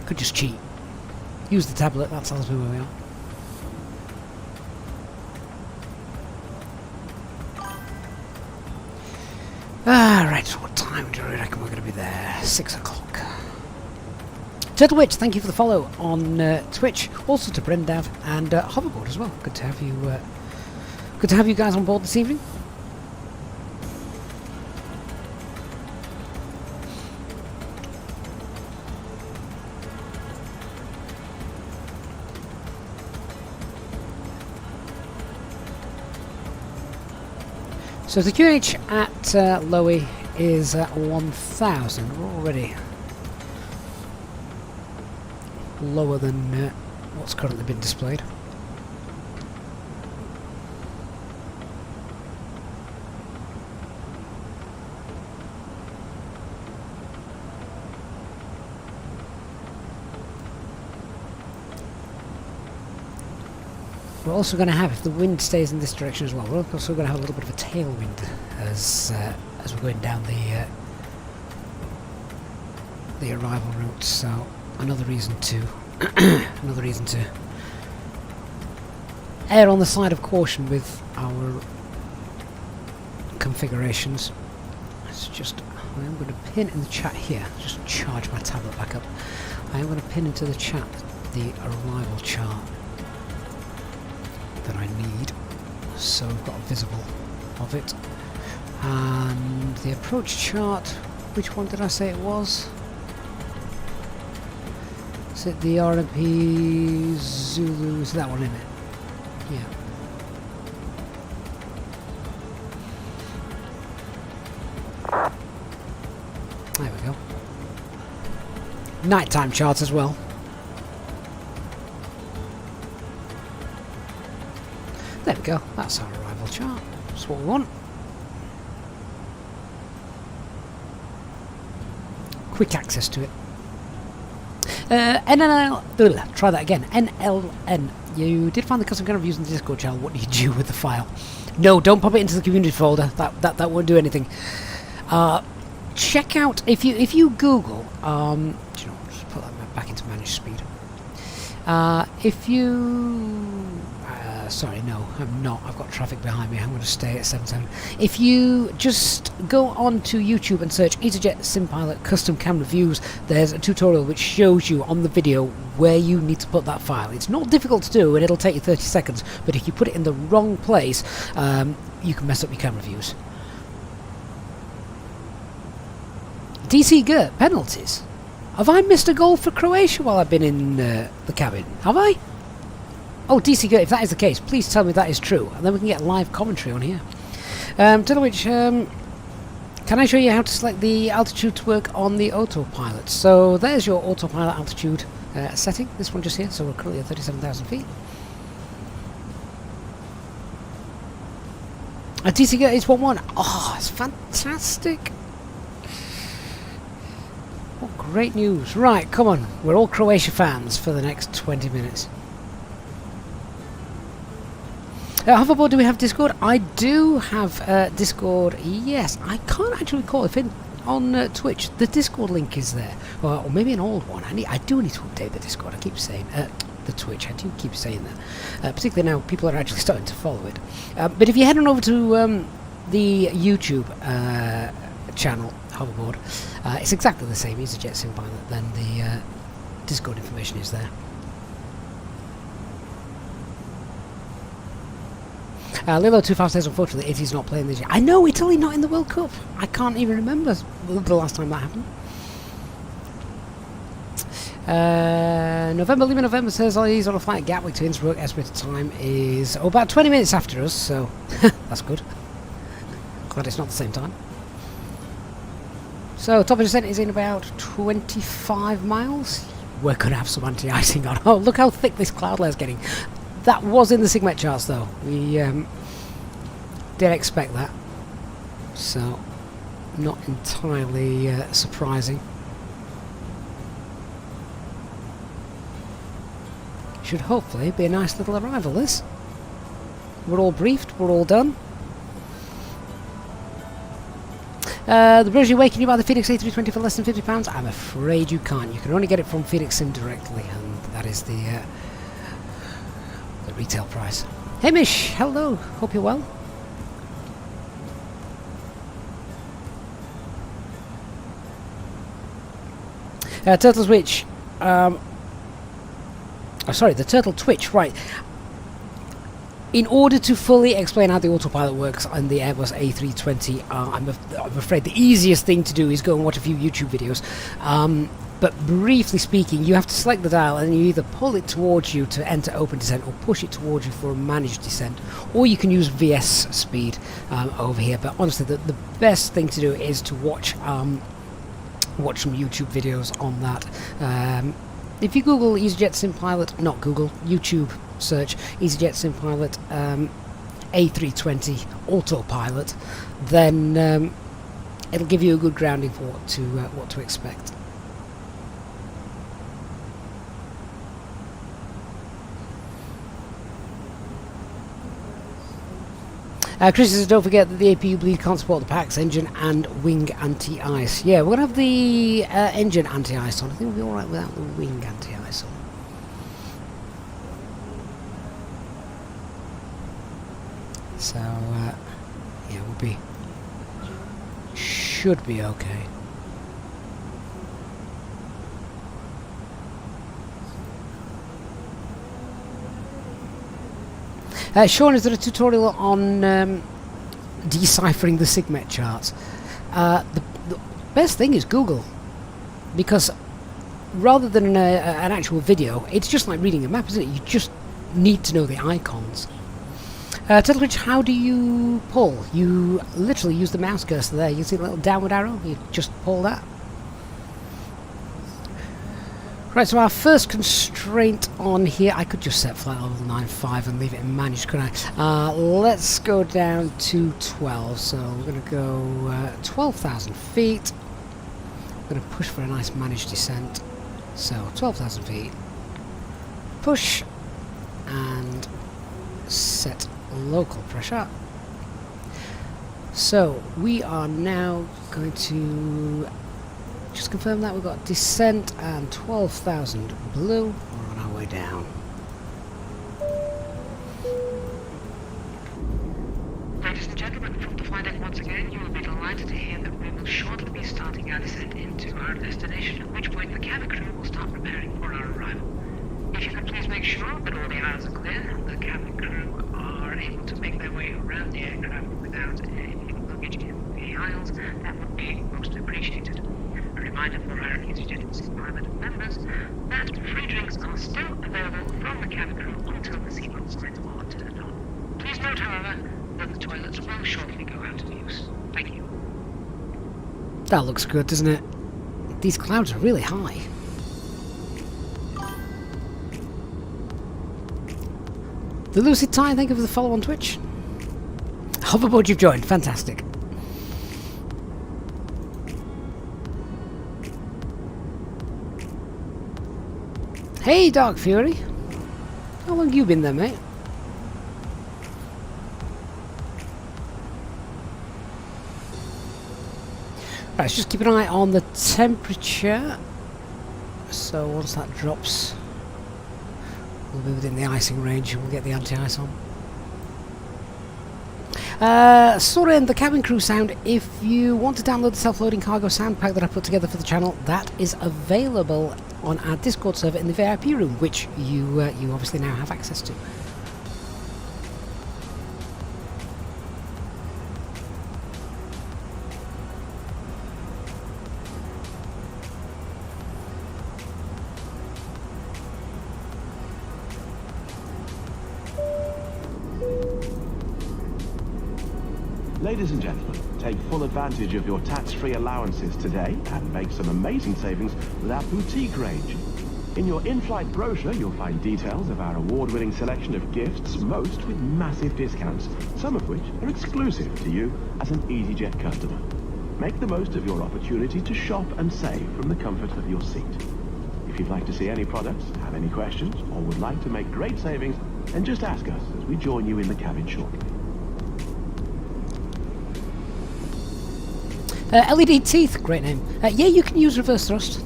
Could just cheat. Use the tablet, that tells me where we are. Right, so what time do we reckon we're going to be there? 6 o'clock. Turtle Witch, thank you for the follow on Twitch. Also to Brendav and Hoverboard as well. Good to have you. Good to have you guys on board this evening. So the QH at Lowy is at 1,000. We're already lower than what's currently been displayed. We're also going to have, if the wind stays in this direction as well, we're also going to have a little bit of a tailwind as we're going down the arrival route. So another reason to err on the side of caution with our configurations. It's just, I am going to pin in the chat here. Just charge my tablet back up. I am going to pin into the chat the arrival chart that I need, so we've got a visible of it, and the approach chart. Which one did I say it was? Is it the RMP Zulu? Is that one in it? Yeah. There we go. Nighttime chart as well. There we go, that's our arrival chart. That's what we want. Quick access to it. Try that again. NLN. You did find the custom kind of using the Discord channel. What do you do with the file? No, don't pop it into the community folder. That won't do anything. Check out, if you Google, do you know, just put that back into managed speed. If you... sorry, no, I'm not. I've got traffic behind me. I'm going to stay at 77. If you just go on to YouTube and search Easyjet SimPilot Custom Camera Views, there's a tutorial which shows you on the video where you need to put that file. It's not difficult to do, and it'll take you 30 seconds, but if you put it in the wrong place, you can mess up your camera views. DC Gert, penalties. Have I missed a goal for Croatia while I've been in the cabin? Have I? Oh, DC Gert, if that is the case, please tell me that is true, and then we can get live commentary on here. To which, can I show you how to select the altitude to work on the autopilot? So there's your autopilot altitude setting, this one just here, so we're currently at 37,000 feet. DC Gert is 1-1. Oh, it's fantastic. What great news. Right, come on, we're all Croatia fans for the next 20 minutes. Hoverboard, do we have Discord? I do have Discord, yes. I can't actually recall if on Twitch the Discord link is there, or maybe an old one. I do need to update the Discord. I keep saying the Twitch. I do keep saying that, particularly now people are actually starting to follow it. But if you head on over to the YouTube channel, Hoverboard, it's exactly the same. Easyjet SimPilot. Then the Discord information is there. Lilo 25 says, unfortunately, Italy's not playing this year. I know, Italy not in the World Cup. I can't even remember the last time that happened. November says, oh, he's on a flight at Gatwick to Innsbruck. Estimated time is about 20 minutes after us, so that's good. Glad it's not the same time. So, top of descent is in about 25 miles. We're going to have some anti-icing on. Oh, look how thick this cloud layer is getting. That was in the SIGMET charts, though. We did expect that. So, not entirely surprising. Should hopefully be a nice little arrival, this. We're all briefed, we're all done. The bridge you're waking you by the Fenix A320 for less than £50? I'm afraid you can't. You can only get it from Fenix Sim directly, and that is the retail price. Hey Mish, hello, hope you're well. Turtle Twitch. Sorry, the Turtle Twitch, right. In order to fully explain how the autopilot works on the Airbus A320, I'm afraid the easiest thing to do is go and watch a few YouTube videos. But briefly speaking, you have to select the dial and you either pull it towards you to enter open descent or push it towards you for a managed descent. Or you can use VS speed over here. But honestly, the best thing to do is to watch some YouTube videos on that. If you Google Easyjet Sim Pilot, not Google, YouTube search Easyjet Sim Pilot A320 autopilot, then it'll give you a good grounding for what to expect. Chris says, don't forget that the APU bleed can't support the PAX engine and wing anti-ice. Yeah, we're going to have the engine anti-ice on. I think we'll be alright without the wing anti-ice on. So, yeah, should be okay. Sean, is there a tutorial on deciphering the SIGMET charts? The best thing is Google, because rather than an actual video, it's just like reading a map, isn't it? You just need to know the icons. Turtledge, how do you pull? You literally use the mouse cursor there. You see the little downward arrow? You just pull that. Right, so our first constraint on here, I could just set flight level 95 and leave it in managed, couldn't I? Let's go down to 12, so we're going to go 12,000 feet. We're going to push for a nice managed descent. So 12,000 feet. Push and set local pressure. So we are now going to just confirm that we've got descent and 12,000 blue. We're on our way down. Ladies and gentlemen, from the flight deck once again, you will be delighted to hear that we will shortly be starting our descent into our destination, at which point the cabin crew will start preparing for our arrival. If you could please make sure that all the aisles are clear and the cabin crew are able to make their way around the aircraft without any luggage in the aisles, that would be most appreciated. A reminder for our Easyjet Sim Pilot members that free drinks are still available from the cabin crew until the seatbelt signs are turned on. Please note, however, that the toilets will shortly go out of use. Thank you. That looks good, doesn't it? These clouds are really high. The Lucid Tie, thank you for the follow on Twitch. Hoverboard, you've joined. Fantastic. Hey, Dark Fury. How long have you been there, mate? Right, let's just keep an eye on the temperature. So once that drops, we'll be within the icing range and we'll get the anti-ice on. Soren, the cabin crew sound. If you want to download the self-loading cargo sound pack that I put together for the channel, that is available on our Discord server in the VIP room, which you obviously now have access to. Ladies and gentlemen, take full advantage of your tax-free allowances today and make some amazing savings with our boutique range. In your in-flight brochure, you'll find details of our award-winning selection of gifts, most with massive discounts, some of which are exclusive to you as an Easyjet customer. Make the most of your opportunity to shop and save from the comfort of your seat. If you'd like to see any products, have any questions, or would like to make great savings, then just ask us as we join you in the cabin shortly. LED teeth, great name. Yeah, you can use reverse thrust.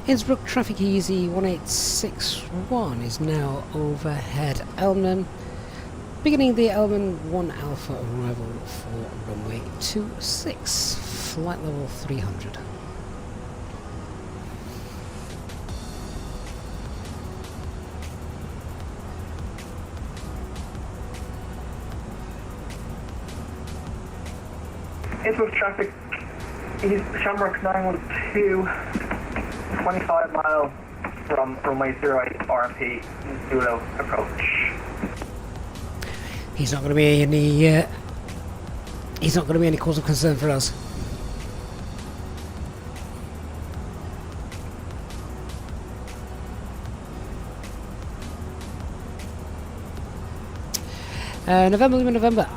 Innsbruck traffic easy 1861 is now overhead Elmman, beginning the Elmman 1 Alpha arrival for runway 26, flight level 300. Innsbruck traffic, East Shamrock 912, 25 miles from runway 08 RMP, Zulu approach. He's not going to be any. He's not going to be any cause of concern for us. November.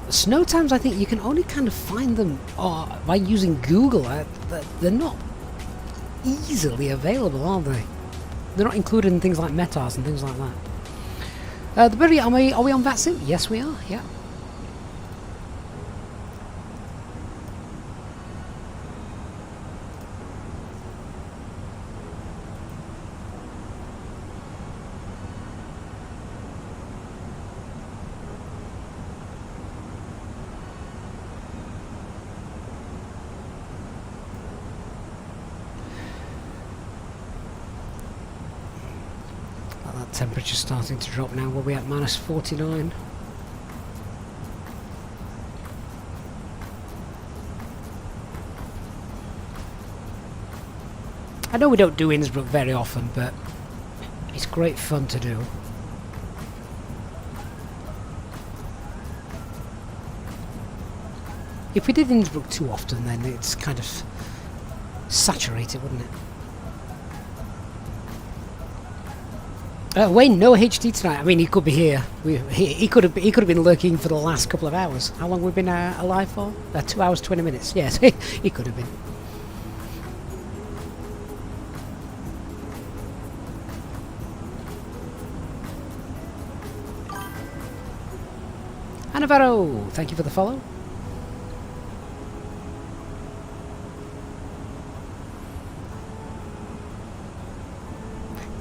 Snow times, I think you can only kind of find them by using Google. They're not easily available, are they? They're not included in things like METARs and things like that. The Berry, are we on VATSIM? Yes, we are. Yeah. Temperature starting to drop now. We'll be at minus 49. I know we don't do Innsbruck very often, but it's great fun to do. If we did Innsbruck too often, then it's kind of saturated, wouldn't it? Wayne, no HD tonight. I mean, he could be here. He could have been lurking for the last couple of hours. How long we've been alive for? 2 hours 20 minutes. Yes, he could have been. Navarro, thank you for the follow.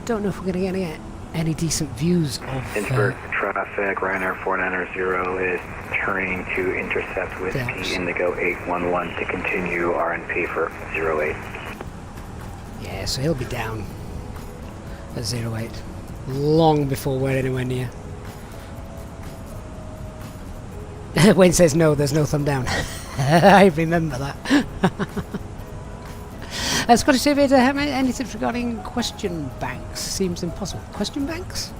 Don't know if we're going to get any decent views of Innsbruck traffic, Ryanair 490 is turning to intercept Whiskey Indigo 811 to continue RNP for 08. Yeah, so he'll be down at 08 long before we're anywhere near. Wayne says no, there's no thumb down. I remember that. Scottish Aviator, have any tips regarding question banks? Seems impossible. Question banks?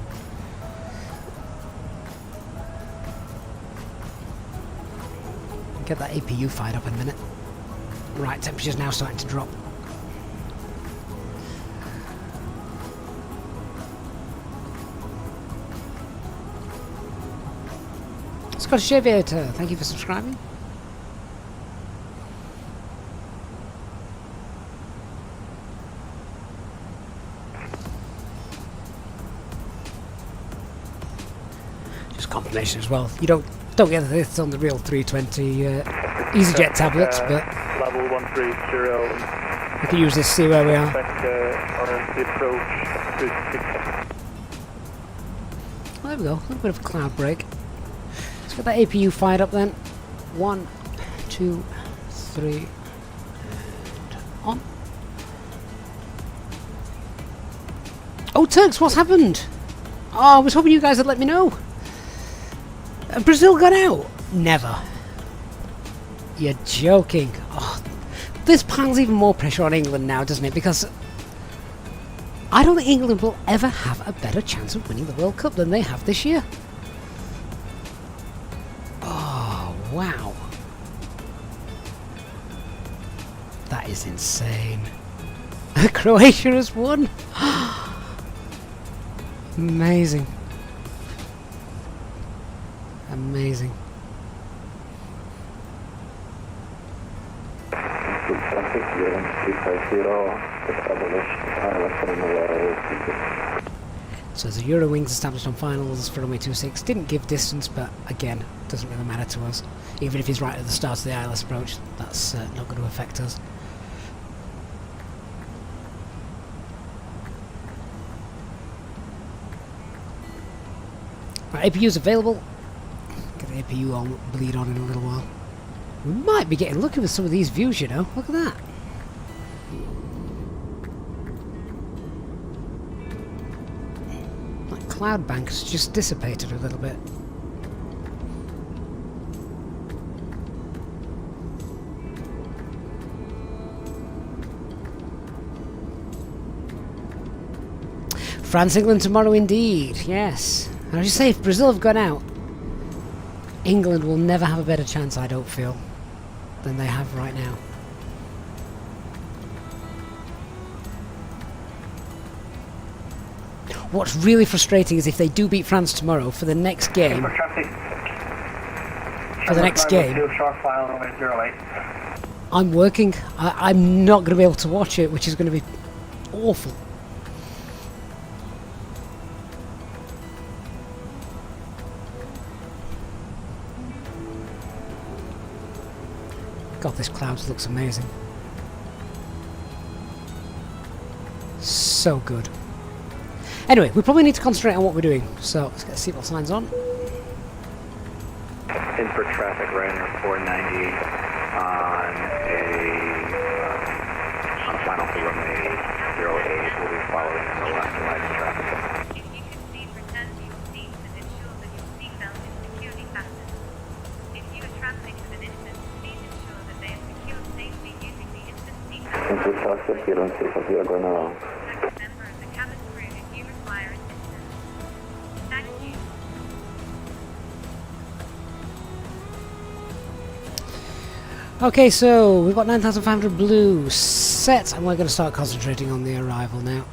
Get that APU fired up in a minute. Right, temperature's now starting to drop. Scottish Aviator, thank you for subscribing. Confirmation as well. You don't get this on the real 320 Easyjet tablets, but level 130. We can use this to see where we are. Well, there we go. A little bit of a cloud break. Let's get that APU fired up then. 1, 2, 3, and on. Oh, Turks, what's happened? Oh, I was hoping you guys would let me know. Brazil got out? Never. You're joking. Oh, this piles even more pressure on England now, doesn't it? Because I don't think England will ever have a better chance of winning the World Cup than they have this year. Oh, wow. That is insane. Croatia has won. Amazing. Amazing. So the Eurowings established on finals for runway 26. Didn't give distance, but again, doesn't really matter to us. Even if he's right at the start of the ILS approach, that's not going to affect us. Right, APU's available. Get the APU on, bleed on in a little while. We might be getting lucky with some of these views, you know. Look at that. That cloud bank's just dissipated a little bit. France, England tomorrow indeed, yes. And as you say, if Brazil have gone out, England will never have a better chance, I don't feel, than they have right now. What's really frustrating is if they do beat France tomorrow, for the next game, I'm working. I'm not going to be able to watch it, which is going to be awful. God, this cloud looks amazing. So good. Anyway, we probably need to concentrate on what we're doing. So let's get seatbelt signs on. Innsbruck traffic, Ryanair 490 on a final for runway 08. We'll be following in the left and right in traffic. If you can see, return to your seat and ensure that your seatbelt is securely fastened. If you are traveling with an infant, please ensure that they are secured safely using the infant seatbelt. Member of the cabin crew if you require assistance. Thank you. Okay, so we've got 9,500 blue set, and we're going to start concentrating on the arrival now.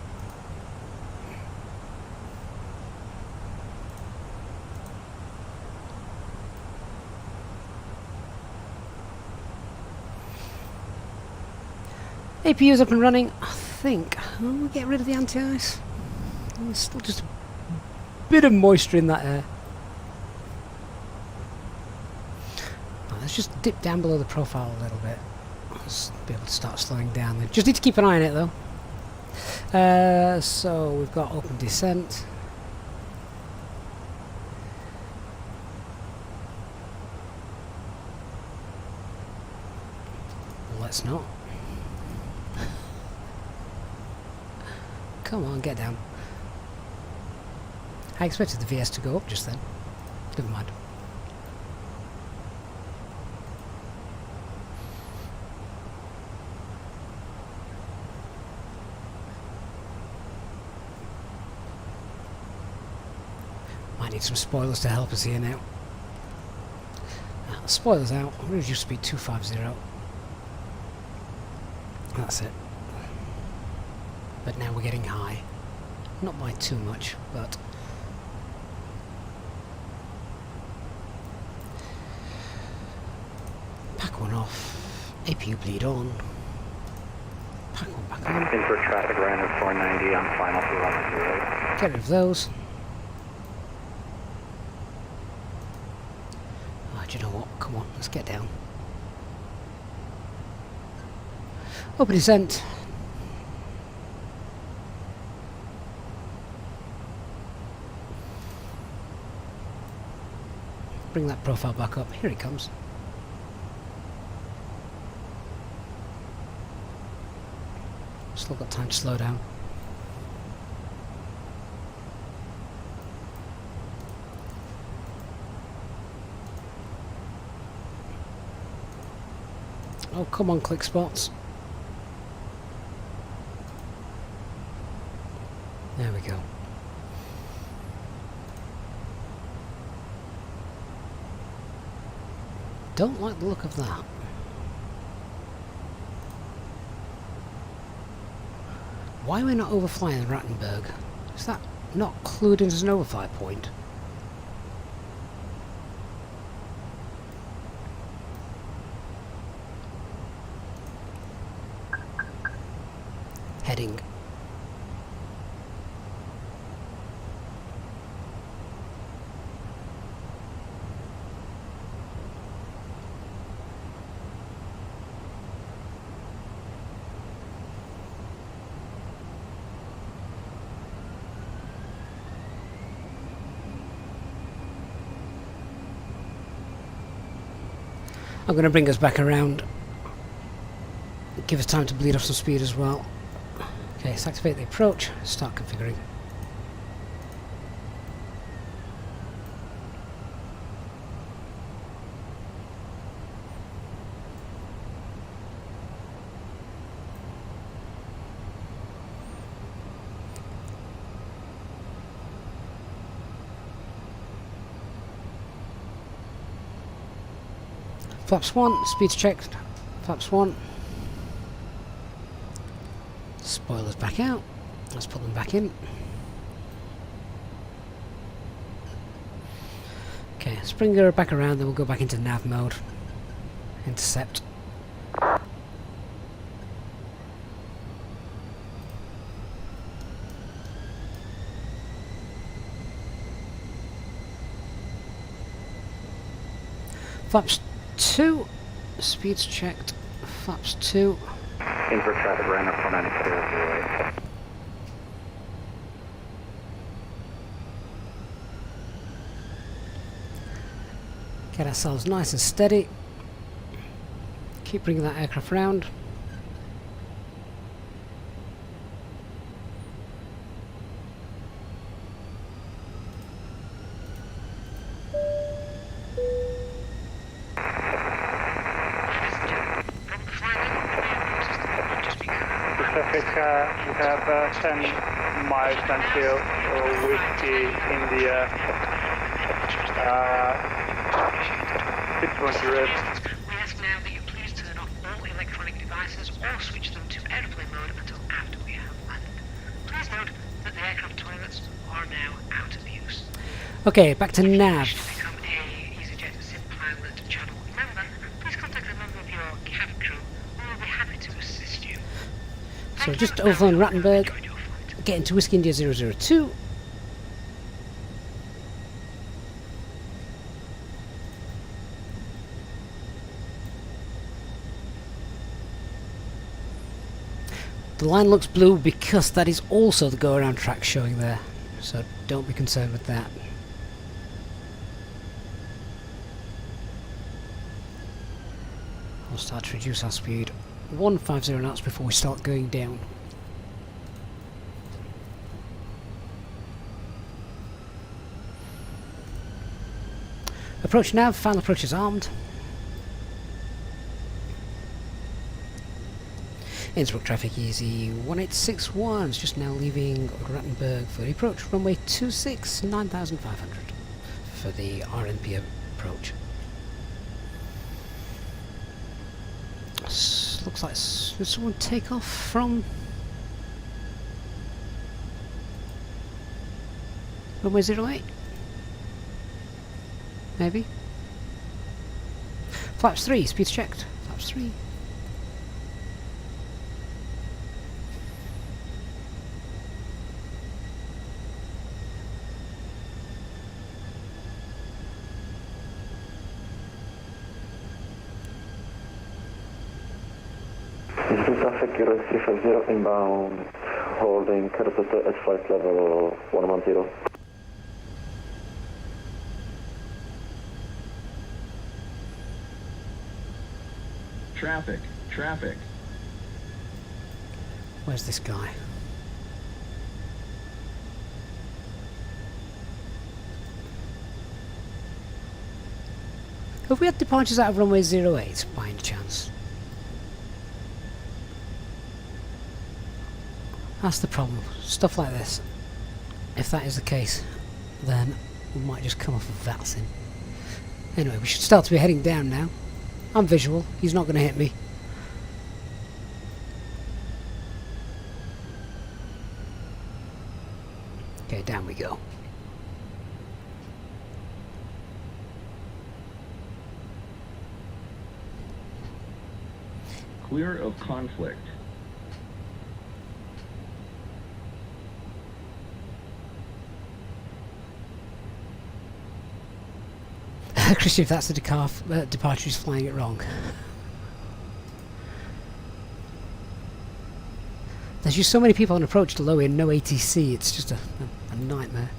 APU's up and running. I think we'll get rid of the anti-ice. There's still just a bit of moisture in that air. Let's just dip down below the profile a little bit. Let's be able to start slowing down then. Just need to keep an eye on it though. So we've got open descent. Let's not. Come on, get down. I expected the VS to go up just then. Never mind. Might need some spoilers to help us here now. Spoilers out. I'm going to reduce speed 250. That's it. But now we're getting high. Not by too much, but... Pack one off. APU bleed on. Pack one back on. Innsbruck traffic, Ryanair 490 on final for runway 08. Get rid of those. Oh, do you know what? Come on, let's get down. Open descent. Bring that profile back up. Here he comes. Still got time to slow down. Oh, come on, click spots. There we go. Don't like the look of that. Why are we not overflying Rattenberg? Is that not clued in as an overfly point? Heading. I'm going to bring us back around. Give us time to bleed off some speed as well. Okay, let's activate the approach. Start configuring. Flaps 1, speed's checked. Flaps 1. Spoilers back out. Let's put them back in. Okay, Springer back around, then we'll go back into nav mode. Intercept. Flaps 2, speed's checked. Flaps 2. Innsbruck traffic runner 49008. Get ourselves nice and steady. Keep bringing that aircraft round. We have 10 miles until Whiskey, India, 610. We ask now that you please turn off all electronic devices or switch them to airplane mode until after we have landed. Please note that the aircraft toilets are now out of use. Okay, back to nav. Become a Easyjet SIM pilot channel member, please contact a member of your cabin crew who will be happy to assist you. So just overflying Rattenberg, get into Whiskey India 002. The line looks blue because that is also the go-around track showing there, so don't be concerned with that. We'll start to reduce our speed 150 knots before we start going down. Approach nav, final approach is armed. Innsbruck traffic easy 1861 is just now leaving Rattenberg for the approach. Runway 26, 9,500 for the RNP approach. Looks like did someone take off from runway 08? Maybe. Flaps 3, speed's checked. Flaps 3. Traffic 0350 inbound, holding Karatate at flight level 110. Traffic, traffic. Where's this guy? Have we had departures out of runway 08 by any chance? That's the problem. Stuff like this. If that is the case, then we might just come off of VATSIM. Anyway, we should start to be heading down now. I'm visual. He's not going to hit me. Okay, down we go. Clear of conflict. Christian, if that's the Takeoff departure, he's flying it wrong. There's just so many people on approach to low in, no ATC, it's just a nightmare.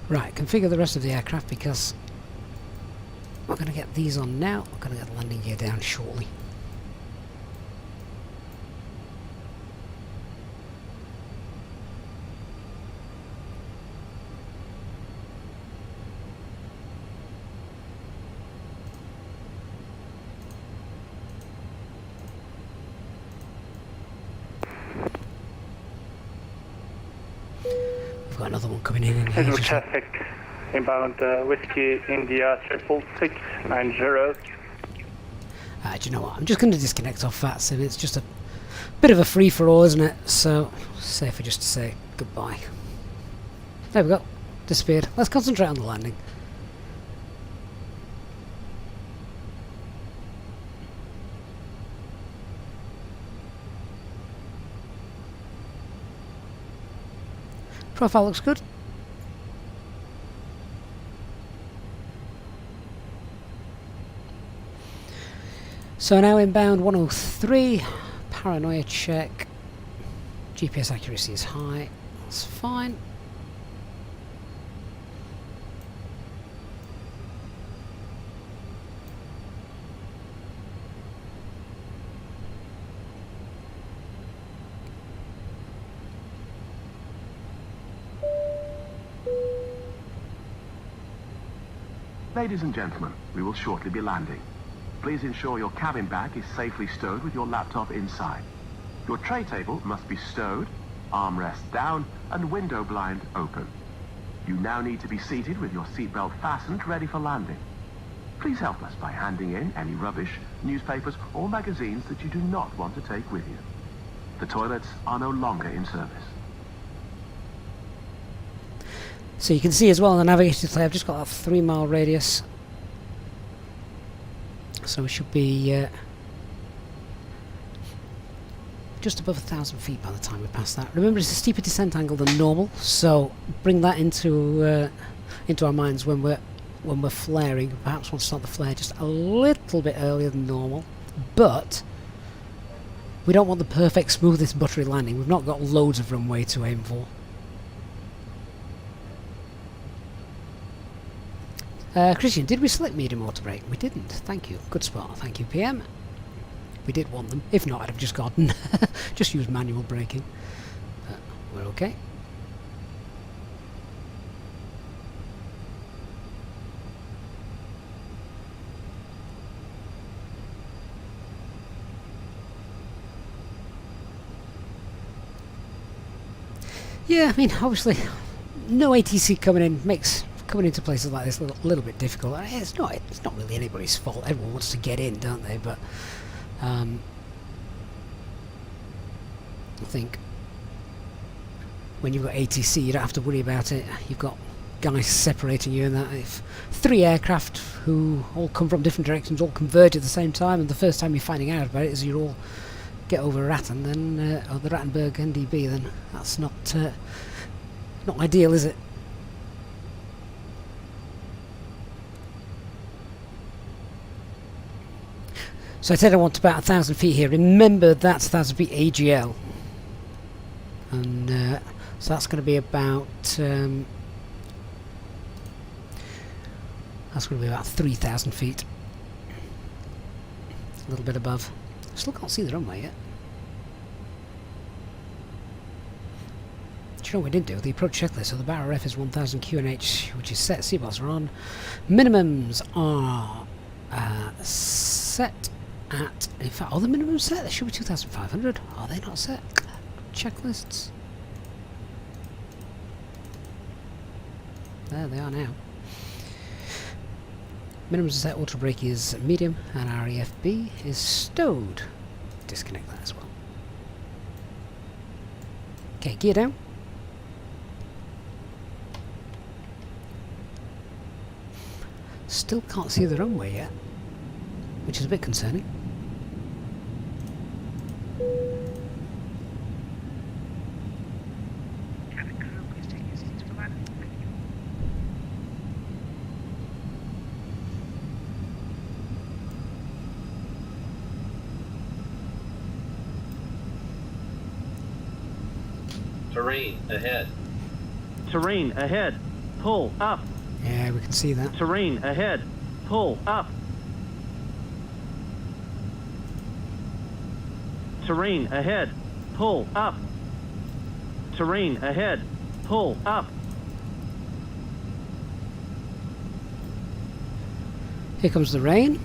Right, configure the rest of the aircraft because we're going to get these on now. We're going to get the landing gear down shortly. We've got another one coming in here. Innsbruck traffic, inbound Whiskey India 66690. Do you know what? I'm just going to disconnect off VATSIM. It's just a bit of a free-for-all, isn't it? So, safer just to say goodbye. There we go. Disappeared. Let's concentrate on the landing. Profile looks good. So now inbound 103, paranoia check, GPS accuracy is high, that's fine. Ladies and gentlemen, we will shortly be landing. Please ensure your cabin bag is safely stowed with your laptop inside. Your tray table must be stowed, armrest down, and window blind open. You now need to be seated with your seatbelt fastened, ready for landing. Please help us by handing in any rubbish, newspapers, or magazines that you do not want to take with you. The toilets are no longer in service. So you can see as well on the navigator display, I've just got a 3-mile radius. So we should be just above 1,000 feet by the time we pass that. Remember, it's a steeper descent angle than normal, so bring that into our minds when we're flaring. Perhaps want to start the flare just a little bit earlier than normal, but we don't want the perfect, smoothest, buttery landing. We've not got loads of runway to aim for. Christian, did we select medium auto brake? We didn't. Thank you. Good spot. Thank you, PM. We did want them. If not, I'd have just gotten just used manual braking. But we're okay. Yeah, I mean, obviously, no ATC coming in makes coming into places like this a little bit difficult. It's not really anybody's fault. Everyone wants to get in, don't they? But I think when you've got ATC, you don't have to worry about it. You've got guys separating you, and that if 3 aircraft who all come from different directions all converge at the same time, and the first time you're finding out about it is you all get over Ratten, then or the Rattenberg NDB, then that's not ideal, is it? So I said I want about 1,000 feet here. Remember, that's 1,000 feet AGL, and so that's going to be about That's going to be about 3,000 feet. A little bit above. Still can't see the runway yet. Do you know what we didn't do? The approach checklist. So the bar ref is 1000 QNH, which is set. Seatbelts are on. Minimums are set at... In fact, are the minimums set? They should be 2,500. Are they not set? Checklists. There they are now. Minimums are set. Auto brake is medium, and our EFB is stowed. Disconnect that as well. Okay, gear down. Still can't see the runway yet, which is a bit concerning. Terrain ahead. Terrain ahead. Pull up. Yeah, we can see that. Terrain ahead. Pull up. Terrain ahead. Pull up. Terrain ahead. Pull up. Here comes the rain.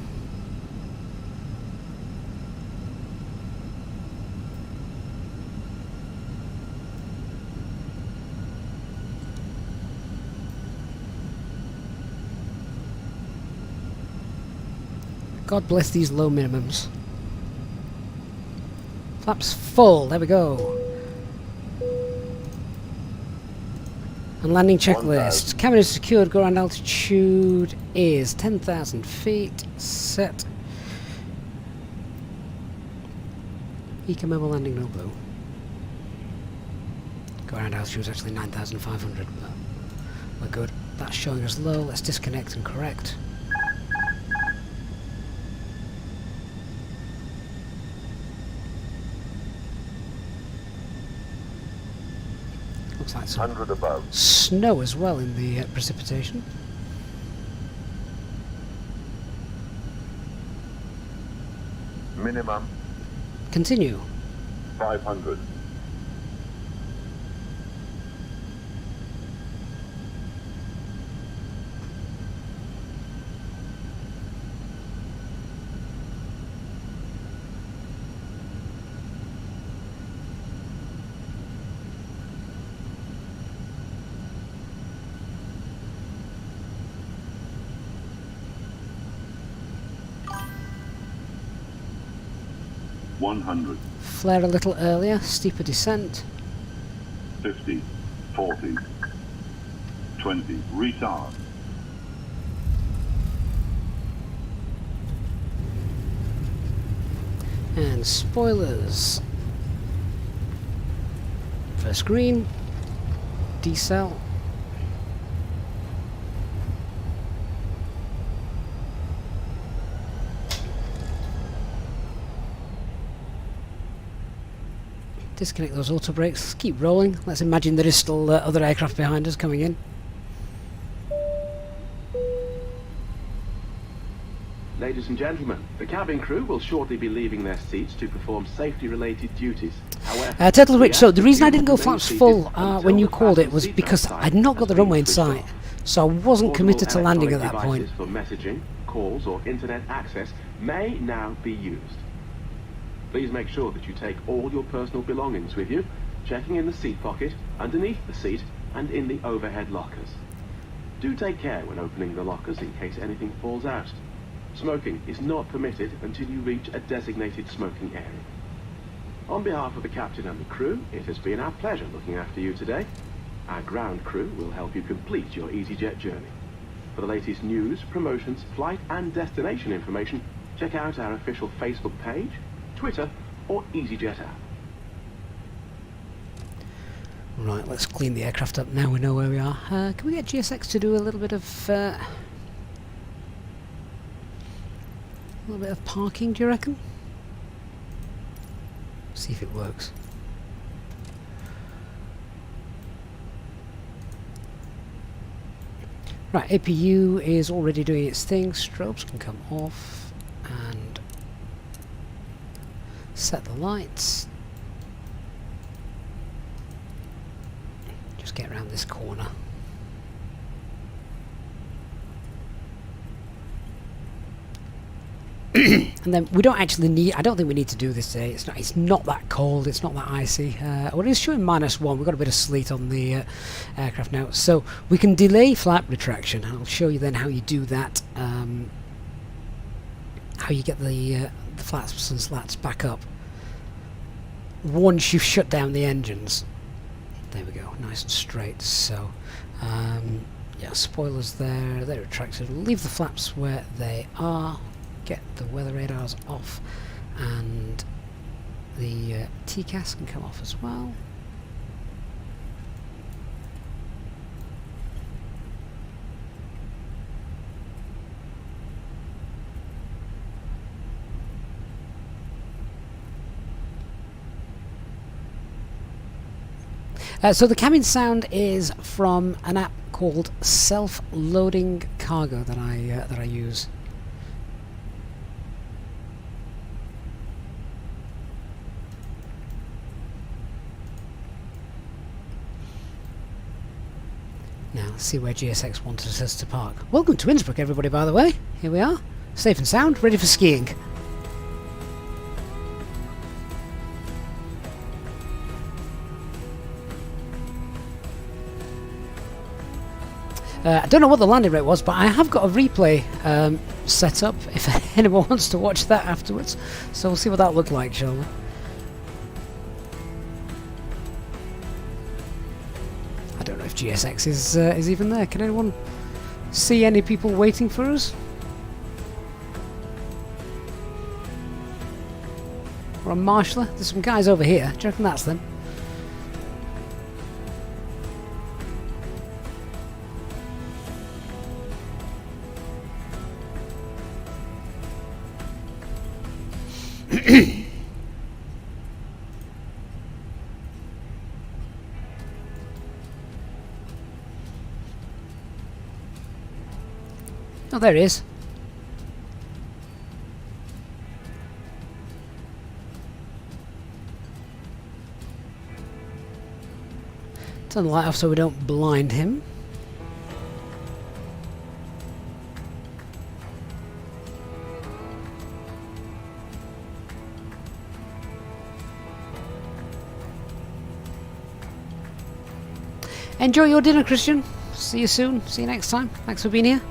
God bless these low minimums. Flaps full, there we go. And landing checklist. Cabin is secured, ground altitude is 10,000 feet. Set. Eco memo landing no blue. Ground altitude is actually 9,500, but we're good. That's showing us low. Let's disconnect and correct. Looks like some 100 above. Snow as well in the precipitation. Minimum Continue. 500. Flare a little earlier, steeper descent. 50, 40, 20, retard. And spoilers. First green. Decel. Disconnect those auto brakes. Keep rolling. Let's imagine there is still other aircraft behind us coming in. Ladies and gentlemen, the cabin crew will shortly be leaving their seats to perform safety-related duties. However, Turtle Rich, so the reason I didn't go flaps full when you called it was because I'd not got the runway in sight, so I wasn't committed to landing at that point. For messaging, calls or internet access may now be used. Please make sure that you take all your personal belongings with you, checking in the seat pocket, underneath the seat, and in the overhead lockers. Do take care when opening the lockers in case anything falls out. Smoking is not permitted until you reach a designated smoking area. On behalf of the captain and the crew, it has been our pleasure looking after you today. Our ground crew will help you complete your Easyjet journey. For the latest news, promotions, flight and destination information, check out our official Facebook page, Twitter or Easyjet app. Right, let's clean the aircraft up now we know where we are. Can we get GSX to do a little bit of parking, do you reckon? See if it works. Right, APU is already doing its thing. Strobes can come off and set the lights. Just get around this corner. And then we don't actually need, I don't think we need to do this today. It's not that cold, it's not that icy. Well, it's showing -1. We've got a bit of sleet on the aircraft now. So we can delay flap retraction. I'll show you then how you do that. How you get the flaps and slats back up once you've shut down the engines. There we go, nice and straight. So yeah, spoilers there, they're retracted. Leave the flaps where they are. Get the weather radars off, and the TCAS can come off as well. So the cabin sound is from an app called Self-Loading Cargo that I use. Now, let's see where GSX wanted us to park. Welcome to Innsbruck, everybody, by the way. Here we are, safe and sound, ready for skiing. I don't know what the landing rate was, but I have got a replay set up if anyone wants to watch that afterwards. So we'll see what that looked like, shall we? I don't know if GSX is even there. Can anyone see any people waiting for us? Or a marshaller? There's some guys over here. Do you reckon that's them? Oh, there he is. Turn the light off so we don't blind him. Enjoy your dinner, Christian. See you soon. See you next time. Thanks for being here.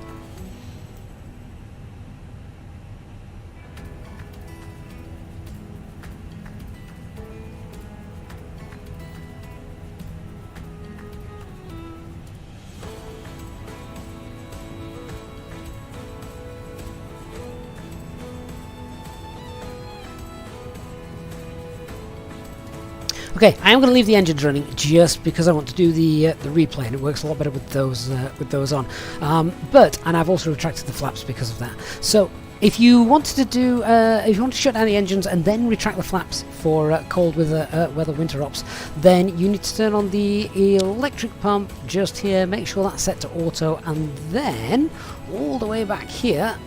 Okay, I am going to leave the engines running just because I want to do the replay, and it works a lot better with those on. And I've also retracted the flaps because of that. So if you wanted to do, if you want to shut down the engines and then retract the flaps for cold weather winter ops, then you need to turn on the electric pump just here. Make sure that's set to auto, and then all the way back here,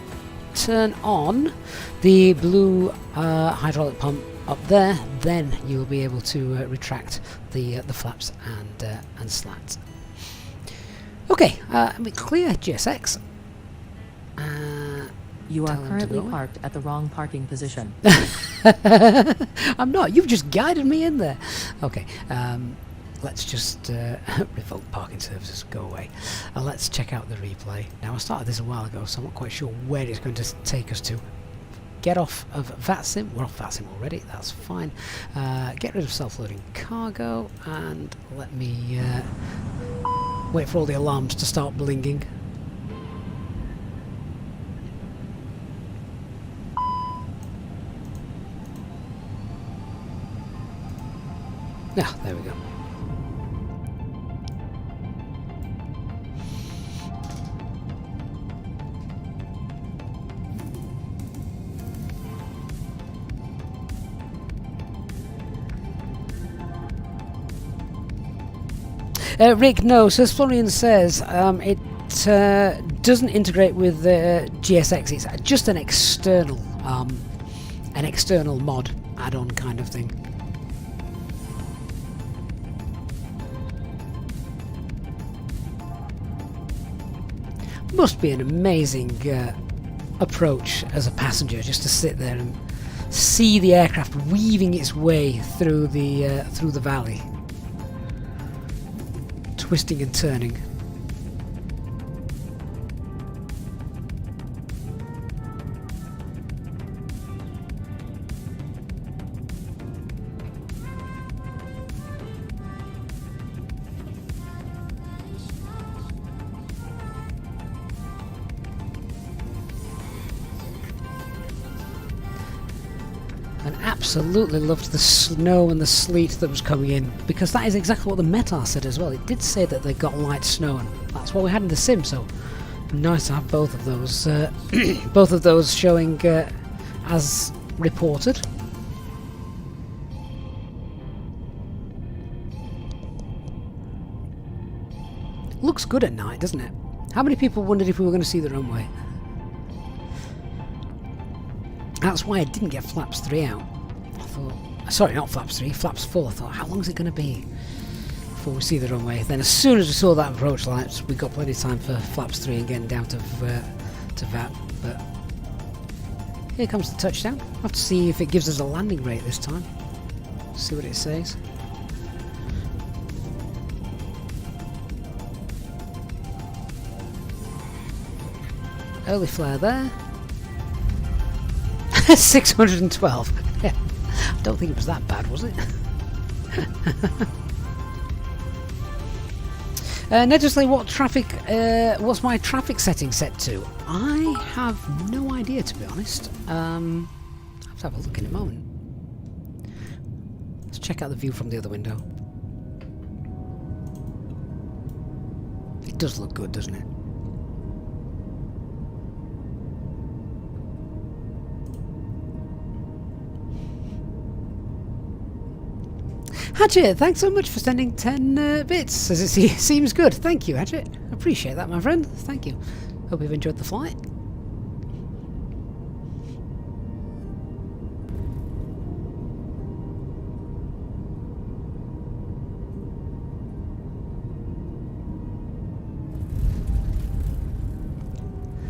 turn on the blue hydraulic pump up there. Then you'll be able to retract the flaps and slats. Okay, we clear GSX. You are currently parked at the wrong parking position. I'm not. You've just guided me in there. Okay. Let's just revoke parking services. Go away. Let's check out the replay. Now, I started this a while ago, so I'm not quite sure where it's going to take us to. Get off of VATSIM. We're off VATSIM already. That's fine. Get rid of self-loading cargo, and let me wait for all the alarms to start blinging. Yeah, there we go. Rick, no. So Florian says it doesn't integrate with GSX. It's just an external mod add-on kind of thing. Must be an amazing approach as a passenger, just to sit there and see the aircraft weaving its way through the valley, twisting and turning. And absolutely loved the snow and the sleet that was coming in, because that is exactly what the METAR said as well. It did say that they got light snow, and that's what we had in the sim, so nice to have both of those both of those showing as reported. Looks good at night, doesn't it? How many people wondered if we were going to see the runway? That's why I didn't get flaps 3 out. I thought, sorry, not flaps 3, flaps 4. I thought, how long is it going to be before we see the runway? Then as soon as we saw that approach lights, we got plenty of time for flaps 3 and getting down to VAT. But here comes the touchdown. I'll have to see if it gives us a landing rate this time. See what it says. Early flare there. 612. Yeah. I don't think it was that bad, was it? Nedlessly, what traffic? What's my traffic setting set to? I have no idea, to be honest. I'll have to have a look in a moment. Let's check out the view from the other window. It does look good, doesn't it? Hatchet, thanks so much for sending 10 bits, as it seems good. Thank you, Hatchet. Appreciate that, my friend. Thank you. Hope you've enjoyed the flight.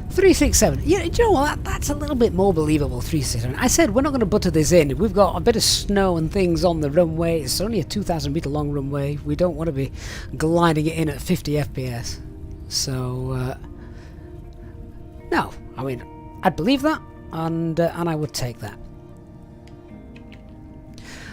$367. Yeah, do you know what? That's a little bit more believable. $367. I said we're not going to butter this in. We've got a bit of snow and things on the runway. It's only a 2,000-meter long runway. We don't want to be gliding it in at 50 FPS. So no, I mean, I'd believe that, and I would take that.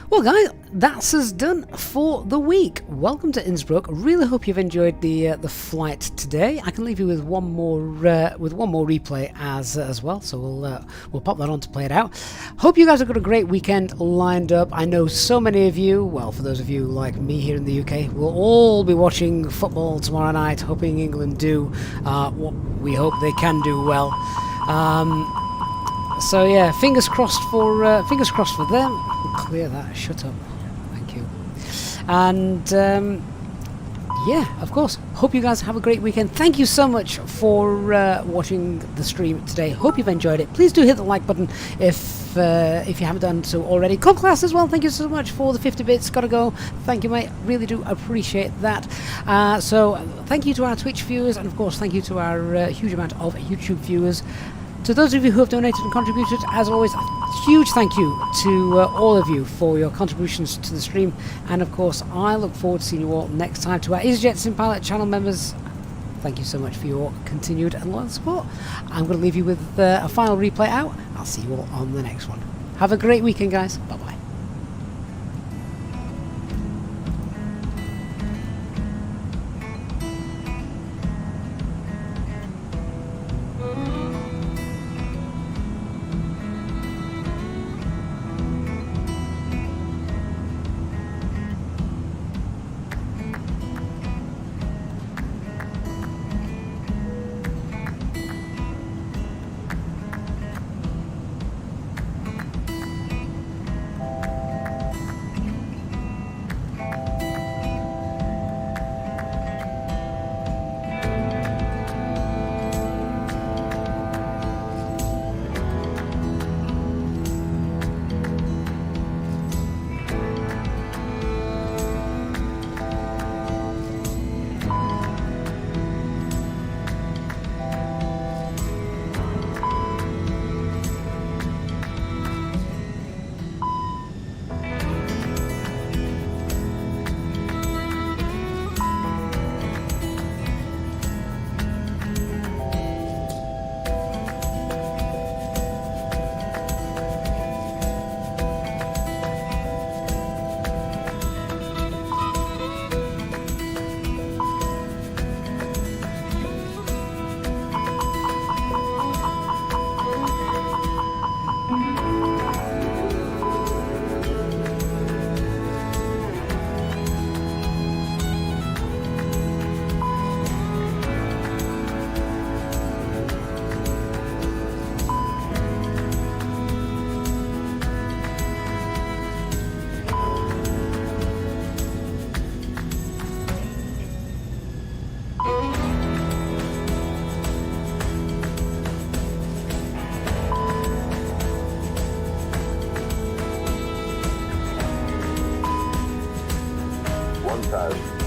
Well, guys, that's us done for the week. Welcome to Innsbruck. Really hope you've enjoyed the flight today. I can leave you with one more replay as well. So we'll pop that on to play it out. Hope you guys have got a great weekend lined up. I know so many of you. Well, for those of you like me here in the UK, we'll all be watching football tomorrow night, hoping England do what we hope they can do well. So yeah, fingers crossed for them. Clear that. Shut up. Thank you. And yeah, of course. Hope you guys have a great weekend. Thank you so much for watching the stream today. Hope you've enjoyed it. Please do hit the like button if you haven't done so already. Club Class as well. Thank you so much for the 50 bits. Gotta go. Thank you, mate. Really do appreciate that. So thank you to our Twitch viewers, and of course thank you to our huge amount of YouTube viewers. To those of you who have donated and contributed, as always, a huge thank you to all of you for your contributions to the stream. And of course, I look forward to seeing you all next time. To our Easyjet SimPilot channel members, thank you so much for your continued and loyal support. I'm going to leave you with a final replay out. I'll see you all on the next one. Have a great weekend, guys. Bye-bye. 1000.